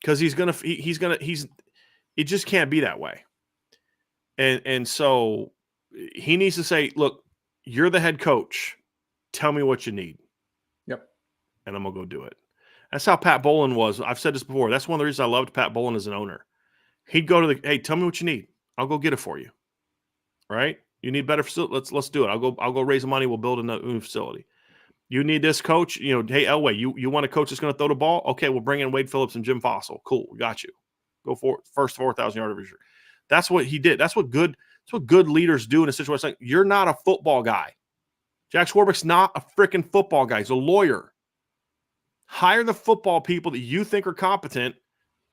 because it just can't be that way. And so he needs to say, look, you're the head coach. Tell me what you need. Yep. And I'm going to go do it. That's how Pat Bowlen was. I've said this before. That's one of the reasons I loved Pat Bowlen as an owner. He'd go to hey, tell me what you need. I'll go get it for you. Right? You need better facility. Let's do it. I'll go raise the money. We'll build a new facility. You need this coach. Hey, Elway, you want a coach that's going to throw the ball? Okay, we'll bring in Wade Phillips and Jim Fossil. Cool, we got you. Go for it. First 4,000-yard division. That's what he did. That's what good leaders do in a situation like you're not a football guy. Jack Swarbrick's not a freaking football guy. He's a lawyer. Hire the football people that you think are competent,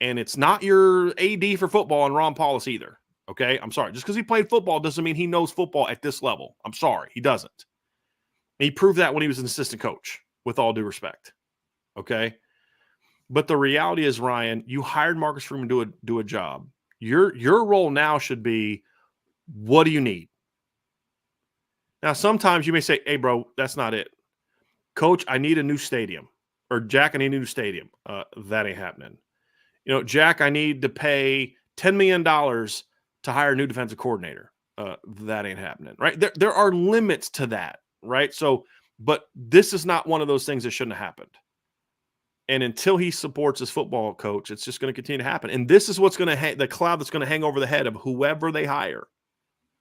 and it's not your AD for football and Ron Paulus either. Okay, I'm sorry. Just because he played football doesn't mean he knows football at this level. I'm sorry, he doesn't. He proved that when he was an assistant coach, with all due respect. Okay, but the reality is, Ryan, you hired Marcus Freeman to do a job. Your role now should be, what do you need? Now, sometimes you may say, hey, bro, that's not it. Coach, I need a new stadium. Or, Jack, I need a new stadium. That ain't happening. Jack, I need to pay $10 million to hire a new defensive coordinator. That ain't happening, right? There are limits to that, right? So, but this is not one of those things that shouldn't have happened. And until he supports his football coach, it's just going to continue to happen. And this is what's going to the cloud that's going to hang over the head of whoever they hire.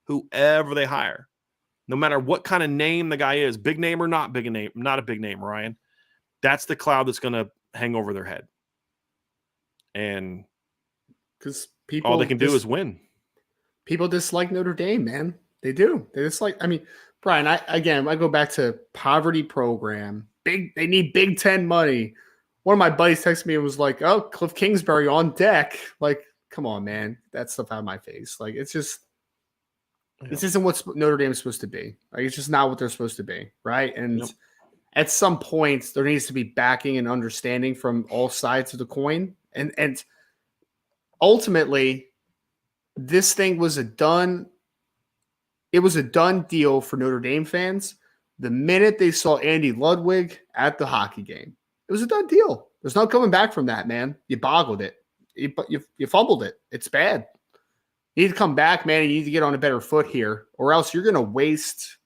Whoever they hire. No matter what kind of name the guy is, big name or not big name, not a big name, Ryan. That's the cloud that's going to hang over their head. And because all they can do is win. People dislike Notre Dame, man. They do. They dislike. I mean, Brian, I go back to poverty program. They need Big Ten money. One of my buddies texted me and was like, "Oh, Cliff Kingsbury on deck." Like, come on, man. That stuff out of my face. Like, it's just. This isn't what Notre Dame is supposed to be. Like, it's just not what they're supposed to be, right? And at some point, there needs to be backing and understanding from all sides of the coin. And ultimately, this thing was a done deal for Notre Dame fans the minute they saw Andy Ludwig at the hockey game. It was a done deal. There's no coming back from that, man. You boggled it. You fumbled it. It's bad. You need to come back, man. You need to get on a better foot here, or else you're going to waste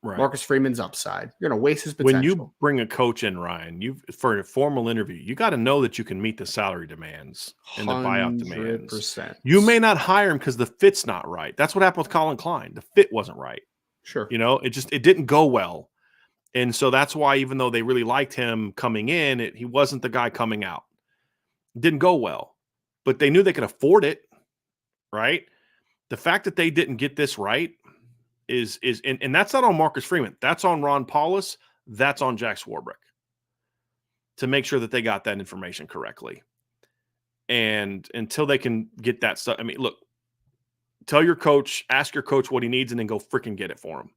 Marcus Freeman's upside. You're going to waste his potential. When you bring a coach in, Ryan, for a formal interview, you got to know that you can meet the salary demands and the buyout demands. 100%. You may not hire him because the fit's not right. That's what happened with Colin Klein. The fit wasn't right. Sure. It didn't go well. And so that's why, even though they really liked him coming in, he wasn't the guy coming out. It didn't go well, but they knew they could afford it. Right. The fact that they didn't get this right is that's not on Marcus Freeman. That's on Ron Paulus. That's on Jack Swarbrick to make sure that they got that information correctly. And until they can get that stuff, I mean, look, tell your coach, ask your coach what he needs, and then go freaking get it for him.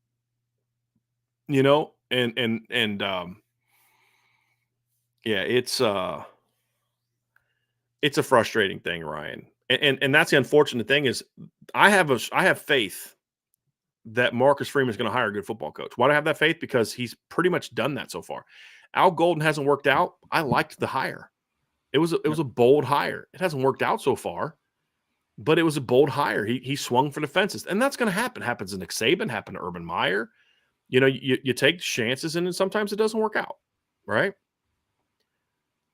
It's a frustrating thing, Ryan. And that's the unfortunate thing is I have faith that Marcus Freeman is going to hire a good football coach. Why do I have that faith? Because he's pretty much done that so far. Al Golden hasn't worked out. I liked the hire. It was a bold hire. It hasn't worked out so far, but it was a bold hire. He swung for the fences, and that's going to happen. Happens to Nick Saban, happened to Urban Meyer. You take chances, and then sometimes it doesn't work out, right?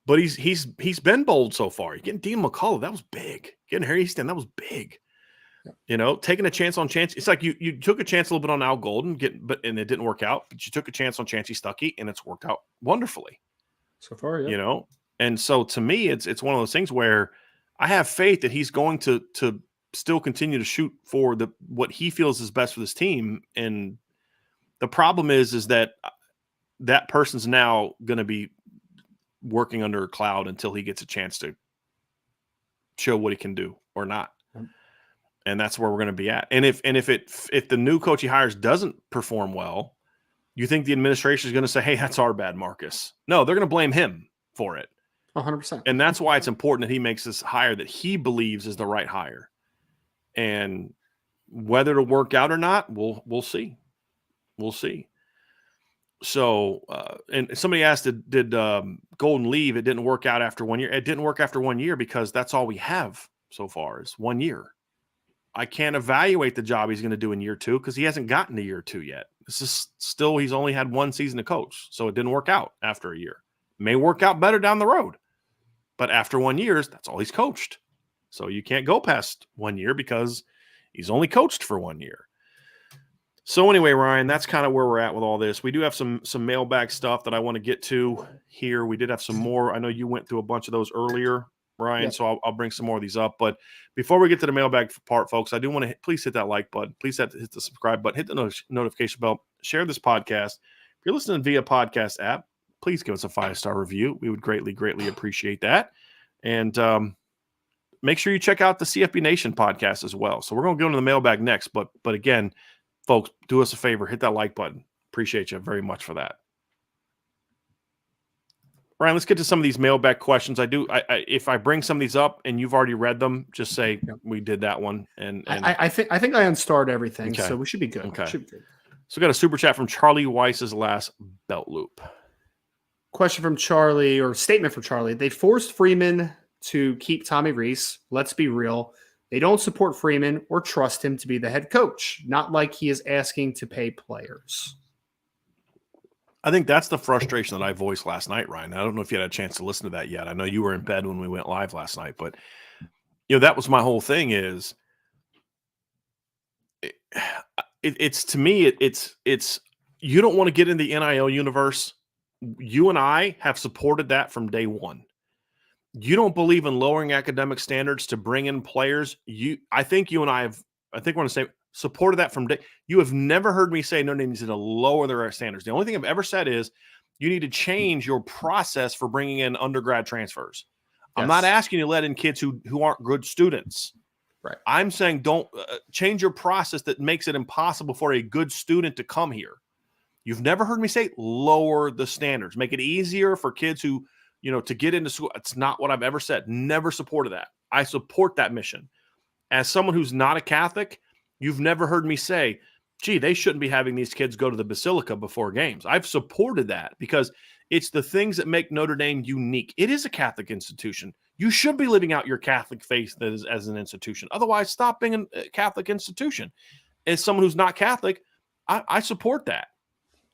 But he's been bold so far. You're getting Dean McCullough, that was big. Getting Harry Easton, that was big. Taking a chance on chance. It's like you took a chance a little bit on Al Golden, and it didn't work out. But you took a chance on Chancey Stuckey, and it's worked out wonderfully. So far, yeah. And so to me, it's one of those things where I have faith that he's going to still continue to shoot for what he feels is best for this team. And the problem is that person's now going to be working under a cloud until he gets a chance to show what he can do or not. And that's where we're going to be at. And if the new coach he hires doesn't perform well, you think the administration is going to say, hey, that's our bad, Marcus? No, they're going to blame him for it. 100%. And that's why it's important that he makes this hire that he believes is the right hire. And whether it'll work out or not, we'll see. We'll see. So, and somebody asked, did Golden leave? It didn't work out after 1 year. It didn't work after 1 year because that's all we have so far is 1 year. I can't evaluate the job he's going to do in year 2 because he hasn't gotten to year 2 yet. This is still, he's only had 1 season to coach. So it didn't work out after a year. May work out better down the road. But after 1 year, that's all he's coached. So you can't go past 1 year because he's only coached for 1 year. So anyway, Ryan, that's kind of where we're at with all this. We do have some mailbag stuff that I want to get to here. We did have some more. I know you went through a bunch of those earlier, Ryan, Yep. so I'll bring some more of these up. But before we get to the mailbag part, folks, I do want to please hit that like button. Please hit the subscribe button. Hit the notification bell. Share this podcast. If you're listening via podcast app, please give us a 5-star review. We would greatly, greatly appreciate that. And make sure you check out the CFB Nation podcast as well. So we're going to go into the mailbag next. But again, folks, do us a favor. Hit that like button. Appreciate you very much for that. Ryan, let's get to some of these mailbag questions. If I bring some of these up and you've already read them, just say we did that one. And I think I unstarred everything, Okay. so we should be good. Okay. Should be good. So we got a super chat from Charlie Weiss's last belt loop. Question from Charlie, or statement for Charlie. They forced Freeman to keep Tommy Rees. Let's be real. They don't support Freeman or trust him to be the head coach. Not like he is asking to pay players. I think that's the frustration that I voiced last night, Ryan. I don't know if you had a chance to listen to that yet. I know you were in bed when we went live last night, but that was my whole thing is it's to me, it's you don't want to get in the NIL universe. You and I have supported that from day one. You don't believe in lowering academic standards to bring in players. I think you and I have, I think we're going to say, supported that from day. You have never heard me say Notre Dame needs to lower their standards. The only thing I've ever said is you need to change your process for bringing in undergrad transfers. Yes. I'm not asking you to let in kids who aren't good students. Right. I'm saying don't change your process that makes it impossible for a good student to come here. You've never heard me say lower the standards, make it easier for kids who, to get into school. It's not what I've ever said. Never supported that. I support that mission. As someone who's not a Catholic, you've never heard me say, gee, they shouldn't be having these kids go to the Basilica before games. I've supported that because it's the things that make Notre Dame unique. It is a Catholic institution. You should be living out your Catholic faith as an institution. Otherwise, stop being a Catholic institution. As someone who's not Catholic, I support that.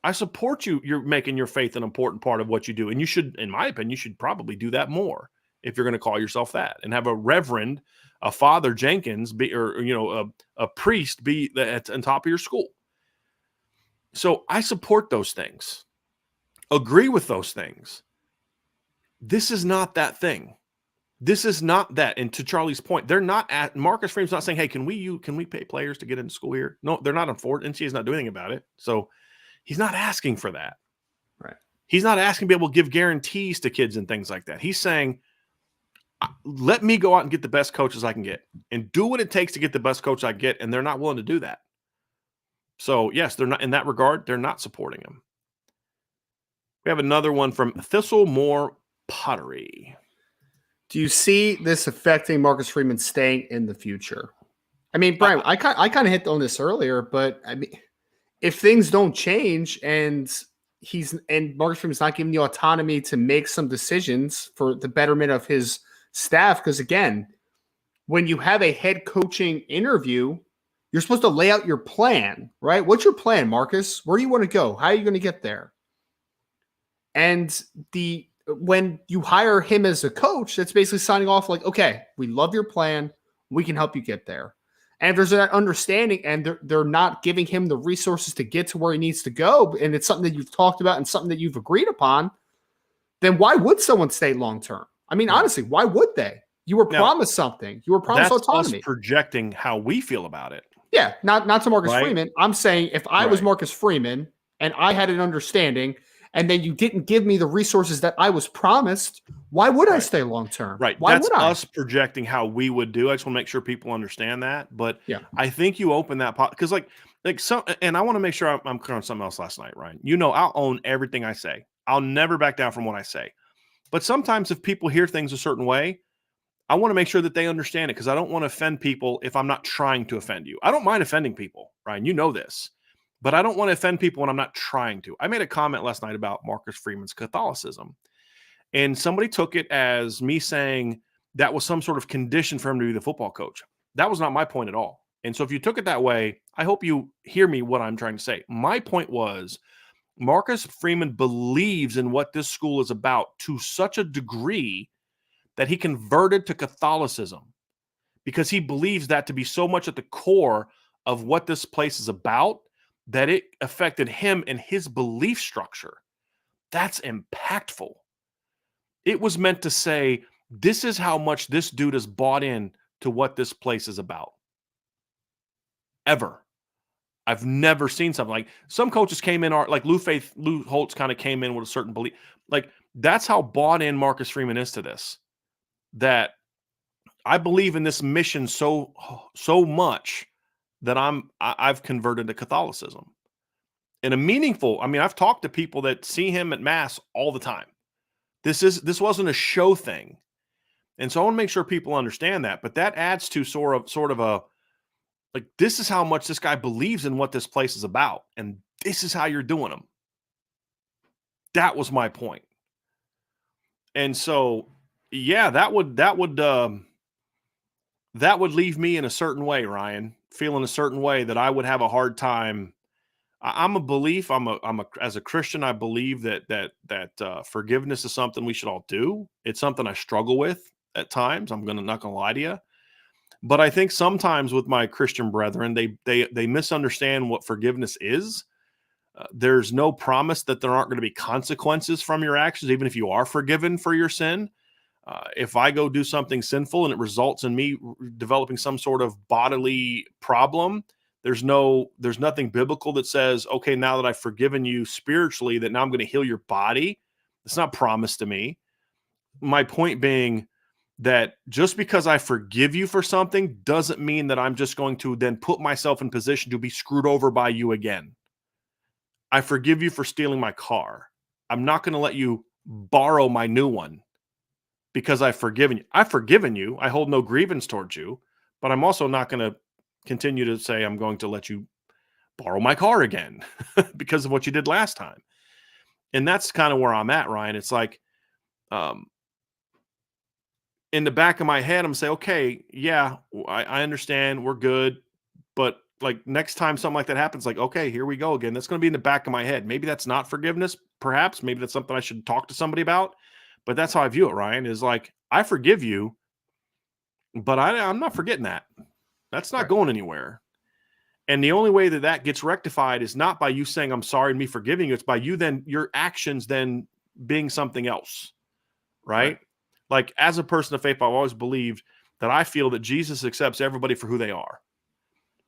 I support you. You're making your faith an important part of what you do. And you should, in my opinion, you should probably do that more if you're going to call yourself that and have a reverend, a Father Jenkins a priest be on top of your school. So I support those things, agree with those things. This is not that thing. This is not that. And to Charlie's point, they're not at Marcus Freeman's not saying, hey, can we pay players to get into school here? No, they're not. NCAA is not doing anything about it. So he's not asking for that. Right. He's not asking to be able to give guarantees to kids and things like that. He's saying, let me go out and get the best coaches I can get and do what it takes to get the best coach I get. And they're not willing to do that. So yes, they're not in that regard. They're not supporting him. We have another one from Thistlemore Pottery. Do you see this affecting Marcus Freeman staying in the future? I mean, Brian, I kind of hit on this earlier, but I mean, if things don't change and Marcus Freeman's not giving the autonomy to make some decisions for the betterment of his staff, because again, when you have a head coaching interview, you're supposed to lay out your plan, right? What's your plan, Marcus? Where do you want to go? How are you going to get there? And when you hire him as a coach, that's basically signing off like, okay, we love your plan. We can help you get there. And there's that understanding, and they're not giving him the resources to get to where he needs to go, and it's something that you've talked about and something that you've agreed upon, then why would someone stay long term? I mean, honestly, why would they? You were promised something. You were promised autonomy. Us projecting how we feel about it. Yeah, not to Marcus Freeman. I'm saying if I was Marcus Freeman and I had an understanding, and then you didn't give me the resources that I was promised, why would I stay long term? Right. Why That's would I? us projecting how we would do. I just want to make sure people understand that. But Yeah. I think you open that pot because like some, and I want to make sure I'm clear on something else last night, Ryan. You know, I'll own everything I say. I'll never back down from what I say. But sometimes if people hear things a certain way, I want to make sure that they understand it because I don't want to offend people if I'm not trying to offend you. I don't mind offending people, Ryan. You know this. But I don't want to offend people when I'm not trying to. I made a comment last night about Marcus Freeman's Catholicism. And somebody took it as me saying that was some sort of condition for him to be the football coach. That was not my point at all. And so if you took it that way, I hope you hear me what I'm trying to say. My point was Marcus Freeman believes in what this school is about to such a degree that he converted to Catholicism because he believes that to be so much at the core of what this place is about that it affected him and his belief structure. That's impactful. It was meant to say, this is how much this dude has bought in to what this place is about. Ever. I've never seen something like some coaches came in, like Lou Holtz kind of came in with a certain belief. Like that's how bought in Marcus Freeman is to this, that I believe in this mission so much that I've converted to Catholicism in a meaningful. I mean, I've talked to people that see him at mass all the time. This wasn't a show thing. And so I want to make sure people understand that, but that adds to sort of a, like, this is how much this guy believes in what this place is about. And this is how you're doing them. That was my point. And so, yeah, that would leave me in a certain way, Ryan, feeling a certain way that I would have a hard time. I'm as a Christian, I believe that forgiveness is something we should all do. It's something I struggle with at times. I'm not gonna lie to you, but I think sometimes with my Christian brethren, they misunderstand what forgiveness is. There's no promise that there aren't going to be consequences from your actions, even if you are forgiven for your sin. If I go do something sinful and it results in me developing some sort of bodily problem, there's nothing biblical that says, okay, now that I've forgiven you spiritually, that now I'm going to heal your body. It's not promised to me. My point being that just because I forgive you for something doesn't mean that I'm just going to then put myself in position to be screwed over by you again. I forgive you for stealing my car. I'm not going to let you borrow my new one because I've forgiven you. I've forgiven you. I hold no grievance towards you, but I'm also not going to continue to say I'm going to let you borrow my car again because of what you did last time. And that's kind of where I'm at, Ryan. It's like, in the back of my head, I'm saying, okay, yeah, I understand, we're good, but like next time something like that happens, like, okay, here we go again. That's going to be in the back of my head. Maybe that's not forgiveness, perhaps. Maybe that's something I should talk to somebody about. But that's how I view it, Ryan, is like, I forgive you, but I'm not forgetting that. That's not going anywhere. And the only way that gets rectified is not by you saying, I'm sorry, and me forgiving you. It's by you then, your actions then being something else, right? Like, as a person of faith, I've always believed that I feel that Jesus accepts everybody for who they are.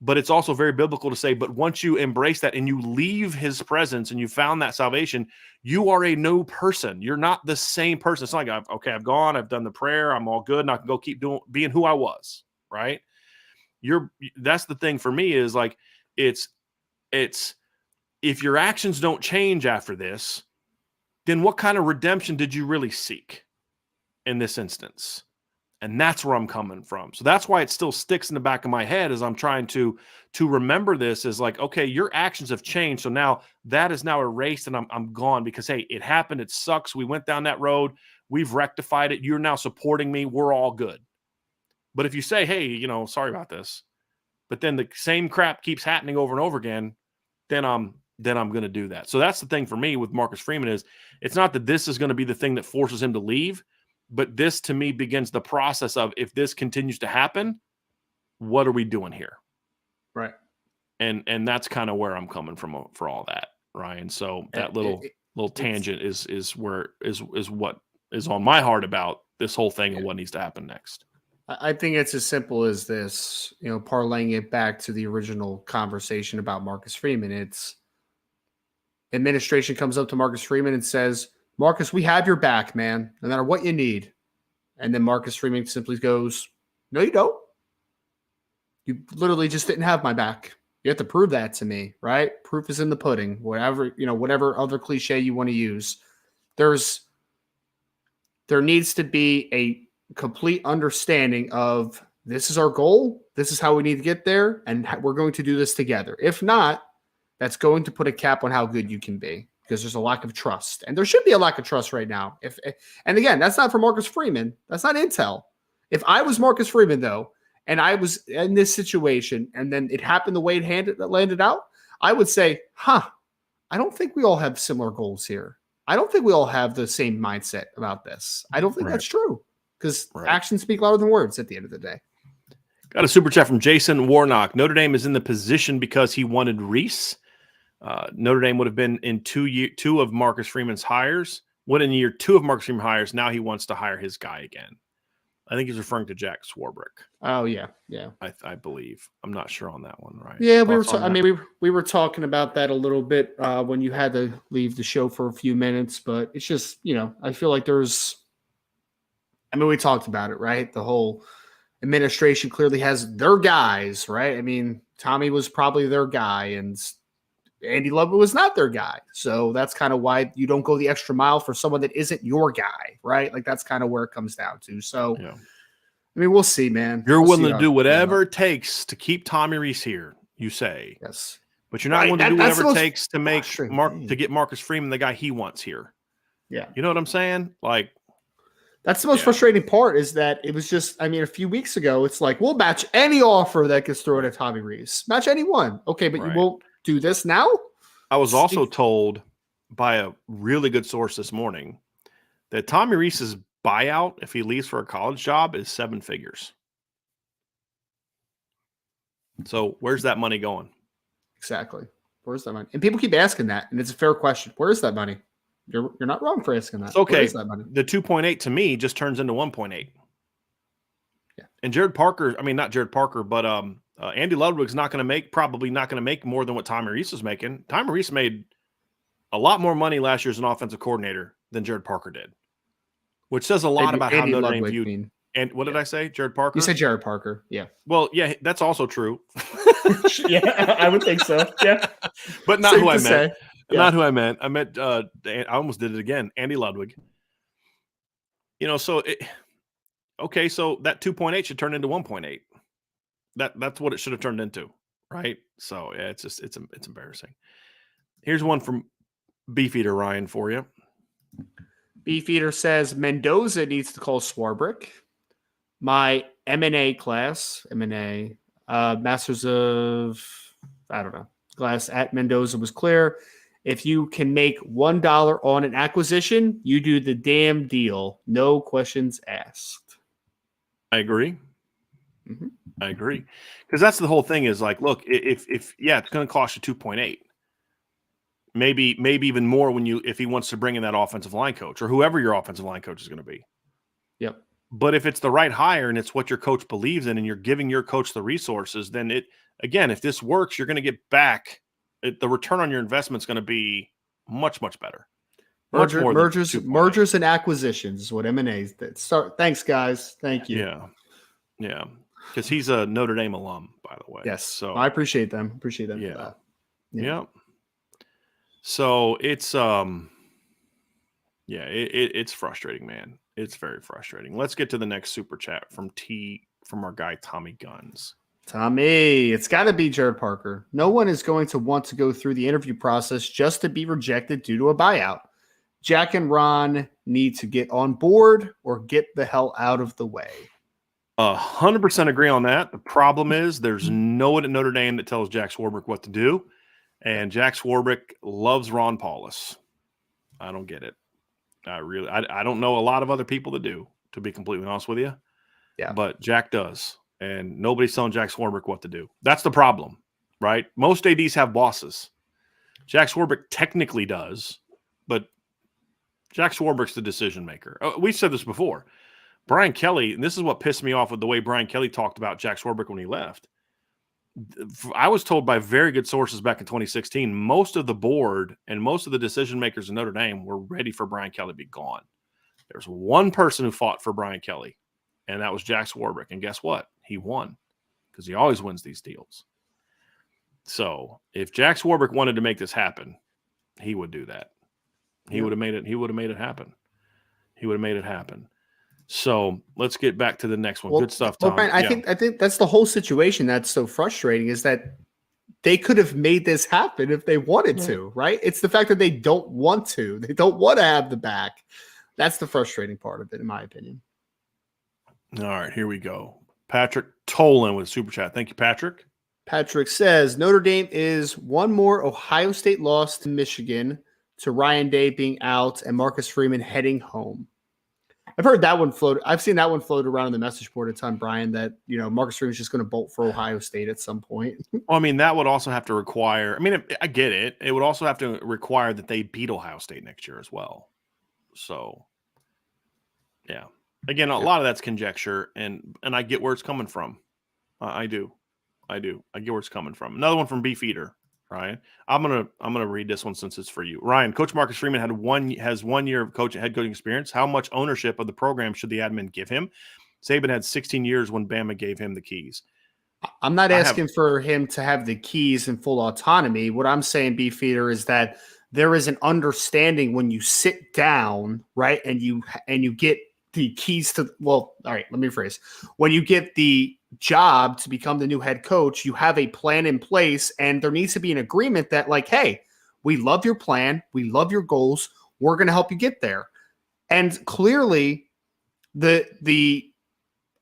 But it's also very biblical to say, but once you embrace that and you leave his presence and you found that salvation, you are a new person. You're not the same person. It's not like, I've gone, I've done the prayer, I'm all good, and I can go keep being who I was, right? That's the thing for me is like, it's if your actions don't change after this, then what kind of redemption did you really seek in this instance? And that's where I'm coming from. So that's why it still sticks in the back of my head as I'm trying to remember this is like, okay, your actions have changed. So now that is now erased and I'm gone because, hey, it happened. It sucks. We went down that road. We've rectified it. You're now supporting me. We're all good. But if you say, hey, sorry about this, but then the same crap keeps happening over and over again, then I'm going to do that. So that's the thing for me with Marcus Freeman is it's not that this is going to be the thing that forces him to leave. But this, to me, begins the process of if this continues to happen, what are we doing here? And that's kind of where I'm coming from for all that, Ryan. So that little tangent is what is on my heart about this whole thing and what needs to happen next. I think it's as simple as this, parlaying it back to the original conversation about Marcus Freeman. It's administration comes up to Marcus Freeman and says, Marcus, we have your back, man, no matter what you need. And then Marcus Freeman simply goes, no, you don't. You literally just didn't have my back. You have to prove that to me, right? Proof is in the pudding, whatever other cliche you want to use. There needs to be a complete understanding of this is our goal. This is how we need to get there. And we're going to do this together. If not, that's going to put a cap on how good you can be because there's a lack of trust. And there should be a lack of trust right now. And again, that's not for Marcus Freeman. That's not intel. If I was Marcus Freeman, though, and I was in this situation and then it happened the way it landed out, I would say, I don't think we all have similar goals here. I don't think we all have the same mindset about this. I don't think that's true because actions speak louder than words at the end of the day. Got a super chat from Jason Warnock. Notre Dame is in the position because he wanted Reese. Notre Dame would have been in two of Marcus Freeman's hires. Went in year 2 of Marcus Freeman hires. Now he wants to hire his guy again. I think he's referring to Jack Swarbrick. Oh yeah. I believe. I'm not sure on that one, right? Yeah, we were talking about that a little bit when you had to leave the show for a few minutes, but it's just I feel like we talked about it, right? The whole administration clearly has their guys, right? I mean, Tommy was probably their guy, and Andy Ludwig was not their guy. So that's kind of why you don't go the extra mile for someone that isn't your guy, right? Like that's kind of where it comes down to. So, I mean, we'll see, man. You're willing to do whatever it takes to keep Tommy Reese here, you say. Yes. But you're not willing to do whatever it takes to make to get Marcus Freeman the guy he wants here. Yeah. You know what I'm saying? Like, that's the most frustrating part is that it was just, a few weeks ago, it's like, we'll match any offer that gets thrown at Tommy Reese. Match anyone. Okay, but you won't do this now? I was also told by a really good source this morning that Tommy Reese's buyout, if he leaves for a college job, is 7 figures. So where's that money going? Exactly. Where's that money? And people keep asking that, and it's a fair question. Where's that money? You're not wrong for asking that. Okay. Where's that money? The 2.8 to me just turns into 1.8. Yeah. And not Jared Parker, but Andy Ludwig's probably not going to make more than what Tommy Reese is making. Tommy Reese made a lot more money last year as an offensive coordinator than Jared Parker did, which says a lot about how Notre Dame viewed. And what did I say? Jared Parker? You said Jared Parker. Yeah. Well, yeah, that's also true. Yeah, I would think so. Yeah. But not who I meant. Yeah. Not who I meant. I meant, I almost did it again. Andy Ludwig. So that 2.8 should turn into 1.8. That's what it should have turned into, right? So yeah, it's embarrassing. Here's one from Beefeater Ryan for you. Beefeater says Mendoza needs to call Swarbrick. My M&A class, Masters of class at Mendoza was clear. If you can make $1 on an acquisition, you do the damn deal. No questions asked. I agree. Mm-hmm. I agree. Because that's the whole thing is like, look, if it's going to cost you 2.8, maybe even more if he wants to bring in that offensive line coach or whoever your offensive line coach is going to be. Yep. But if it's the right hire and it's what your coach believes in and you're giving your coach the resources, then if this works, you're going to get back. The return on your investment is going to be much, much better. Mergers and acquisitions is what M&A start. Thanks, guys. Thank you. Yeah. Because he's a Notre Dame alum, by the way. Yes. So I appreciate them. Appreciate them. Yeah. For that. Yeah. So it's it's frustrating, man. It's very frustrating. Let's get to the next super chat from our guy Tommy Guns. Tommy, it's got to be Jared Parker. No one is going to want to go through the interview process just to be rejected due to a buyout. Jack and Ron need to get on board or get the hell out of the way. 100% agree on that. The problem is there's no one at Notre Dame that tells Jack Swarbrick what to do, and Jack Swarbrick loves Ron Paulus. I don't get it. I don't know a lot of other people that do, to be completely honest with you. Yeah. But Jack does. And nobody's telling Jack Swarbrick what to do. That's the problem. right? Most ADs have bosses. Jack Swarbrick technically does, but Jack Swarbrick's the decision maker. We've said this before. Brian Kelly, and this is what pissed me off with the way Brian Kelly talked about Jack Swarbrick when he left. I was told by very good sources back in 2016, most of the board and most of the decision makers in Notre Dame were ready for Brian Kelly to be gone. There's one person who fought for Brian Kelly, and that was Jack Swarbrick. And guess what? He won, because he always wins these deals. So if Jack Swarbrick wanted to make this happen, he would do that. He would have made it. He would have made it happen. He would have made it happen. So let's get back to the next one. Good stuff, Tom. Brian, I think that's the whole situation that's so frustrating, is that they could have made this happen if they wanted to, right? It's the fact that they don't want to. They don't want to have the back. That's the frustrating part of it, in my opinion. All right, here we go. Patrick Tolan with Super Chat. Thank you, Patrick. Patrick says, Notre Dame is one more Ohio State loss to Michigan, to Ryan Day being out and Marcus Freeman heading home. I've heard that one float. I've seen that one float around in the message board a ton, Brian, that, Marcus Freeman's just going to bolt for Ohio State at some point. Well, I mean, that would also have to require, I get it. It would also have to require that they beat Ohio State next year as well. So, yeah. Again, a lot of that's conjecture, and I get where it's coming from. I do. I get where it's coming from. Another one from Beefeater, Ryan. I'm gonna read this one since it's for you, Ryan. Coach Marcus Freeman has 1 year of head coaching experience. How much ownership of the program should the admin give him? Saban had 16 years when Bama gave him the keys. I'm not asking for him to have the keys and full autonomy. What I'm saying, Beefeater, is that there is an understanding when you sit down, right, and you get the keys to. Well, all right, let me rephrase. When you get the job to become the new head coach, you have a plan in place, and there needs to be an agreement that, like, hey, we love your plan, we love your goals, we're going to help you get there. And clearly the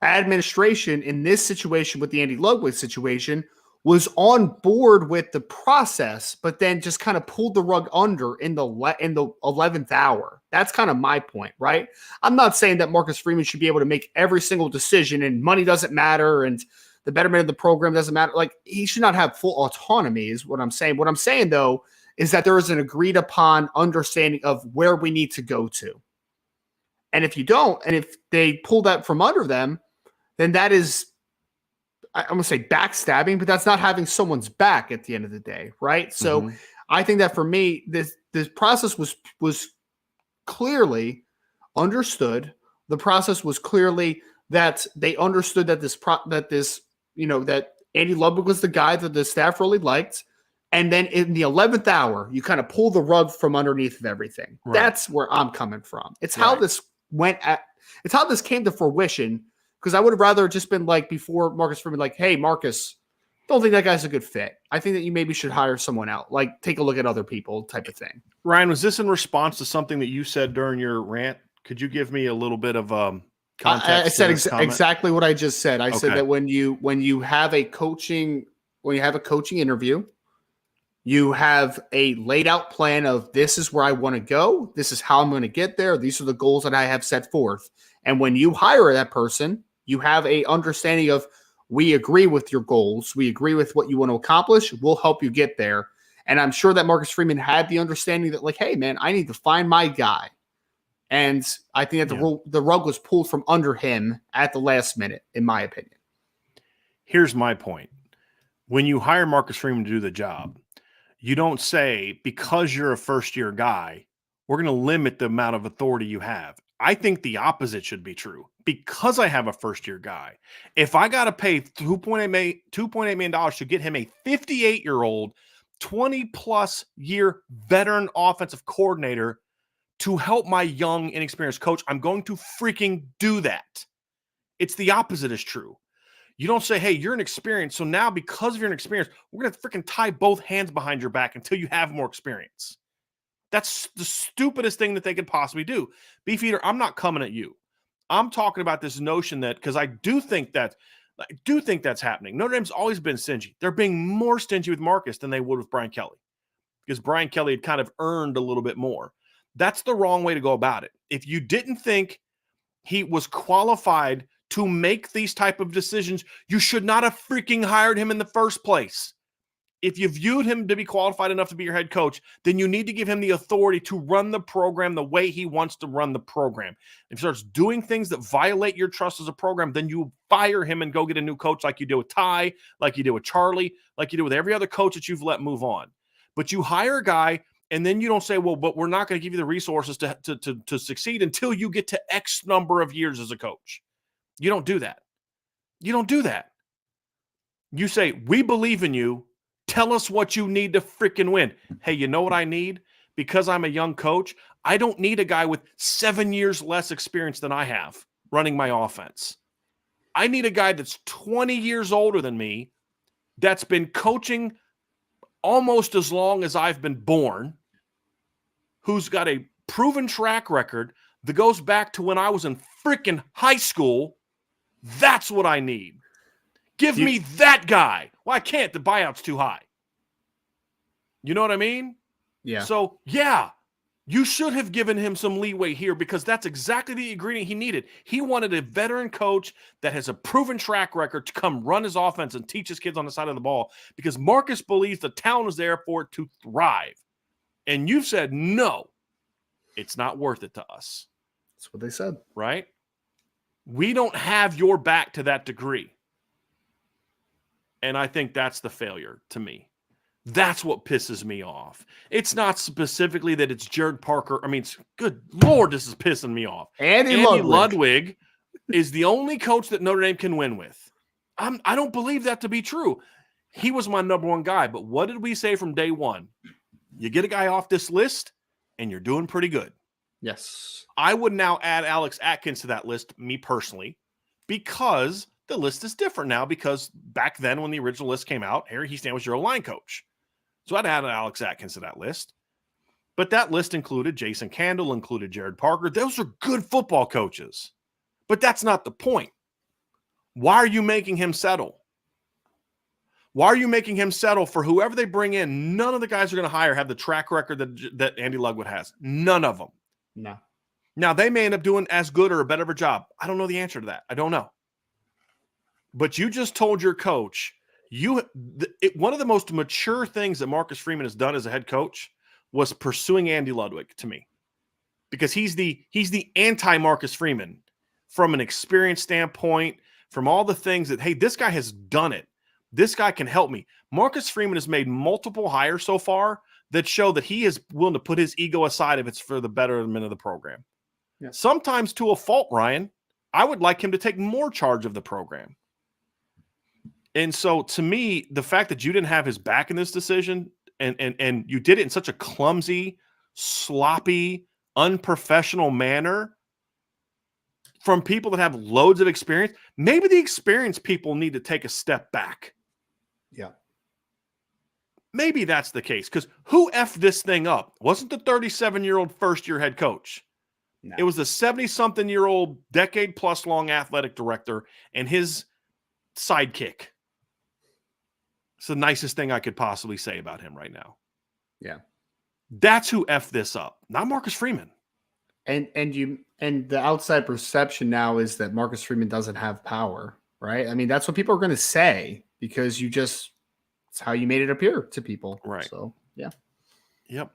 administration in this situation with the Andy Ludwig situation was on board with the process, but then just kind of pulled the rug under in the 11th hour. That's kind of my point, right? I'm not saying that Marcus Freeman should be able to make every single decision and money doesn't matter and the betterment of the program doesn't matter. Like, he should not have full autonomy is what I'm saying. What I'm saying, though, is that there is an agreed upon understanding of where we need to go to. And if you don't, and if they pull that from under them, then that is, I'm going to say backstabbing, but that's not having someone's back at the end of the day, right? So I think that for me, this process was clearly understood. The process was clearly that they understood that that Andy Ludwig was the guy that the staff really liked. And then in the 11th hour, you kind of pull the rug from underneath of everything. Right. That's where I'm coming from. It's how this it's how this came to fruition. Because I would have rather just been like before Marcus Freeman, like, hey, Marcus, don't think that guy's a good fit. I think that you maybe should hire someone else. Like, take a look at other people type of thing. Ryan, was this in response to something that you said during your rant? Could you give me a little bit of context? I said exactly what I just said. I said that when you have a coaching interview, you have a laid out plan of this is where I want to go. This is how I'm going to get there. These are the goals that I have set forth. And when you hire that person, you have a understanding of, we agree with your goals. We agree with what you want to accomplish. We'll help you get there. And I'm sure that Marcus Freeman had the understanding that, like, hey, man, I need to find my guy. And I think that the rug was pulled from under him at the last minute, in my opinion. Here's my point. When you hire Marcus Freeman to do the job, you don't say, because you're a first-year guy, we're going to limit the amount of authority you have. I think the opposite should be true. Because I have a first-year guy, if I got to pay $2.8 million to get him a 58-year-old, 20-plus year veteran offensive coordinator to help my young, inexperienced coach, I'm going to freaking do that. It's the opposite is true. You don't say, hey, you're inexperienced, so now because of your inexperience, we're going to freaking tie both hands behind your back until you have more experience. That's the stupidest thing that they could possibly do. Beefeater, I'm not coming at you. I'm talking about this notion that, because I do think that's happening. Notre Dame's always been stingy. They're being more stingy with Marcus than they would with Brian Kelly, because Brian Kelly had kind of earned a little bit more. That's the wrong way to go about it. If you didn't think he was qualified to make these type of decisions, you should not have freaking hired him in the first place. if you viewed him to be qualified enough to be your head coach, then you need to give him the authority to run the program the way he wants to run the program. If he starts doing things that violate your trust as a program, then you fire him and go get a new coach like you do with Ty, like you do with Charlie, like you do with every other coach that you've let move on. But you hire a guy, and then you don't say, well, but we're not going to give you the resources to succeed until you get to X number of years as a coach. You don't do that. You don't do that. You say, we believe in you. Tell us what you need to freaking win. Hey, you know what I need? Because I'm a young coach, I don't need a guy with 7 years less experience than I have running my offense. I need a guy that's 20 years older than me, that's been coaching almost as long as I've been born, who's got a proven track record that goes back to when I was in freaking high school. That's what I need. Give me that guy. Well, I can't. The buyout's too high. You know what I mean? Yeah. So, yeah, you should have given him some leeway here because that's exactly the ingredient he needed. He wanted a veteran coach that has a proven track record to come run his offense and teach his kids on the side of the ball because Marcus believes the talent is there for it to thrive. And you've said, no, it's not worth it to us. That's what they said. Right? We don't have your back to that degree. And I think that's the failure to me. That's what pisses me off. It's not specifically that it's Jared Parker. I mean, good Lord, this is pissing me off. Andy Ludwig is the only coach that Notre Dame can win with. I don't believe that to be true. He was my number one guy. But what did we say from day one? You get a guy off this list, and you're doing pretty good. Yes. I would now add Alex Atkins to that list, me personally, because the list is different now because back then when the original list came out, Harry Heastan was your line coach. So I'd add Alex Atkins to that list. But that list included Jason Candle, included Jared Parker. Those are good football coaches. But that's not the point. Why are you making him settle? Why are you making him settle for whoever they bring in? None of the guys are going to hire have the track record that Andy Ludwig has. None of them. No. Now, they may end up doing as good or a better of a job. I don't know the answer to that. I don't know. But you just told your coach, one of the most mature things that Marcus Freeman has done as a head coach was pursuing Andy Ludwig to me. Because he's the anti-Marcus Freeman from an experience standpoint, from all the things that, hey, this guy has done it. This guy can help me. Marcus Freeman has made multiple hires so far that show that he is willing to put his ego aside if it's for the betterment of the program. Yeah. Sometimes to a fault, Ryan. I would like him to take more charge of the program. And so to me, the fact that you didn't have his back in this decision and you did it in such a clumsy, sloppy, unprofessional manner from people that have loads of experience, maybe the experienced people need to take a step back. Yeah. Maybe that's the case because who effed this thing up? Wasn't the 37-year-old first-year head coach. No. It was the 70-something-year-old, decade-plus-long athletic director and his sidekick. It's the nicest thing I could possibly say about him right now. Yeah. That's who effed this up, not Marcus Freeman. And the outside perception now is that Marcus Freeman doesn't have power, right? I mean, that's what people are going to say because it's how you made it appear to people. Right. So, yeah. Yep.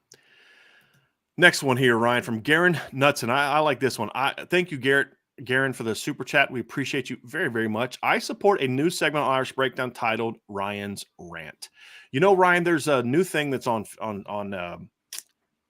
Next one here, Ryan, from Garen Knudsen. I like this one. Thank you, Garen, for the super chat. We appreciate you very, very much. I support a new segment on Irish Breakdown titled Ryan's Rant. You know, Ryan, there's a new thing that's on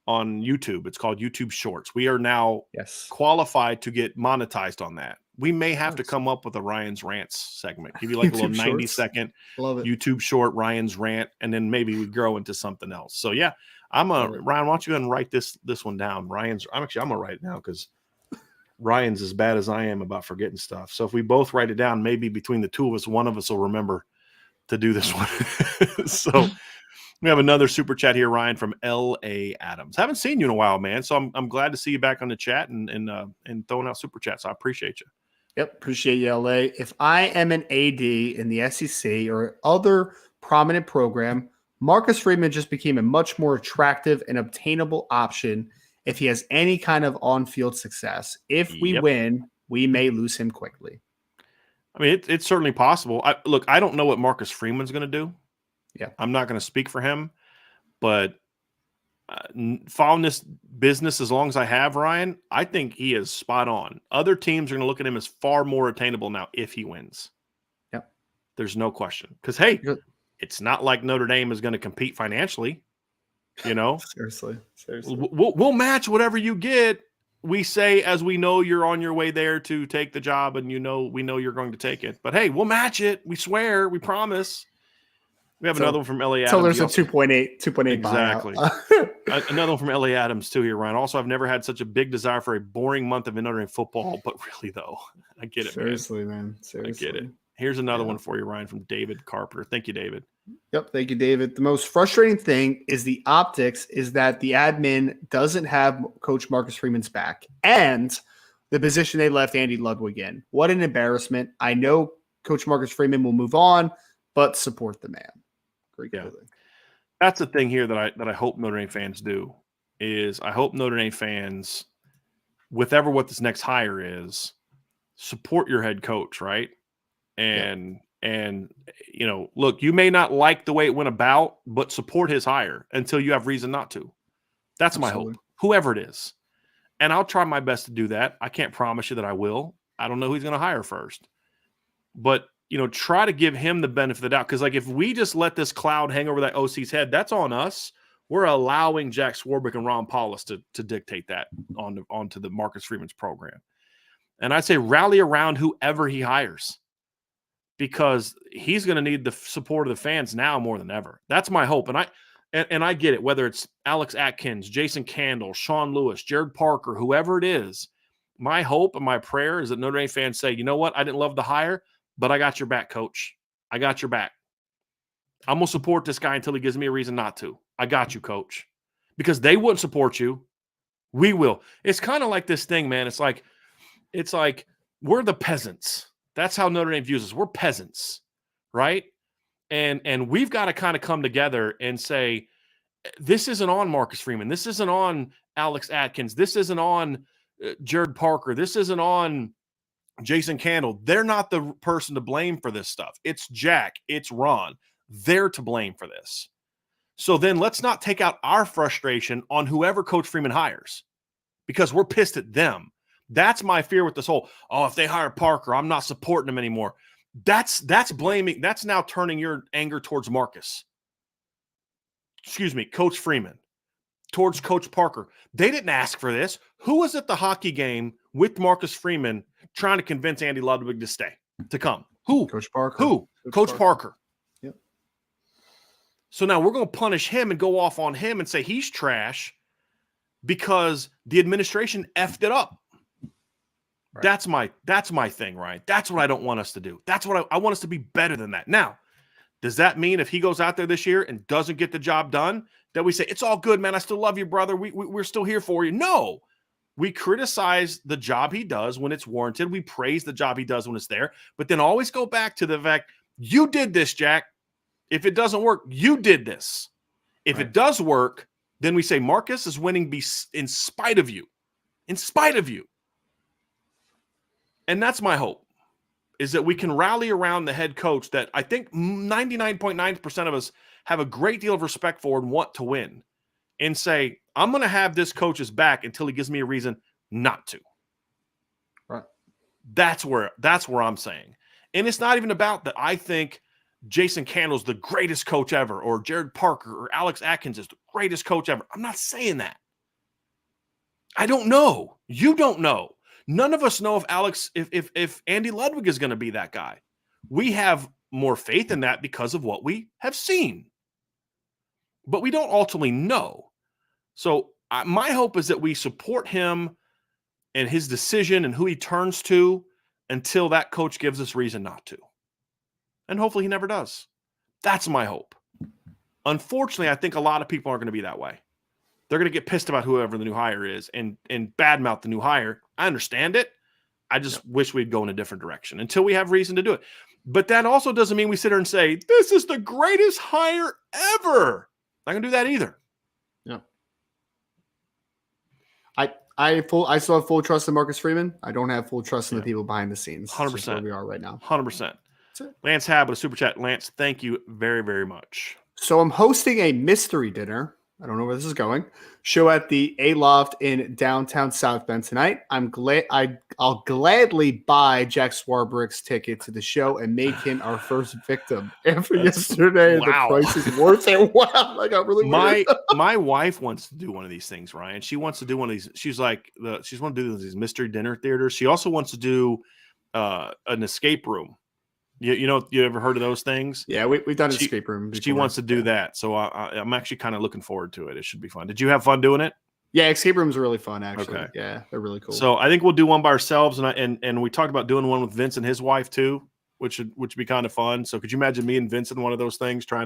YouTube. It's called YouTube Shorts. We are now qualified to get monetized on that. We may have to come up with a Ryan's Rants segment. Give you like a little 90-second YouTube short, Ryan's Rant, and then maybe we grow into something else. So, yeah, Ryan, why don't you go ahead and write this one down? I'm going to write it now because Ryan's as bad as I am about forgetting stuff. So if we both write it down, maybe between the two of us, one of us will remember to do this one. So we have another super chat here, Ryan, from L.A. Adams. Haven't seen you in a while, man. So I'm glad to see you back on the chat and throwing out super chats. So I appreciate you. Yep. Appreciate you, L.A. If I am an AD in the SEC or other prominent program, Marcus Freeman just became a much more attractive and obtainable option if he has any kind of on-field success. If we win, we may lose him quickly. I mean, it's certainly possible. Look, I don't know what Marcus Freeman's going to do. Yeah. I'm not going to speak for him, but following this business as long as I have, Ryan, I think he is spot on. Other teams are going to look at him as far more attainable now if he wins. Yep. There's no question. Because, hey, Good. it's not like Notre Dame is going to compete financially. Seriously. We'll match whatever you get. We say, as we know you're on your way there to take the job, and we know you're going to take it. But hey, we'll match it. We swear. We promise. We have another one from L.A. Adams. So there's a 2.8 exactly. buyout. Another one from L.A. Adams too here, Ryan. Also, I've never had such a big desire for a boring month of Notre Dame football, but really though, I get it, Seriously, man. Seriously. I get it. Here's another one for you, Ryan, from David Carpenter. Thank you, David. Yep. Thank you, David. The most frustrating thing is the optics is that the admin doesn't have Coach Marcus Freeman's back and the position they left Andy Ludwig in. What an embarrassment. I know Coach Marcus Freeman will move on, but support the man. Great. Yeah. That's the thing here that I hope Notre Dame fans do is I hope Notre Dame fans, what this next hire is, support your head coach, right? And look, you may not like the way it went about, but support his hire until you have reason not to. That's my hope, whoever it is. And I'll try my best to do that. I can't promise you that I will. I don't know who he's going to hire first. But, try to give him the benefit of the doubt. Because, if we just let this cloud hang over that OC's head, that's on us. We're allowing Jack Swarbrick and Ron Paulus to dictate that onto the Marcus Freeman's program. And I say rally around whoever he hires, because he's going to need the support of the fans now more than ever. That's my hope. And I get it, whether it's Alex Atkins, Jason Candle, Sean Lewis, Jared Parker, whoever it is, my hope and my prayer is that Notre Dame fans say, you know what, I didn't love the hire, but I got your back, coach. I got your back. I'm going to support this guy until he gives me a reason not to. I got you, coach. Because they wouldn't support you. We will. It's kind of like this thing, man. It's like we're the peasants. That's how Notre Dame views us. We're peasants, right? And we've got to kind of come together and say, this isn't on Marcus Freeman. This isn't on Alex Atkins. This isn't on Jared Parker. This isn't on Jason Candle. They're not the person to blame for this stuff. It's Jack. It's Ron. They're to blame for this. So then let's not take out our frustration on whoever Coach Freeman hires, because we're pissed at them. That's my fear with this whole, if they hire Parker, I'm not supporting him anymore. That's blaming. That's now turning your anger towards Marcus. Coach Freeman, towards Coach Parker. They didn't ask for this. Who was at the hockey game with Marcus Freeman trying to convince Andy Ludwig to come? Who? Coach Parker. Who? Coach Parker. Yep. So now we're going to punish him and go off on him and say he's trash because the administration effed it up. Right. That's my thing, Ryan. That's what I don't want us to do. That's what I want us to be better than that. Now, does that mean if he goes out there this year and doesn't get the job done, that we say, it's all good, man, I still love you, brother. We're still here for you? No. We criticize the job he does when it's warranted. We praise the job he does when it's there. But then always go back to the fact, you did this, Jack. If it doesn't work, you did this. If it does work, then we say Marcus is winning in spite of you. In spite of you. And that's my hope, is that we can rally around the head coach that I think 99.9% of us have a great deal of respect for and want to win, and say, I'm going to have this coach's back until he gives me a reason not to. Right. That's where I'm saying. And it's not even about that I think Jason Candle's the greatest coach ever, or Jared Parker or Alex Atkins is the greatest coach ever. I'm not saying that. I don't know. You don't know. None of us know if Andy Ludwig is going to be that guy. We have more faith in that because of what we have seen. But we don't ultimately know. So my hope is that we support him and his decision and who he turns to until that coach gives us reason not to. And hopefully he never does. That's my hope. Unfortunately, I think a lot of people aren't going to be that way. They're going to get pissed about whoever the new hire is and badmouth the new hire. I understand it. I just wish we'd go in a different direction until we have reason to do it. But that also doesn't mean we sit here and say, this is the greatest hire ever. Not going to do that either. Yeah. I still have full trust in Marcus Freeman. I don't have full trust in the people behind the scenes. 100%. Where we are right now. 100%. Lance Habit, a super chat. Lance, thank you very, very much. So I'm hosting a mystery dinner. I don't know where this is going. Show at the A Loft in downtown South Bend tonight. I'll gladly buy Jack Swarbrick's ticket to the show and make him our first victim. After yesterday, the wow. price is worth it. Wow, I got really weird. My wife wants to do one of these things, Ryan. She wants to do one of these. She's like she's want to do these mystery dinner theaters. She also wants to do an escape room. You know, you ever heard of those things? Yeah, we've done an escape room before. She wants to do that. So I'm actually kind of looking forward to it. It should be fun. Did you have fun doing it? Yeah, escape rooms are really fun, actually. Okay. Yeah, they're really cool. So I think we'll do one by ourselves, and we talked about doing one with Vince and his wife too, which would be kind of fun. So could you imagine me and Vince in one of those things try?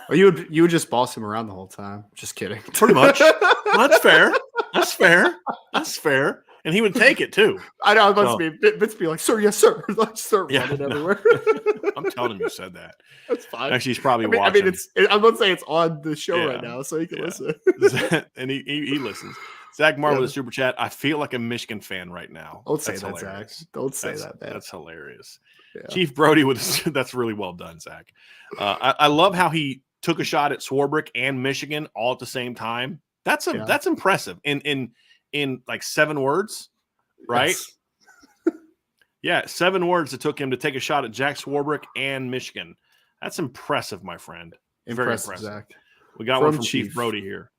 Or you would just boss him around the whole time. Just kidding. Pretty much. That's fair. That's fair. That's fair. And he would take it too. I know. I was about to be. Vince be like, "Sir, yes, sir." Like, sir, running everywhere. I'm telling him you said that. That's fine. Actually, he's probably watching. I mean, I'm not saying it's on the show right now, so he can listen. And he listens. Zach Marr with a super chat. I feel like a Michigan fan right now. Don't say that, Zach. Don't say that, man. That's hilarious. Yeah. Chief Brody that's really well done, Zach. I love how he took a shot at Swarbrick and Michigan all at the same time. That's impressive. In like 7 words, right? Yes. Yeah, 7 words it took him to take a shot at Jack Swarbrick and Michigan. That's impressive, my friend. Very impressive. Zach. We got one from Chief Brody here.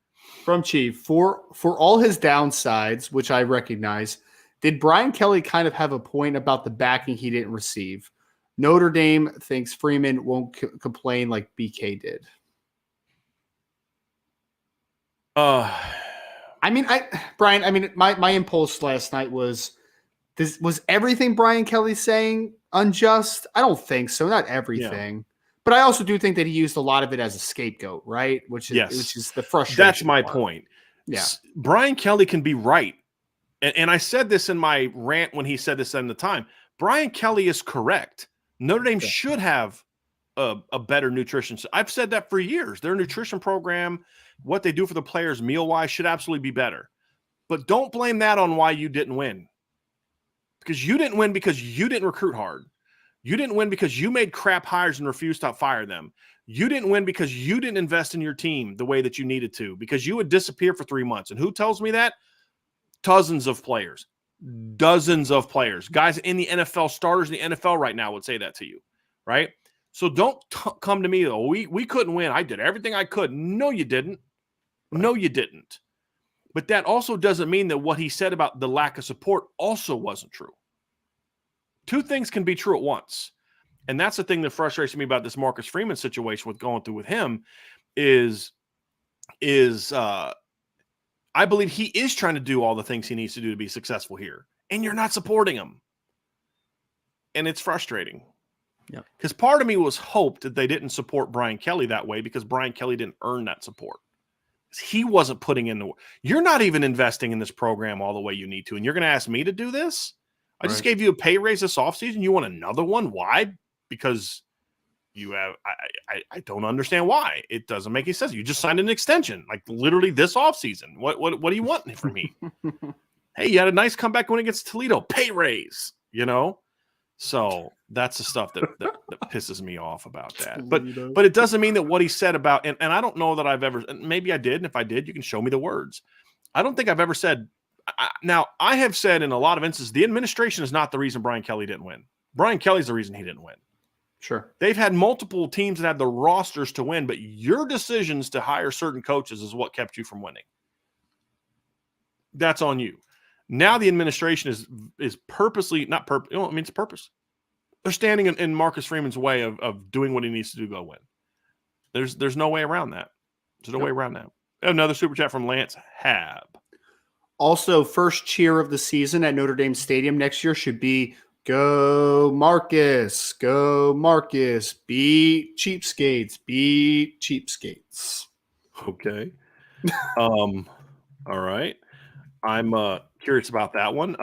From Chief, for all his downsides, which I recognize, did Brian Kelly kind of have a point about the backing he didn't receive? Notre Dame thinks Freeman won't complain like BK did. Brian, my impulse last night was everything Brian Kelly's saying unjust? I don't think so. Not everything. Yeah. But I also do think that he used a lot of it as a scapegoat, right? Which is the frustration. That's my point. Yeah. Brian Kelly can be right. And I said this in my rant when he said this at the time. Brian Kelly is correct. Notre Dame should have a better nutrition. I've said that for years. Their nutrition program, what they do for the players meal-wise should absolutely be better. But don't blame that on why you didn't win. Because you didn't win because you didn't recruit hard. You didn't win because you made crap hires and refused to fire them. You didn't win because you didn't invest in your team the way that you needed to, because you would disappear for 3 months. And who tells me that? Dozens of players. Guys in the NFL, starters in the NFL right now would say that to you, right? So don't come to me, though. We couldn't win. I did everything I could. No, you didn't. No, you didn't. But that also doesn't mean that what he said about the lack of support also wasn't true. 2 things can be true at once. And that's the thing that frustrates me about this Marcus Freeman situation with going through with him is I believe he is trying to do all the things he needs to do to be successful here. And you're not supporting him. And it's frustrating. Yep. Because part of me was hoped that they didn't support Brian Kelly that way because Brian Kelly didn't earn that support. He wasn't putting in the work. You're not even investing in this program all the way you need to. And you're going to ask me to do this? I just gave you a pay raise this offseason. You want another one? Why? Because you have I don't understand why. It doesn't make any sense. You just signed an extension, like literally this offseason. What do you want from me? Hey, you had a nice comeback win against Toledo. Pay raise, you know? So that's the stuff that pisses me off about that. But it doesn't mean that what he said about, and I don't know that I've ever, and maybe I did, and if I did, you can show me the words. I don't think I've ever said, now I have said in a lot of instances, the administration is not the reason Brian Kelly didn't win. Brian Kelly's the reason he didn't win. Sure. They've had multiple teams that had the rosters to win, but your decisions to hire certain coaches is what kept you from winning. That's on you. Now the administration is purposely, not purpose. You know, I mean, it's purpose. They're standing in Marcus Freeman's way of doing what he needs to do to go win. There's no way around that. There's no way around that. Another super chat from Lance Hab. Also, first cheer of the season at Notre Dame Stadium next year should be "Go Marcus! Go Marcus! Beat cheapskates! Beat cheapskates!" Okay. All right. I'm curious about that one.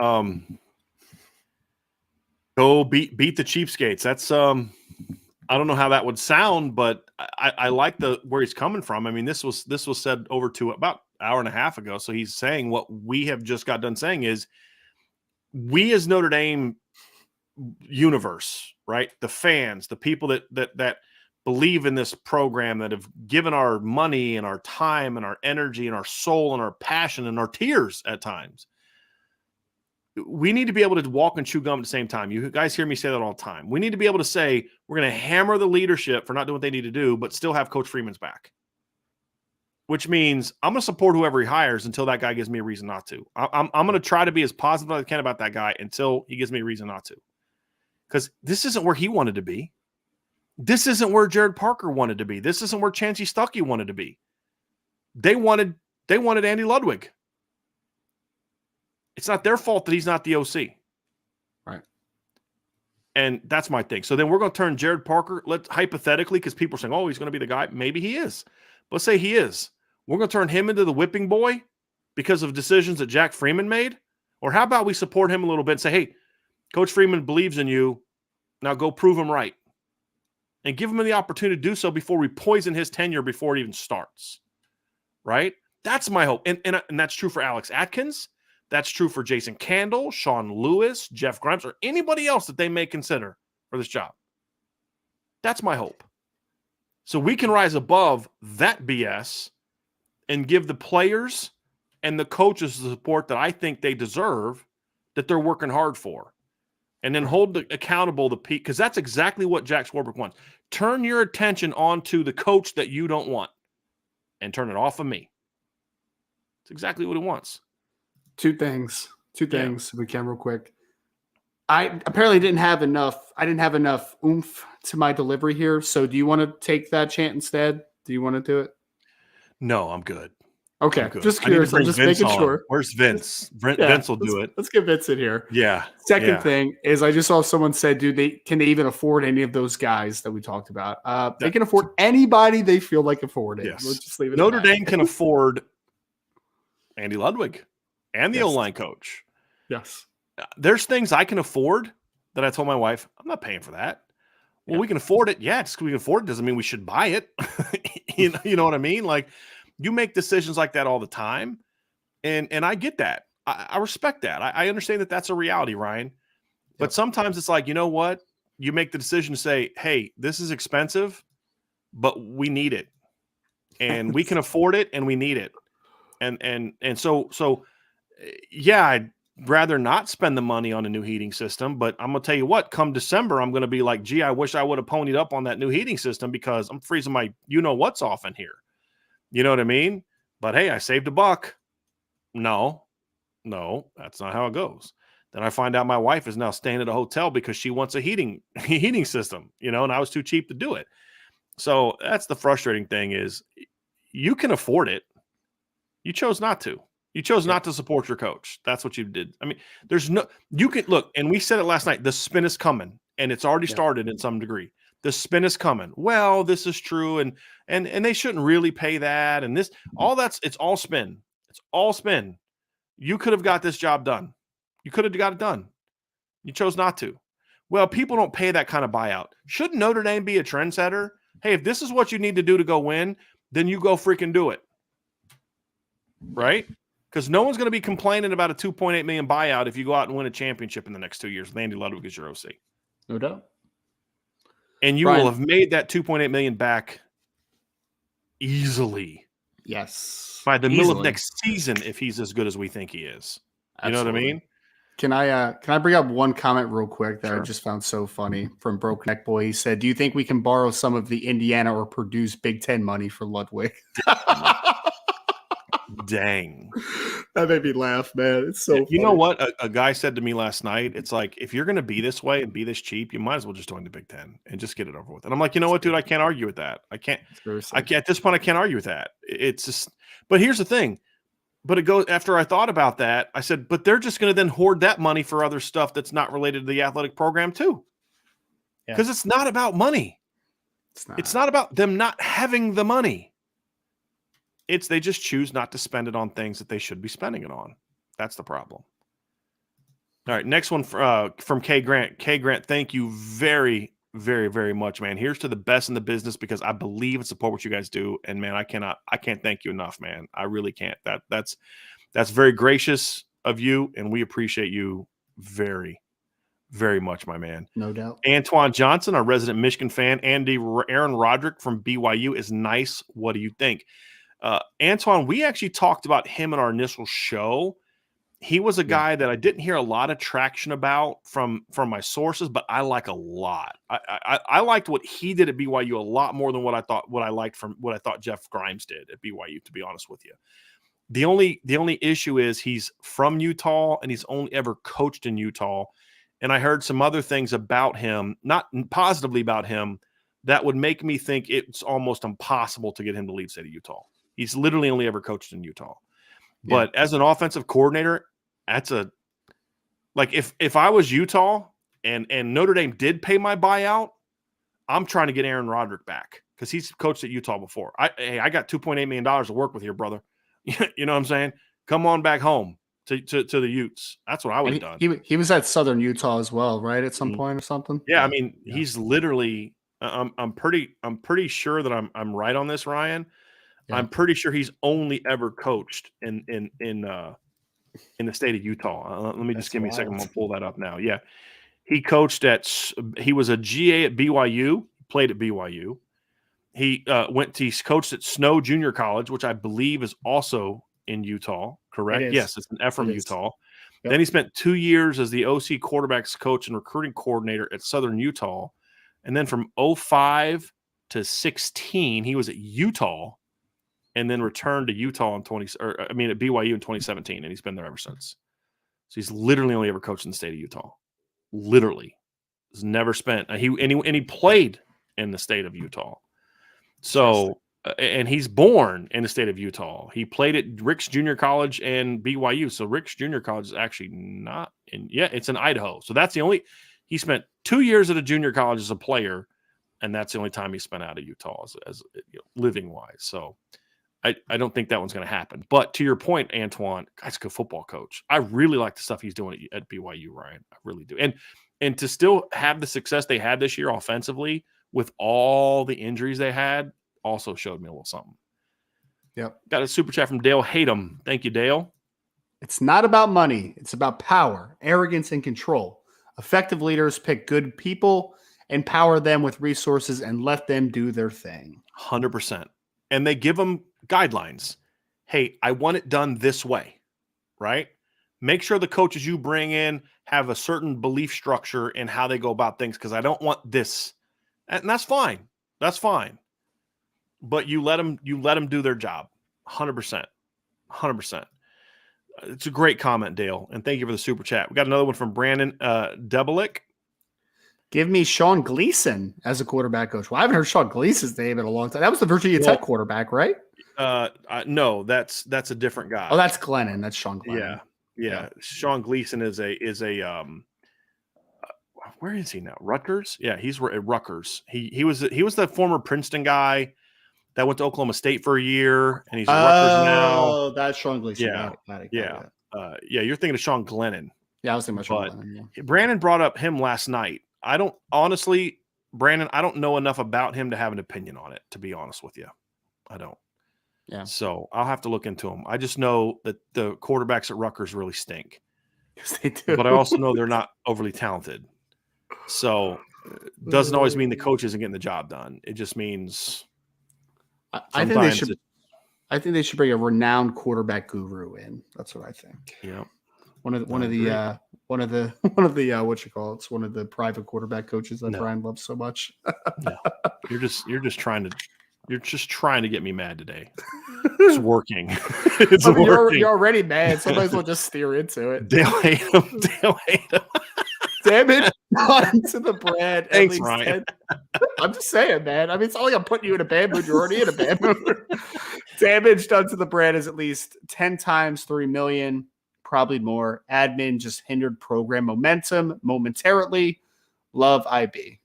Go beat the cheapskates. That's I don't know how that would sound, but I like where he's coming from. I mean, this was said over to about an hour and a half ago. So he's saying what we have just got done saying is we as Notre Dame universe, right? The fans, the people that believe in this program, that have given our money and our time and our energy and our soul and our passion and our tears at times. We need to be able to walk and chew gum at the same time. You guys hear me say that all the time. We need to be able to say, we're going to hammer the leadership for not doing what they need to do, but still have Coach Freeman's back. Which means I'm going to support whoever he hires until that guy gives me a reason not to. I'm going to try to be as positive as I can about that guy until he gives me a reason not to. Because this isn't where he wanted to be. This isn't where Jared Parker wanted to be. This isn't where Chancey Stuckey wanted to be. They wanted Andy Ludwig. It's not their fault that he's not the OC. Right. And that's my thing. So then we're going to turn Jared Parker, hypothetically, because people are saying, oh, he's going to be the guy. Maybe he is. Let's say he is. We're going to turn him into the whipping boy because of decisions that Jack Freeman made? Or how about we support him a little bit and say, hey, Coach Freeman believes in you. Now go prove him right. And give him the opportunity to do so before we poison his tenure before it even starts. Right? That's my hope. And that's true for Alex Atkins. That's true for Jason Candle, Sean Lewis, Jeff Grimes, or anybody else that they may consider for this job. That's my hope. So we can rise above that BS and give the players and the coaches the support that I think they deserve, that they're working hard for. And then hold accountable the peak, because that's exactly what Jack Swarbrick wants. Turn your attention onto the coach that you don't want and turn it off of me. It's exactly what he wants. Two things if we can real quick. I apparently didn't have enough oomph to my delivery here. So do you want to take that chant instead? Do you want to do it? No, I'm good. Okay. I'm good. Just curious. I'm just making sure. Where's Vince? Vince will do it. Let's get Vince in here. Yeah. Second thing is, I just saw someone said, can they even afford any of those guys that we talked about? They can afford anybody they feel like affording. Yes. We'll just leave it Notre Dame can afford Andy Ludwig and the O-line coach. Yes. There's things I can afford that I told my wife, I'm not paying for that. Well, we can afford it. Yeah, just because we can afford it doesn't mean we should buy it. you know what I mean? Like, you make decisions like that all the time. And I get that. I respect that. I understand that that's a reality, Ryan. But sometimes it's like, you know what? You make the decision to say, hey, this is expensive, but we need it. And we can afford it and we need it. And so yeah, I'd rather not spend the money on a new heating system, but I'm going to tell you what, come December, I'm going to be like, gee, I wish I would have ponied up on that new heating system because I'm freezing my you-know-what's off in here. You know what I mean? But hey, I saved $1. No, that's not how it goes. Then I find out my wife is now staying at a hotel because she wants a heating system, and I was too cheap to do it. So that's the frustrating thing is you can afford it. You chose not to. You chose not to support your coach. That's what you did. I mean, you can look, and we said it last night, the spin is coming, and it's already started in some degree. The spin is coming. Well, this is true, and they shouldn't really pay that, and it's all spin. It's all spin. You could have got this job done. You could have got it done. You chose not to. Well, people don't pay that kind of buyout. Shouldn't Notre Dame be a trendsetter? Hey, if this is what you need to do to go win, then you go freaking do it. Right? Because no one's going to be complaining about a $2.8 million buyout if you go out and win a championship in the next 2 years with Andy Ludwig as your OC. No doubt. And you will have made that $2.8 million back easily. Yes. By the middle of next season, if he's as good as we think he is. You know what I mean? Can I bring up one comment real quick that I just found so funny from Broke Neck Boy? He said, do you think we can borrow some of the Indiana or Purdue's Big Ten money for Ludwig? Dang. That made me laugh, man. It's so funny. You know what? A guy said to me last night, it's like, if you're going to be this way and be this cheap, you might as well just join the Big Ten and just get it over with. And I'm like, you know what, dude? I can't argue with that. I can't at this point, I can't argue with that. It's just, but here's the thing. But it goes, after I thought about that, I said, but they're just going to then hoard that money for other stuff that's not related to the athletic program too. Because it's not about money. It's not about them not having the money. They just choose not to spend it on things that they should be spending it on. That's the problem. All right, next one from K Grant. K Grant, thank you very, very, very much, man. Here's to the best in the business because I believe and support what you guys do. And man, I can't thank you enough, man. I really can't. That's very gracious of you, and we appreciate you very, Very much, my man. No doubt. Antoine Johnson, our resident Michigan fan. Aaron Roderick from BYU is nice. What do you think? Antoine, we actually talked about him in our initial show. He was a guy that I didn't hear a lot of traction about from my sources, but I like a lot. I liked what he did at BYU a lot more than what I thought Jeff Grimes did at BYU, to be honest with you. The only issue is he's from Utah and he's only ever coached in Utah. And I heard some other things about him, not positively about him, that would make me think it's almost impossible to get him to leave the state of Utah. He's literally only ever coached in Utah. But as an offensive coordinator, that's if I was Utah and Notre Dame did pay my buyout, I'm trying to get Aaron Roderick back because he's coached at Utah before. I got $2.8 million to work with here, brother. You know what I'm saying? Come on back home to the Utes. That's what I would have done. He was at Southern Utah as well, right? At some point or something. Yeah, I mean, he's literally. I'm pretty sure that I'm right on this, Ryan. Yeah. I'm pretty sure he's only ever coached in the state of Utah. Let me just give me a second. I'm gonna pull that up now. Yeah, he was a GA at BYU. Played at BYU. He coached at Snow Junior College, which I believe is also in Utah. Correct? Yes, it's in Ephraim, Utah. Yep. Then he spent 2 years as the OC quarterbacks coach and recruiting coordinator at Southern Utah. And then from 2005 to 2016, he was at Utah and then returned to Utah at BYU in 2017. And he's been there ever since. So he's literally only ever coached in the state of Utah. Literally. He's never spent. He played in the state of Utah. So, and he's born in the state of Utah. He played at Rick's Junior College and BYU. So Rick's Junior College is actually not it's in Idaho. So that's he spent 2 years at a junior college as a player, and that's the only time he spent out of Utah as living wise. So I don't think that one's going to happen. But to your point, Antoine, guy's a good football coach. I really like the stuff he's doing at BYU, Ryan. I really do. And to still have the success they had this year offensively with all the injuries they had also showed me a little something. Yep. Got a super chat from Dale Hayden. Thank you, Dale. It's not about money. It's about power, arrogance, and control. Effective leaders pick good people, empower them with resources, and let them do their thing. 100%. And they give them guidelines. Hey, I want it done this way, right? Make sure the coaches you bring in have a certain belief structure in how they go about things because I don't want this. And that's fine. That's fine. But you let them do their job. 100%. 100%. It's a great comment, Dale, and thank you for the super chat. We got another one from Brandon Debelick. Give me Sean Gleason as a quarterback coach. Well, I haven't heard Sean Gleason's name in a long time. That was the Virginia Tech quarterback, right? No, that's a different guy. Oh, that's Glennon. That's Sean Glennon. Yeah. Sean Gleason is a where is he now? Rutgers? Yeah, he's at Rutgers. He was the former Princeton guy that went to Oklahoma State for a year, and he's at Rutgers now. Oh, that's Sean Gleason. Yeah. You're thinking of Sean Glennon. Yeah, I was thinking about Sean Glennon. Yeah. Brandon brought up him last night. Brandon, I don't know enough about him to have an opinion on it, to be honest with you. I don't. Yeah. So I'll have to look into him. I just know that the quarterbacks at Rutgers really stink. Yes, they do. But I also know they're not overly talented. So it doesn't always mean the coach isn't getting the job done. It just means I think they should bring a renowned quarterback guru in. That's what I think. Yeah. One of the what you call it? It's one of the private quarterback coaches that Brian loves so much. No. You're just trying to get me mad today. It's working. You're already mad. Somebody's will just steer into it. Dale hate him. Damage done to the bread. Thanks, Ryan. I'm just saying, man. I mean, it's not like I'm putting you in a bad mood. You're already in a bad mood. Damage done to the brand is at least 10 times $3 million, probably more. Admin just hindered program momentum momentarily. Love IB.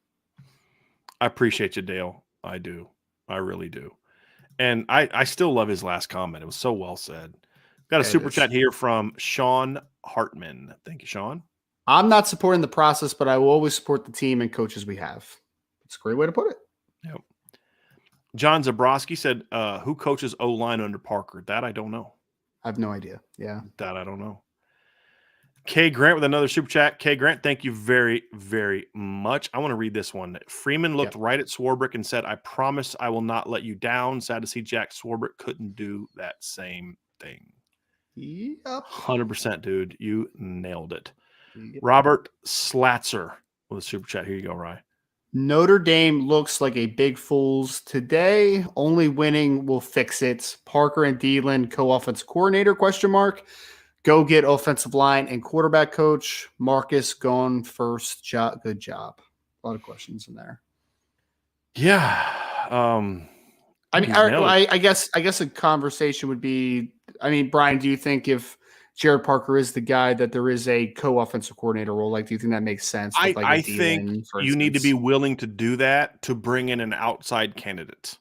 I appreciate you, Dale. I do. I really do. And I still love his last comment. It was so well said. Got a super chat here from Sean Hartman. Thank you, Sean. I'm not supporting the process, but I will always support the team and coaches we have. It's a great way to put it. Yep. John Zabrowski said, who coaches O-line under Parker? That I don't know. I have no idea. Yeah. That I don't know. Kay Grant with another super chat. Kay Grant, thank you very, very much. I want to read this one. Freeman looked right at Swarbrick and said, "I promise I will not let you down." Sad to see Jack Swarbrick couldn't do that same thing. Yep. 100%, dude. You nailed it. Yep. Robert Slatzer with a super chat. Here you go, Rye. Notre Dame looks like a big fools today. Only winning will fix it. Parker and Thielen, co-offensive coordinator, ? Go get offensive line and quarterback coach. Marcus gone first. Good job. A lot of questions in there. Yeah. I mean, I guess a conversation would be, I mean, Brian, do you think if Jared Parker is the guy that there is a co-offensive coordinator role? Like, do you think that makes sense? With I think you need to be willing to do that to bring in an outside candidate,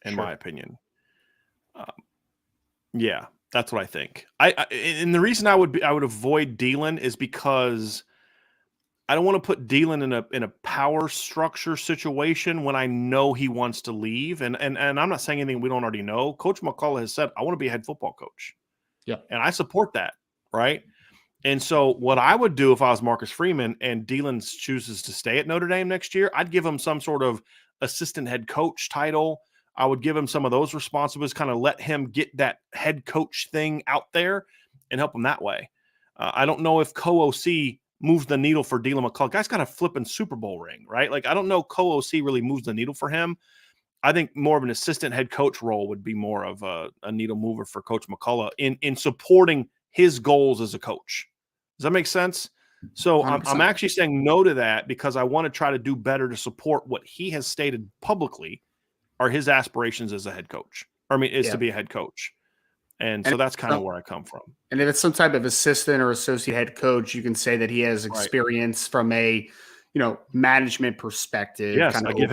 in my opinion. Yeah, that's what I think. And the reason I would avoid Thielen is because I don't want to put Thielen in a power structure situation when I know he wants to leave. And I'm not saying anything we don't already know. Coach McCullough has said, "I want to be a head football coach." Yeah. And I support that, right? And so what I would do if I was Marcus Freeman and Thielen chooses to stay at Notre Dame next year, I'd give him some sort of assistant head coach title. I would give him some of those responsibilities, kind of let him get that head coach thing out there and help him that way. I don't know if co-OC moves the needle for Thielen McCullough. Guy's got a flipping Super Bowl ring, right? Like, I don't know co-OC really moves the needle for him. I think more of an assistant head coach role would be more of a needle mover for Coach McCullough in supporting his goals as a coach. Does that make sense? So I'm actually saying no to that because I want to try to do better to support what he has stated publicly are his aspirations as a head coach. To be a head coach. And so that's kind of where I come from. And if it's some type of assistant or associate head coach, you can say that he has experience from a management perspective. Yes, I give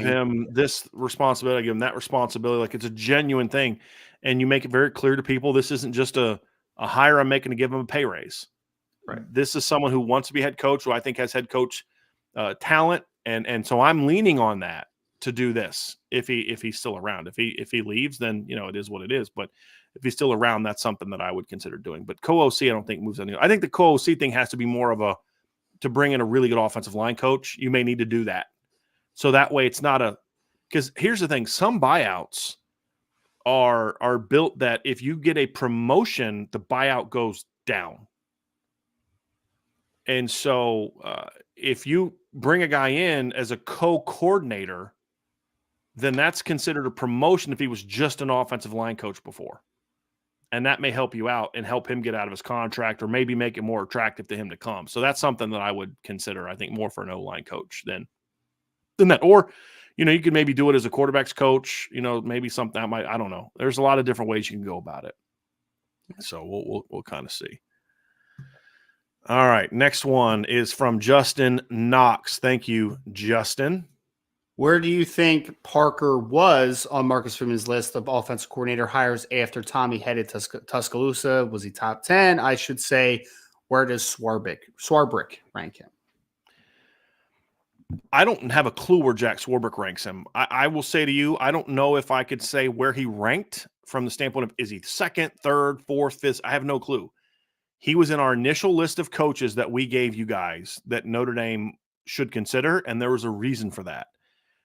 him this responsibility, I give him that responsibility. Like, it's a genuine thing. And you make it very clear to people this isn't just a hire I'm making to give him a pay raise. Right. This is someone who wants to be head coach, who I think has head coach talent. And so I'm leaning on that to do this if he's still around. If he leaves, then it is what it is. But if he's still around, that's something that I would consider doing. But co-OC, I don't think moves anything. I think the co-OC thing has to be more of to bring in a really good offensive line coach. You may need to do that. So that way it's not because here's the thing, some buyouts are built that if you get a promotion, the buyout goes down. And so if you bring a guy in as a co-coordinator, then that's considered a promotion if he was just an offensive line coach before. And that may help you out and help him get out of his contract or maybe make it more attractive to him to come. So that's something that I would consider, I think, more for an O-line coach than that. Or, you could maybe do it as a quarterback's coach, maybe something that I don't know. There's a lot of different ways you can go about it. So we'll kind of see. All right. Next one is from Justin Knox. Thank you, Justin. Where do you think Parker was on Marcus Freeman's list of offensive coordinator hires after Tommy headed to Tuscaloosa? Was he top 10? I should say, where does Swarbrick rank him? I don't have a clue where Jack Swarbrick ranks him. I will say to you, I don't know if I could say where he ranked from the standpoint of, is he second, third, fourth, fifth? I have no clue. He was in our initial list of coaches that we gave you guys that Notre Dame should consider, and there was a reason for that.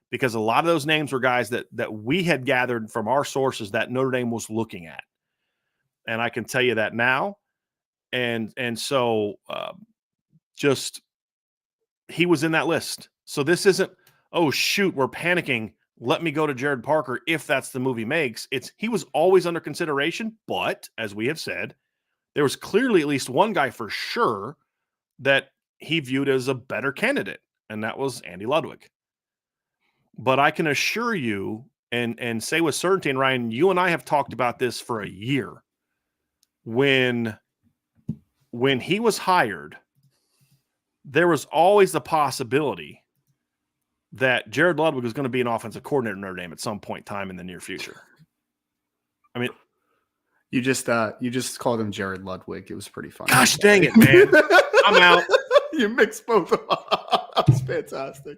Because a lot of those names were guys that we had gathered from our sources that Notre Dame was looking at. And I can tell you that now. And so just he was in that list. So this isn't, oh, shoot, we're panicking. Let me go to Jared Parker if that's the move he makes. He was always under consideration. But as we have said, there was clearly at least one guy for sure that he viewed as a better candidate. And that was Andy Ludwig. But I can assure you and say with certainty, and Ryan, you and I have talked about this for a year. When he was hired, there was always the possibility that Jared Ludwig was going to be an offensive coordinator at Notre Dame at some point in time in the near future. I mean, you just called him Jared Ludwig. It was pretty funny. Gosh dang it, man. I'm out. You mixed both of them. That's fantastic.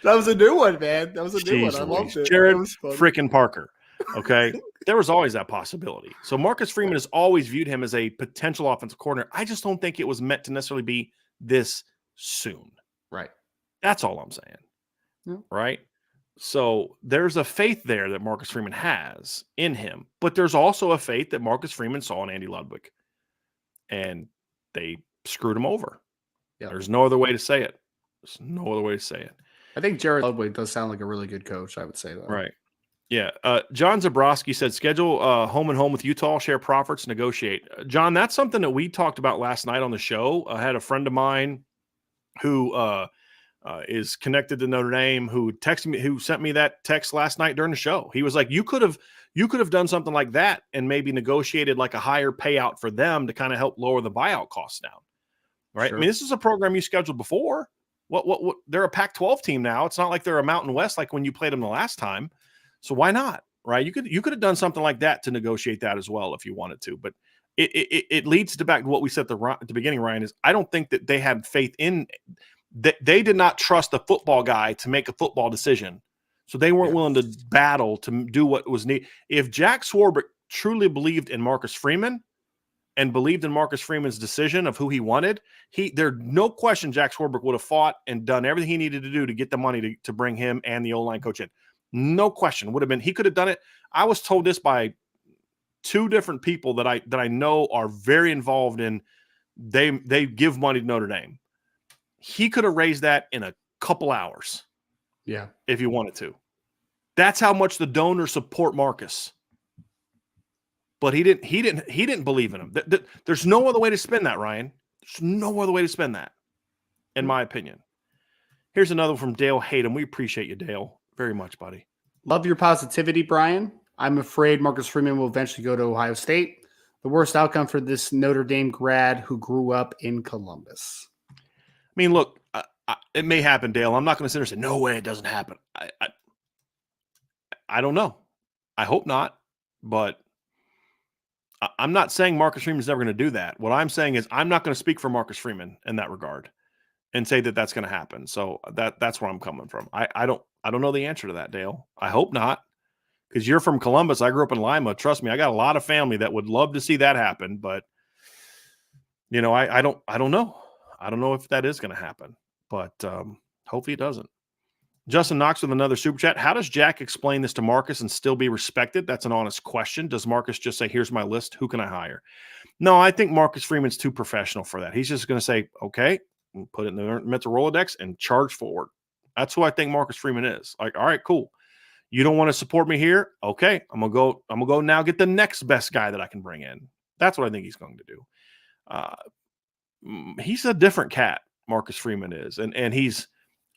That was a new one, man. That was a new one. I loved it. Jared freaking Parker. Okay. There was always that possibility. So Marcus Freeman has always viewed him as a potential offensive coordinator. I just don't think it was meant to necessarily be this soon. Right. That's all I'm saying. Yeah. Right. So there's a faith there that Marcus Freeman has in him, but there's also a faith that Marcus Freeman saw in Andy Ludwig, and they screwed him over. Yeah. There's no other way to say it. There's no other way to say it. I think Jared Ludwig does sound like a really good coach, I would say, though. Right. Yeah. John Zabrowski said, schedule home and home with Utah, share profits, negotiate. John, that's something that we talked about last night on the show. I had a friend of mine who is connected to Notre Dame who texted me, who sent me that text last night during the show. He was like, you could have done something like that and maybe negotiated like a higher payout for them to kind of help lower the buyout costs down. Right. Sure. I mean, this is a program you scheduled before. What they're a Pac-12 team now. It's not like they're a Mountain West like when you played them the last time. So why not? Right? You could have done something like that to negotiate that as well if you wanted to. But it leads to back to what we said at the beginning, Ryan, is I don't think that they had faith in that. They did not trust the football guy to make a football decision. So they weren't willing to battle to do what was needed. If Jack Swarbrick truly believed in Marcus Freeman and believed in Marcus Freeman's decision of who he wanted, there's no question Jack Swarbrick would have fought and done everything he needed to do to get the money to bring him and the O-line coach in. No question. Would have been, he could have done it. I was told this by two different people that I know are very involved in, they give money to Notre Dame. He could have raised that in a couple hours. Yeah. If he wanted to. That's how much the donors support Marcus. But he didn't believe in him. There's no other way to spin that, Ryan. There's no other way to spin that, in my opinion. Here's another one from Dale Hayden. We appreciate you, Dale, very much, buddy. Love your positivity, Brian. I'm afraid Marcus Freeman will eventually go to Ohio State. The worst outcome for this Notre Dame grad who grew up in Columbus. I mean, look, it may happen, Dale. I'm not going to sit there and say, no way it doesn't happen. I don't know. I hope not, but I'm not saying Marcus Freeman's never going to do that. What I'm saying is I'm not going to speak for Marcus Freeman in that regard and say that that's going to happen. So that's where I'm coming from. I don't know the answer to that, Dale. I hope not, because you're from Columbus. I grew up in Lima. Trust me, I got a lot of family that would love to see that happen. But you know, I don't know. I don't know if that is going to happen, but hopefully it doesn't. Justin Knox with another super chat. How does Jack explain this to Marcus and still be respected? That's an honest question. Does Marcus just say, here's my list, who can I hire? No, I think Marcus Freeman's too professional for that. He's just going to say, okay, put it in the mental Rolodex and charge forward. That's who I think Marcus Freeman is. Like, all right, cool. You don't want to support me here? Okay, I'm gonna go now get the next best guy that I can bring in. That's what I think he's going to do. He's a different cat, Marcus Freeman is. And he's,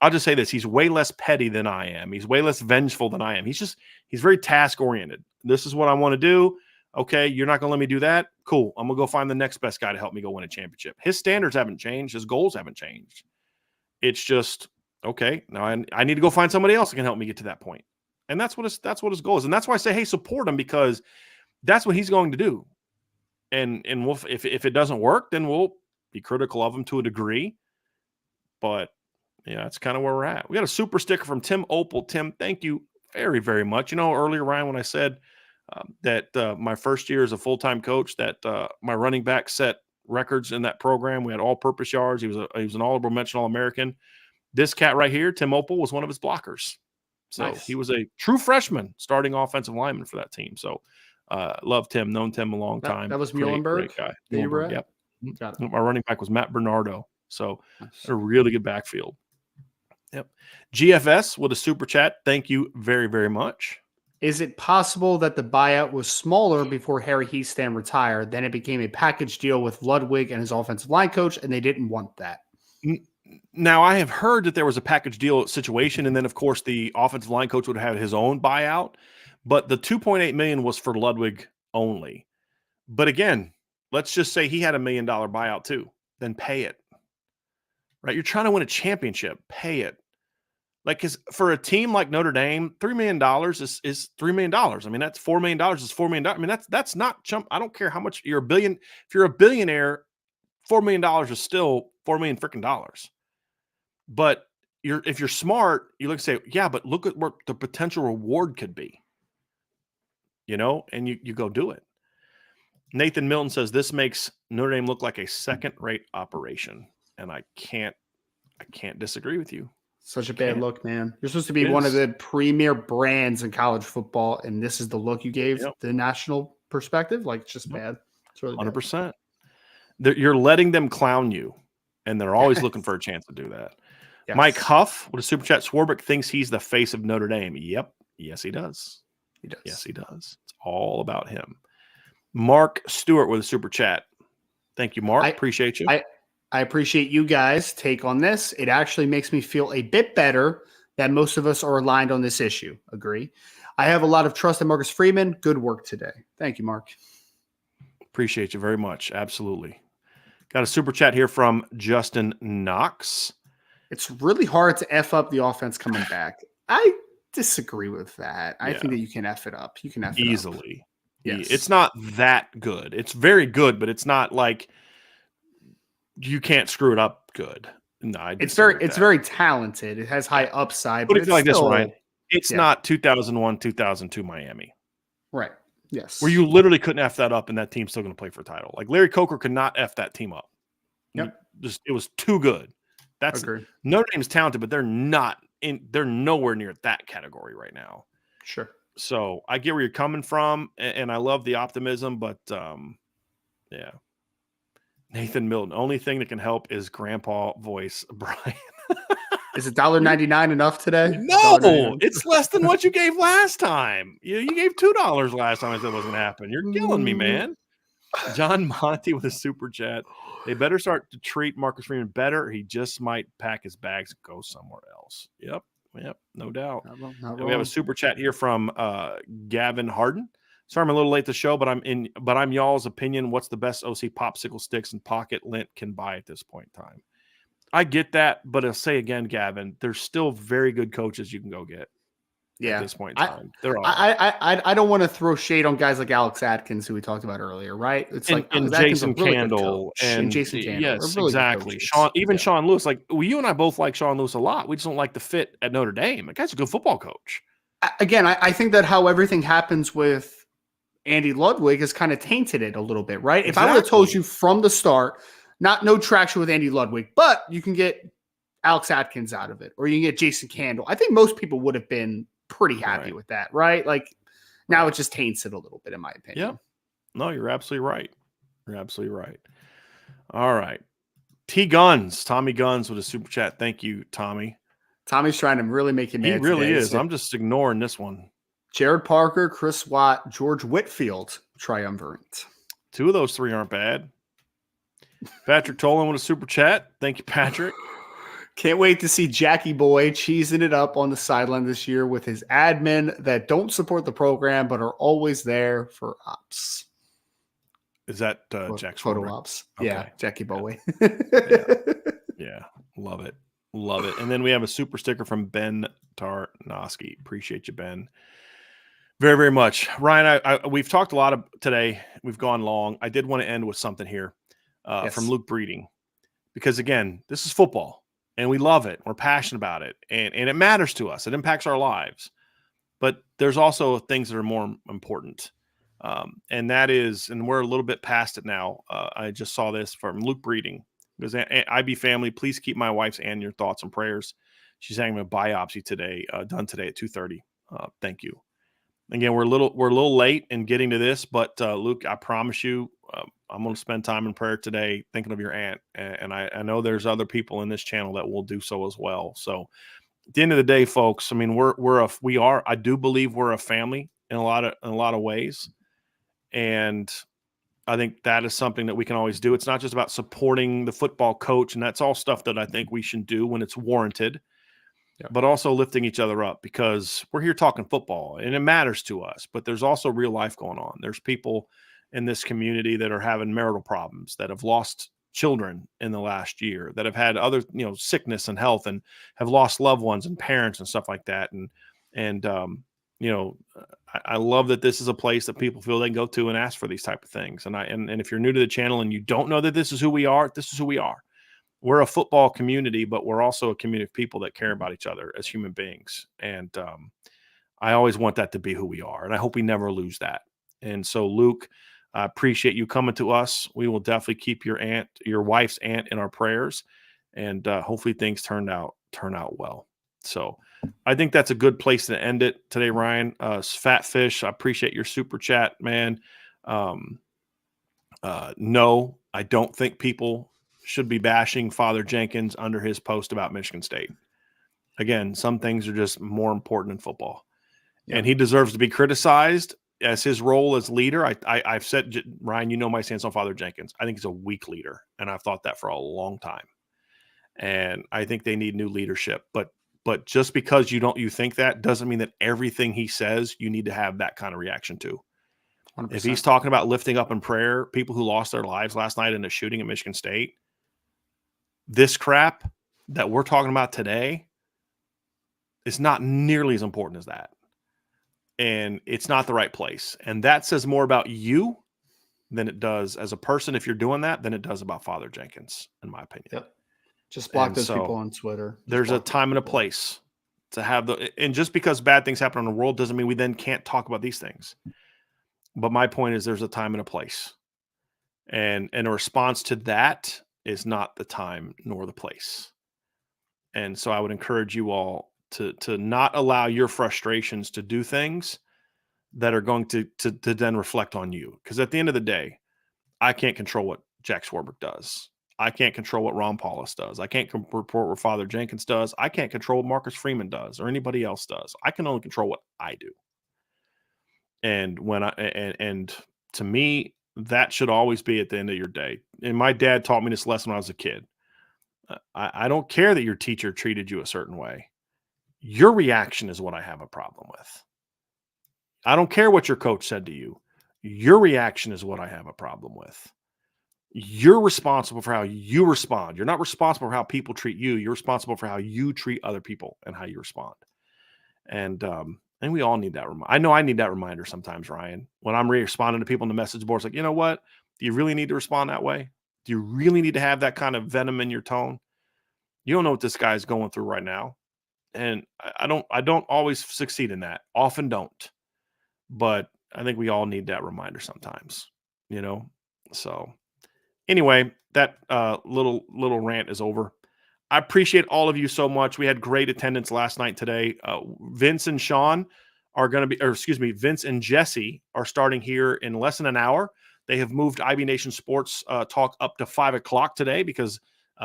I'll just say this, he's way less petty than I am. He's way less vengeful than I am. He's very task-oriented. This is what I want to do. Okay, you're not going to let me do that? Cool. I'm going to go find the next best guy to help me go win a championship. His standards haven't changed. His goals haven't changed. It's just, okay, now I need to go find somebody else that can help me get to that point. And that's what his goal is. And that's why I say, hey, support him, because that's what he's going to do. And we'll, if it doesn't work, then we'll be critical of him to a degree. But yeah, that's kind of where we're at. We got a super sticker from Tim Opal. Tim, thank you very, very much. You know, earlier, Ryan, when I said that my first year as a full-time coach, that my running back set records in that program. We had all-purpose yards. He was an honorable mention All-American. This cat right here, Tim Opal, was one of his blockers. So nice. He was a true freshman starting offensive lineman for that team. So love Tim, known Tim a long time. That was Muhlenberg? Great guy. Muhlenberg, yep. Got it. My running back was Matt Bernardo. So nice. A really good backfield. Yep. GFS with a super chat. Thank you very, very much. Is it possible that the buyout was smaller before Harry Heastam retired? Then it became a package deal with Ludwig and his offensive line coach, and they didn't want that. Now, I have heard that there was a package deal situation, and then, of course, the offensive line coach would have his own buyout. But the $2.8 million was for Ludwig only. But again, let's just say he had $1 million buyout too. Then pay it. Right? You're trying to win a championship. Pay it. Like, because for a team like Notre Dame, $3 million is $3 million. I mean, that's $4 million is $4 million. I mean, that's not chump. I don't care how much you're a billion. If you're a billionaire, $4 million is still $4 million freaking dollars. But if you're smart, you look and say, yeah, but look at what the potential reward could be. and you go do it. Nathan Milton says this makes Notre Dame look like a second-rate operation, and I can't disagree with you. Such a bad look, man. You're supposed to be It one of is. the premier brands in college football, and this is the look you gave Yep. the national perspective. Like, it's just bad. It's really bad. 100%. You're letting them clown you, and they're always looking for a chance to do that. Yes. Mike Huff with a super chat. Swarbrick thinks he's the face of Notre Dame. Yep. Yes, he does. He does. Yes, he does. It's all about him. Mark Stewart with a super chat. Thank you, Mark. Appreciate you. I appreciate you guys' take on this. It actually makes me feel a bit better that most of us are aligned on this issue. Agree. I have a lot of trust in Marcus Freeman. Good work today. Thank you, Mark. Appreciate you very much. Absolutely. Got a super chat here from Justin Knox. It's really hard to F up the offense coming back. I disagree with that. I think that you can F it up. You can F it easily. Up. Yes. It's not that good. It's very good, but it's not like you can't screw it up good. No, it's very talented. It has high upside. But it's like still, this, Ryan. It's not 2001, 2002 Miami. Right. Yes. Where you literally couldn't F that up and that team's still going to play for a title. Like Larry Coker could not F that team up. Yep. It was too good. Notre Dame's talented, but they're nowhere near that category right now. Sure. So I get where you're coming from, and I love the optimism, but yeah. Nathan Milton, only thing that can help is grandpa voice Brian. Is $1.99 enough today? No, it's less than what you gave last time. You gave $2 last time I said it wasn't going to happen. You're killing me, man. John Monty with a super chat. They better start to treat Marcus Freeman better. He just might pack his bags and go somewhere else. Yep, no doubt. Not we have a super chat here from Gavin Harden. Sorry, I'm a little late to the show, but I'm y'all's opinion. What's the best OC popsicle sticks and pocket lint can buy at this point in time? I get that, but I'll say again, Gavin, there's still very good coaches you can go get. At this point in time, I don't want to throw shade on guys like Alex Atkins, who we talked about earlier, right? It's and Jason Candle and Jason Candle. Yes, really exactly. Sean Lewis. Like you and I both like Sean Lewis a lot. We just don't like the fit at Notre Dame. That guy's a good football coach. Again, I think that how everything happens with Andy Ludwig has kind of tainted it a little bit, right? If I would have told you from the start, no traction with Andy Ludwig, but you can get Alex Atkins out of it, or you can get Jason Candle. I think most people would have been pretty happy with that, right? Like now it just taints it a little bit, in my opinion. Yeah. No, you're absolutely right. You're absolutely right. All right. Tommy Guns with a super chat. Thank you, Tommy. Tommy's trying to really make you mad. He really is. So I'm just ignoring this one. Jared Parker, Chris Watt, George Whitfield, triumvirate. 2 of those 3 aren't bad. Patrick Tolan with a super chat. Thank you, Patrick. Can't wait to see Jackie Boy cheesing it up on the sideline this year with his admin that don't support the program but are always there for ops. Is that Jack's photo ops? Okay. Yeah, Jackie Boy. Yeah, love it. Love it. And then we have a super sticker from Ben Tarnowski. Appreciate you, Ben. Very, very much. Ryan, we've talked a lot today. We've gone long. I did want to end with something here from Luke Breeding. Because, again, this is football. And we love it. We're passionate about it. And it matters to us. It impacts our lives. But there's also things that are more important. And that is, and we're a little bit past it now. I just saw this from Luke Breeding. Because IB family, please keep my wife's and your thoughts and prayers. She's having a biopsy today, done today at 2:30. Thank you. Again, we're a little late in getting to this, but Luke, I promise you, I'm going to spend time in prayer today thinking of your aunt, and I know there's other people in this channel that will do so as well. So, at the end of the day, folks, I mean, I do believe we're a family in a lot of ways, and I think that is something that we can always do. It's not just about supporting the football coach, and that's all stuff that I think we should do when it's warranted. But also lifting each other up, because we're here talking football and it matters to us, but there's also real life going on. There's people in this community that are having marital problems, that have lost children in the last year, that have had other, sickness and health, and have lost loved ones and parents and stuff like that. And I love that this is a place that people feel they can go to and ask for these type of things. And if you're new to the channel and you don't know that this is who we are, this is who we are. We're a football community, but we're also a community of people that care about each other as human beings. And I always want that to be who we are, and I hope we never lose that. And so, Luke, I appreciate you coming to us. We will definitely keep your wife's aunt in our prayers, and hopefully things turn out well. So I think that's a good place to end it today, Ryan. Fat Fish, I appreciate your super chat, man. No, I don't think people should be bashing Father Jenkins under his post about Michigan State. Again, some things are just more important in football. Yeah. And he deserves to be criticized as his role as leader. I've said, Ryan, you know my stance on Father Jenkins. I think he's a weak leader, and I've thought that for a long time. And I think they need new leadership. But just because you think that doesn't mean that everything he says you need to have that kind of reaction to. 100%. If he's talking about lifting up in prayer people who lost their lives last night in a shooting at Michigan State, this crap that we're talking about today is not nearly as important as that. And it's not the right place. And that says more about you than it does as a person, if you're doing that, than it does about Father Jenkins, in my opinion. Yep. Just block those people on Twitter. There's a time and a place to have and just because bad things happen in the world doesn't mean we then can't talk about these things. But my point is there's a time and a place. And a response to that is not the time nor the place. And so I would encourage you all to not allow your frustrations to do things that are going to then reflect on you. Because at the end of the day, I can't control what Jack Swarbrick does. I can't control what Ron Paulus does. I can't report what Father Jenkins does. I can't control what Marcus Freeman does or anybody else does. I can only control what I do. And and to me, that should always be at the end of your day. And my dad taught me this lesson when I was a kid. I don't care that your teacher treated you a certain way. Your reaction is what I have a problem with. I don't care what your coach said to you. Your reaction is what I have a problem with. You're responsible for how you respond. You're not responsible for how people treat you. You're responsible for how you treat other people and how you respond. And we all need that reminder. I know I need that reminder sometimes, Ryan, when I'm responding to people on the message boards, like, you know what? Do you really need to respond that way? Do you really need to have that kind of venom in your tone? You don't know what this guy's going through right now. And I don't always succeed in that. Often don't. But I think we all need that reminder sometimes, you know? So anyway, that little rant is over. I appreciate all of you so much. We had great attendance last night today. Vince and Sean are going to be, or excuse me, Vince and Jesse are starting here in less than an hour. They have moved IB Nation Sports Talk up to 5 o'clock today because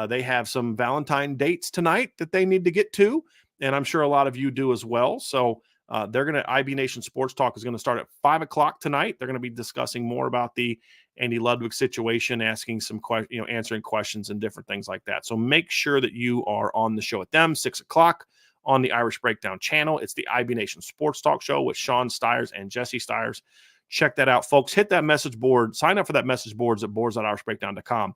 they have some Valentine dates tonight that they need to get to. And I'm sure a lot of you do as well. So IB Nation Sports Talk is going to start at 5 o'clock tonight. They're going to be discussing more about the Andy Ludwig situation, asking some questions, answering questions and different things like that. So make sure that you are on the show with them, 6 o'clock on the Irish Breakdown channel. It's the IB Nation Sports Talk show with Sean Stiers and Jesse Stiers. Check that out, folks. Hit that message board. Sign up for that message boards at boards.irishbreakdown.com.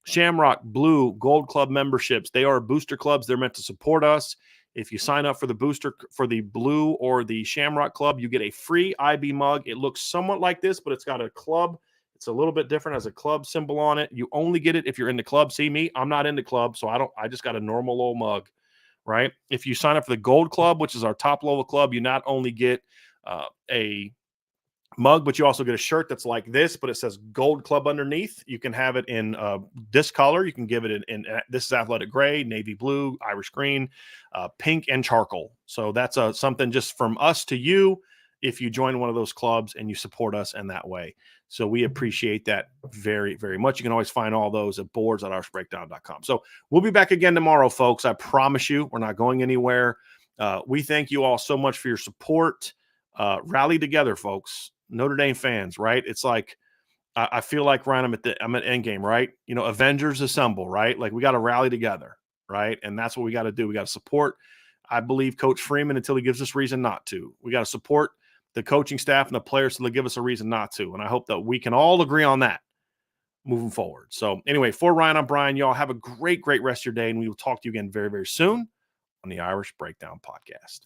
Shamrock, Blue, Gold Club memberships. They are booster clubs. They're meant to support us. If you sign up for the booster, for the Blue or the Shamrock Club, you get a free IB mug. It looks somewhat like this, but it's got a club. It's a little bit different, has a club symbol on it. You only get it if you're in the club. See me, I'm not in the club, so I just got a normal old mug, right? If you sign up for the Gold Club, which is our top level club, you not only get a mug, but you also get a shirt that's like this, but it says Gold Club underneath. You can have it in this color. You can give it in this is athletic gray, navy blue, Irish green, pink, and charcoal. So that's something just from us to you if you join one of those clubs and you support us in that way. So we appreciate that very, very much. You can always find all those at boards.irishbreakdown.com. So we'll be back again tomorrow, folks. I promise you, we're not going anywhere. We thank you all so much for your support. Rally together, folks. Notre Dame fans, right? It's like I feel like, Ryan, I'm at end game, right? Avengers assemble, right? Like we got to rally together, right? And that's what we got to do. We got to support, I believe, Coach Freeman until he gives us reason not to. We got to support the coaching staff and the players until they give us a reason not to. And I hope that we can all agree on that moving forward. So anyway, for Ryan, I'm Brian. Y'all have a great, great rest of your day, and we will talk to you again very, very soon on the Irish Breakdown Podcast.